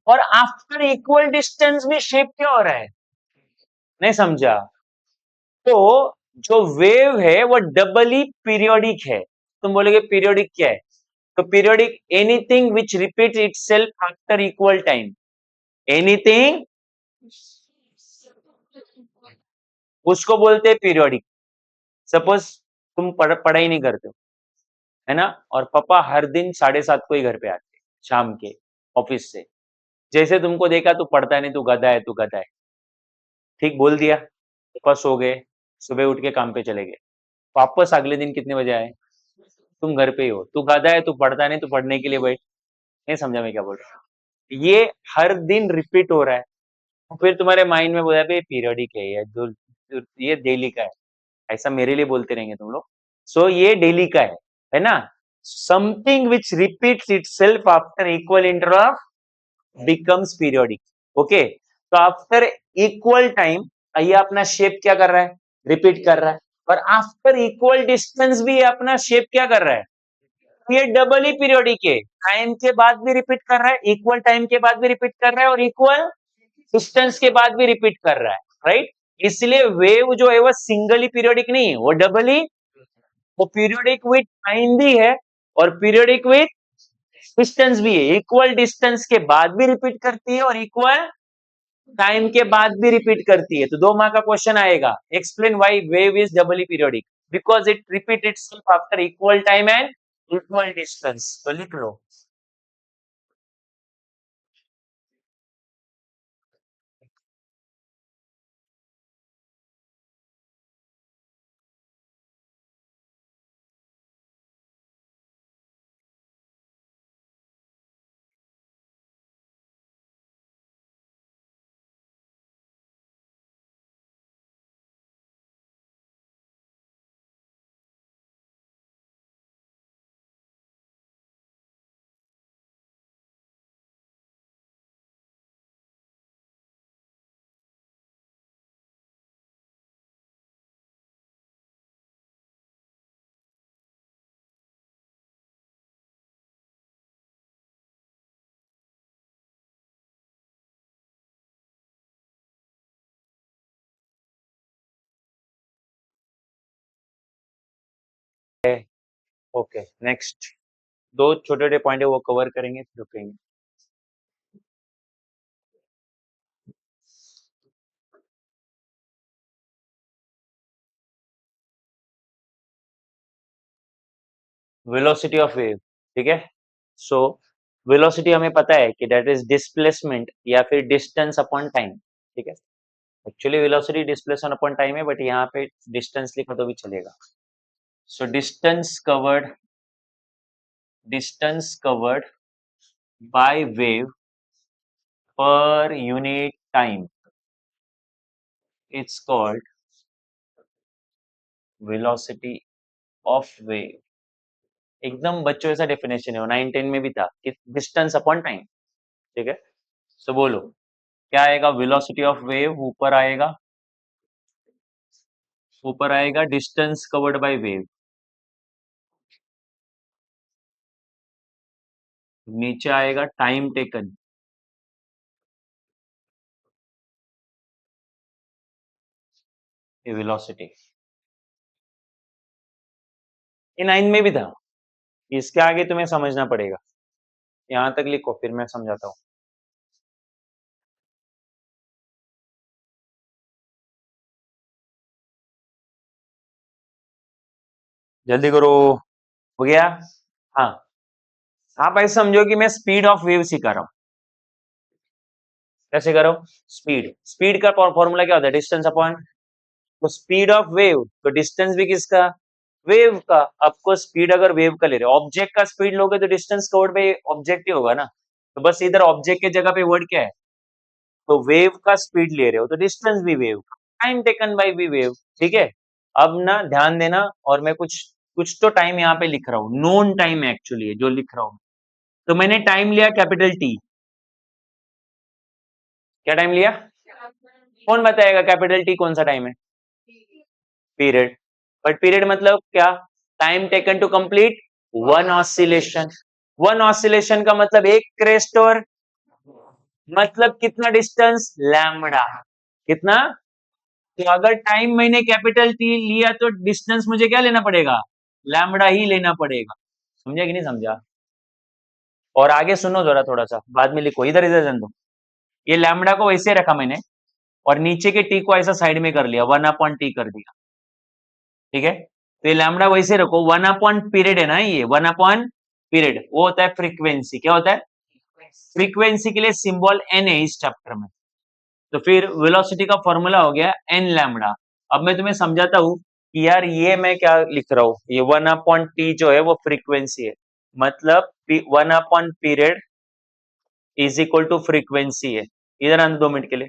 और आफ्टर इक्वल डिस्टेंस भी शेप क्या हो रहा है? नहीं समझा? तो जो वेव है वो डबली पीरियोडिक है। तुम बोलोगे पीरियोडिक क्या है? तो periodic anything which repeats itself after equal time. Anything उसको बोलते हैं पीरियोडिक। सपोज तुम पढ़ाई नहीं करते हो, है ना, और पापा हर दिन 7:30 को ही घर पे आते हैं शाम के ऑफिस से। जैसे तुमको देखा तू पढ़ता नहीं, तू गधा है, तू गधा है, ठीक बोल दिया, पापा सो गए, सुबह उठ के काम पे चले गए, वापस अगले दिन कितने बजे आए, तुम घर पे ही हो, तू गधा है, तू पढ़ता नहीं, तू पढ़ने के लिए बैठ। नहीं समझा मैं क्या बोल रहा हूँ? ये हर दिन रिपीट हो रहा है, फिर तुम्हारे माइंड में बोला पीरियोडिक है ये, ये डेली का है, ऐसा मेरे लिए बोलते रहेंगे तुम लोग। सो ये डेली का है ना। Something which repeats itself after equal interval becomes periodic. Okay, तो आफ्टर इक्वल टाइम ये अपना शेप क्या कर रहा है, रिपीट कर रहा है, और आफ्टर इक्वल डिस्टेंस भी ये अपना शेप क्या कर रहा है, ये डबल ही पीरियोडिक है। टाइम के बाद भी रिपीट कर रहा है, इक्वल टाइम के बाद भी रिपीट कर रहा है, और इक्वल डिस्टेंस के बाद भी रिपीट कर रहा है, राइट। इसलिए वेव जो है वो सिंगल ही पीरियोडिक नहीं है, वो डबल ही, वो पीरियोडिक विथ टाइम भी है और पीरियोडिक विथ डिस्टेंस भी है। इक्वल डिस्टेंस के बाद भी रिपीट करती है और इक्वल टाइम के बाद भी रिपीट करती है। तो 2 मार्क का क्वेश्चन आएगा, explain why wave is doubly periodic, because it repeat itself after equal time and equal distance. तो लिख लो। ओके, नेक्स्ट 2 छोटे-छोटे पॉइंट है वो कवर करेंगे, फिर रुकेंगे। वेलोसिटी ऑफ वेव, ठीक है। सो वेलोसिटी हमें पता है कि दैट इज डिस्प्लेसमेंट या फिर डिस्टेंस अपॉन टाइम, ठीक है। Actually velocity displacement upon time है, बट यहाँ पे डिस्टेंस लिखा तो भी चलेगा। So distance covered by wave per unit time, it's called velocity of wave. एकदम बच्चों जैसा डेफिनेशन है, वो 9-10 में भी था कि डिस्टेंस अपॉन टाइम, ठीक है। सो बोलो क्या आएगा, वेलोसिटी ऑफ वेव ऊपर आएगा डिस्टेंस कवर्ड बाय वेव, नीचे आएगा टाइम टेकन, ये वेलोसिटी। ये 9 में भी था, इसके आगे तुम्हें समझना पड़ेगा। यहां तक लिखो फिर मैं समझाता हूँ। जल्दी करो, हो गया। हाँ, आप ऐसे समझो कि मैं स्पीड ऑफ वेव सिखा रहा हूँ। कैसे करो, स्पीड स्पीड का फॉर्मूला क्या होता है, डिस्टेंस अपॉन, तो स्पीड ऑफ वेव, तो डिस्टेंस भी किसका, वेव का। आपको स्पीड अगर वेव का ले रहे हो, ऑब्जेक्ट का स्पीड लोगे तो डिस्टेंस कवर्ड बाय ऑब्जेक्ट ही होगा ना। तो बस इधर ऑब्जेक्ट के जगह पे वर्ड क्या है, तो वेव का स्पीड ले रहे हो तो डिस्टेंस भी वेव का, टाइम टेकन बाय भी वेव, ठीक है। अब ना ध्यान देना, और मैं कुछ कुछ तो टाइम यहाँ पे लिख रहा हूँ, नोन टाइम एक्चुअली है जो लिख रहा हूँ। तो मैंने टाइम लिया कैपिटल टी। क्या टाइम लिया, कौन बताएगा कैपिटल टी कौन सा टाइम है, पीरियड। बट पीरियड मतलब क्या, time taken to complete one oscillation. One oscillation का मतलब एक क्रेस्ट, और मतलब कितना डिस्टेंस, लैम्बडा, कितना। तो अगर टाइम मैंने कैपिटल टी लिया तो डिस्टेंस मुझे क्या लेना पड़ेगा, लैम्बडा ही लेना पड़ेगा। समझा कि नहीं समझा। और आगे सुनो जरा, थोड़ा सा बाद में लिखो, इधर इधर जान दो। ये लैम्बडा को वैसे रखा मैंने, और नीचे के टी को ऐसा साइड में कर लिया, 1/t कर दिया, ठीक है। तो ये लैम्बडा वैसे रखो, 1/पीरियड है ना, ये 1/पीरियड, वो होता है फ्रीक्वेंसी। क्या होता है? फ्रीक्वेंसी के लिए सिंबल एन है इस चैप्टर में। तो फिर वेलोसिटी का फॉर्मूला हो गया एन लैम्बडा। अब मैं तुम्हें समझाता हूँ कि यार ये मैं क्या लिख रहा हूँ, ये 1/t जो है वो फ्रीक्वेंसी है, मतलब 1/पीरियड इज इक्वल टू फ्रीक्वेंसी है। इधर आना 2 मिनट के लिए।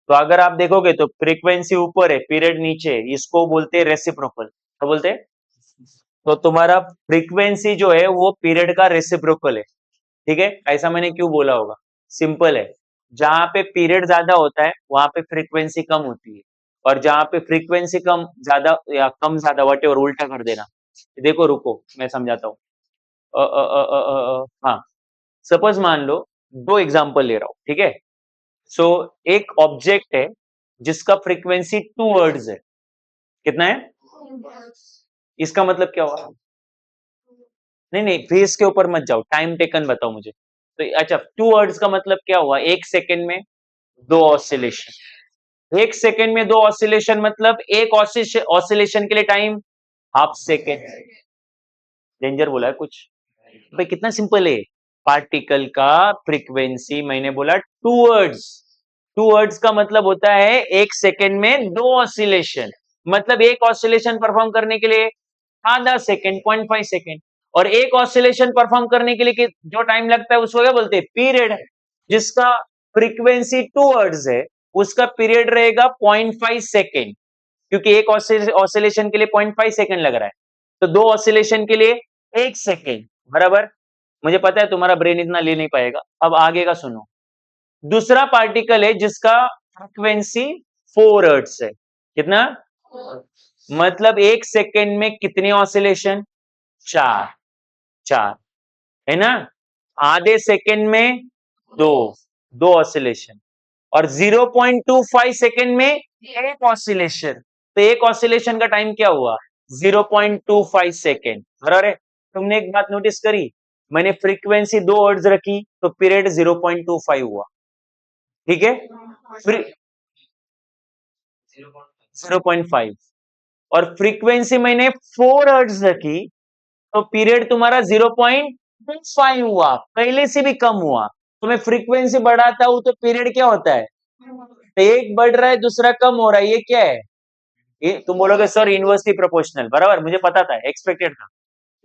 तो अगर आप देखोगे तो फ्रीक्वेंसी ऊपर है, पीरियड नीचे है, इसको बोलते हैं रेसिप्रोकल। क्या बोलते हैं? तो तुम्हारा फ्रीक्वेंसी जो है वो पीरियड का रेसिप्रोकल है, ठीक है। ऐसा मैंने क्यों बोला होगा? सिंपल है, जहां पे पीरियड ज्यादा होता है वहां पे फ्रीक्वेंसी कम होती है, और जहां पे फ्रीक्वेंसी कम ज्यादा या कम ज्यादा वटेवर उल्टा कर देना। देखो रुको मैं समझाता हूँ। हाँ, सपोज मान लो, दो एग्जांपल ले रहा हूँ, ठीक है। सो एक ऑब्जेक्ट है जिसका फ्रीक्वेंसी 2 हर्ट्ज है। कितना है? इसका मतलब क्या हुआ? नहीं नहीं, फेज के ऊपर मत जाओ, टाइम टेकन बताओ मुझे। तो अच्छा, 2 हर्ट्ज का मतलब क्या हुआ? 1 सेकेंड में 2 ऑसिलेशन। 1 सेकेंड में 2 ऑसिलेशन मतलब एक ऑसिलेशन के लिए टाइम हाफ सेकेंड। डेंजर बोला है कुछ? भाई कितना सिंपल है। पार्टिकल का फ्रीक्वेंसी मैंने बोला 2 हर्ट्ज। 2 हर्ट्ज का मतलब होता है 1 सेकेंड में 2 ऑसिलेशन, मतलब एक ऑसिलेशन परफॉर्म करने के लिए आधा सेकेंड, 0.5 सेकेंड। और एक ऑसिलेशन परफॉर्म करने के लिए जो टाइम लगता है उसको क्या बोलते हैं? पीरियड। जिसका फ्रीक्वेंसी 2 हर्ट्ज है उसका पीरियड रहेगा 0.5 सेकेंड, क्योंकि एक ऑसिलेशन के लिए 0.5 सेकेंड लग रहा है, तो दो ऑसिलेशन के लिए 1 सेकेंड, बराबर। मुझे पता है तुम्हारा ब्रेन इतना ले नहीं पाएगा। अब आगे का सुनो। दूसरा पार्टिकल है जिसका फ्रीक्वेंसी 4 हर्ट्ज है। कितना? मतलब 1 सेकेंड में कितनी ऑसिलेशन? 4। 4 है ना। आधे सेकेंड में दो, दो ऑसिलेशन। और 0.25 सेकेंड में एक ऑसिलेशन। तो एक ऑसिलेशन का टाइम क्या हुआ? 0.25 सेकेंड, बराबर है। तुमने एक बात नोटिस करी, मैंने फ्रीक्वेंसी 2 हर्ट्ज रखी तो पीरियड 0.25 हुआ, ठीक है। फिर 0.5, और फ्रीक्वेंसी मैंने 4 हर्ट्ज रखी तो पीरियड तुम्हारा 0.25 हुआ, पहले से भी कम हुआ। तो मैं फ्रीक्वेंसी बढ़ाता हूं तो पीरियड क्या होता है? तो एक बढ़ रहा है दूसरा कम हो रहा है, ये क्या है? ये तुम बोलोगे सर इनवर्सली प्रोपोर्शनल, बराबर, मुझे पता था, एक्सपेक्टेड था।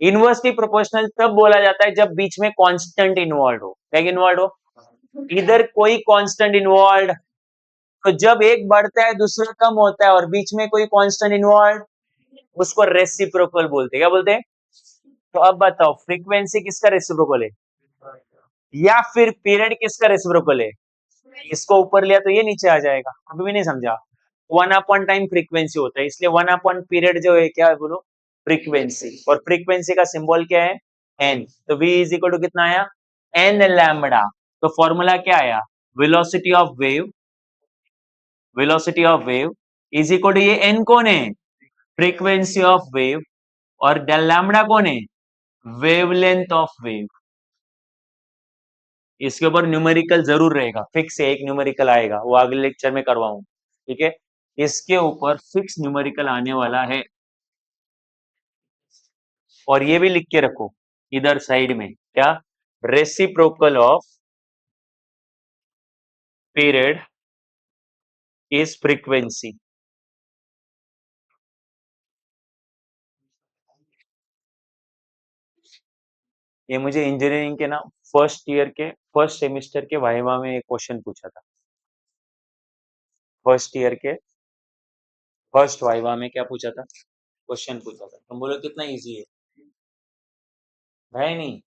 इनवर्सली प्रोपोर्शनल तब बोला जाता है जब बीच में कांस्टेंट इन्वॉल्व हो। क्या इन्वॉल्व हो? इधर कोई कांस्टेंट इन्वॉल्व। तो जब एक बढ़ता है दूसरा कम होता है और बीच में कोई कांस्टेंट इन्वॉल्व, उसको रेसिप्रोकल बोलते हैं। क्या बोलते हैं? तो अब बताओ, फ्रीक्वेंसी किसका रेसिप्रोकल है, या फिर पीरियड किसका रेसिप्रोकल है? इसको ऊपर लिया तो ये नीचे आ जाएगा। अभी भी नहीं समझा? 1/टाइम फ्रीक्वेंसी होता है, इसलिए 1/पीरियड जो है क्या है बोलो? फ्रीक्वेंसी। और फ्रीक्वेंसी का सिंबल क्या है? एन। तो v इज इक्वल टू कितना आया? N lambda. तो फॉर्मूला क्या आया? Velocity of wave, velocity of wave is equal to, ये एन कौन है? Frequency of wave. और डेल लैम्बडा कौन है? Wavelength of wave. इसके ऊपर न्यूमेरिकल जरूर रहेगा, फिक्स है, एक न्यूमेरिकल आएगा, वो अगले लेक्चर में करवाऊंगा, ठीक है। इसके ऊपर फिक्स न्यूमेरिकल आने वाला है। और ये भी लिख के रखो इधर साइड में, क्या? Reciprocal of period is frequency. ये मुझे इंजीनियरिंग के ना फर्स्ट ईयर के फर्स्ट सेमेस्टर के वाइवा में एक क्वेश्चन पूछा था। फर्स्ट ईयर के फर्स्ट वाइवा में क्या पूछा था? क्वेश्चन पूछा था, तुम बोलो कितना इजी है। है नहीं?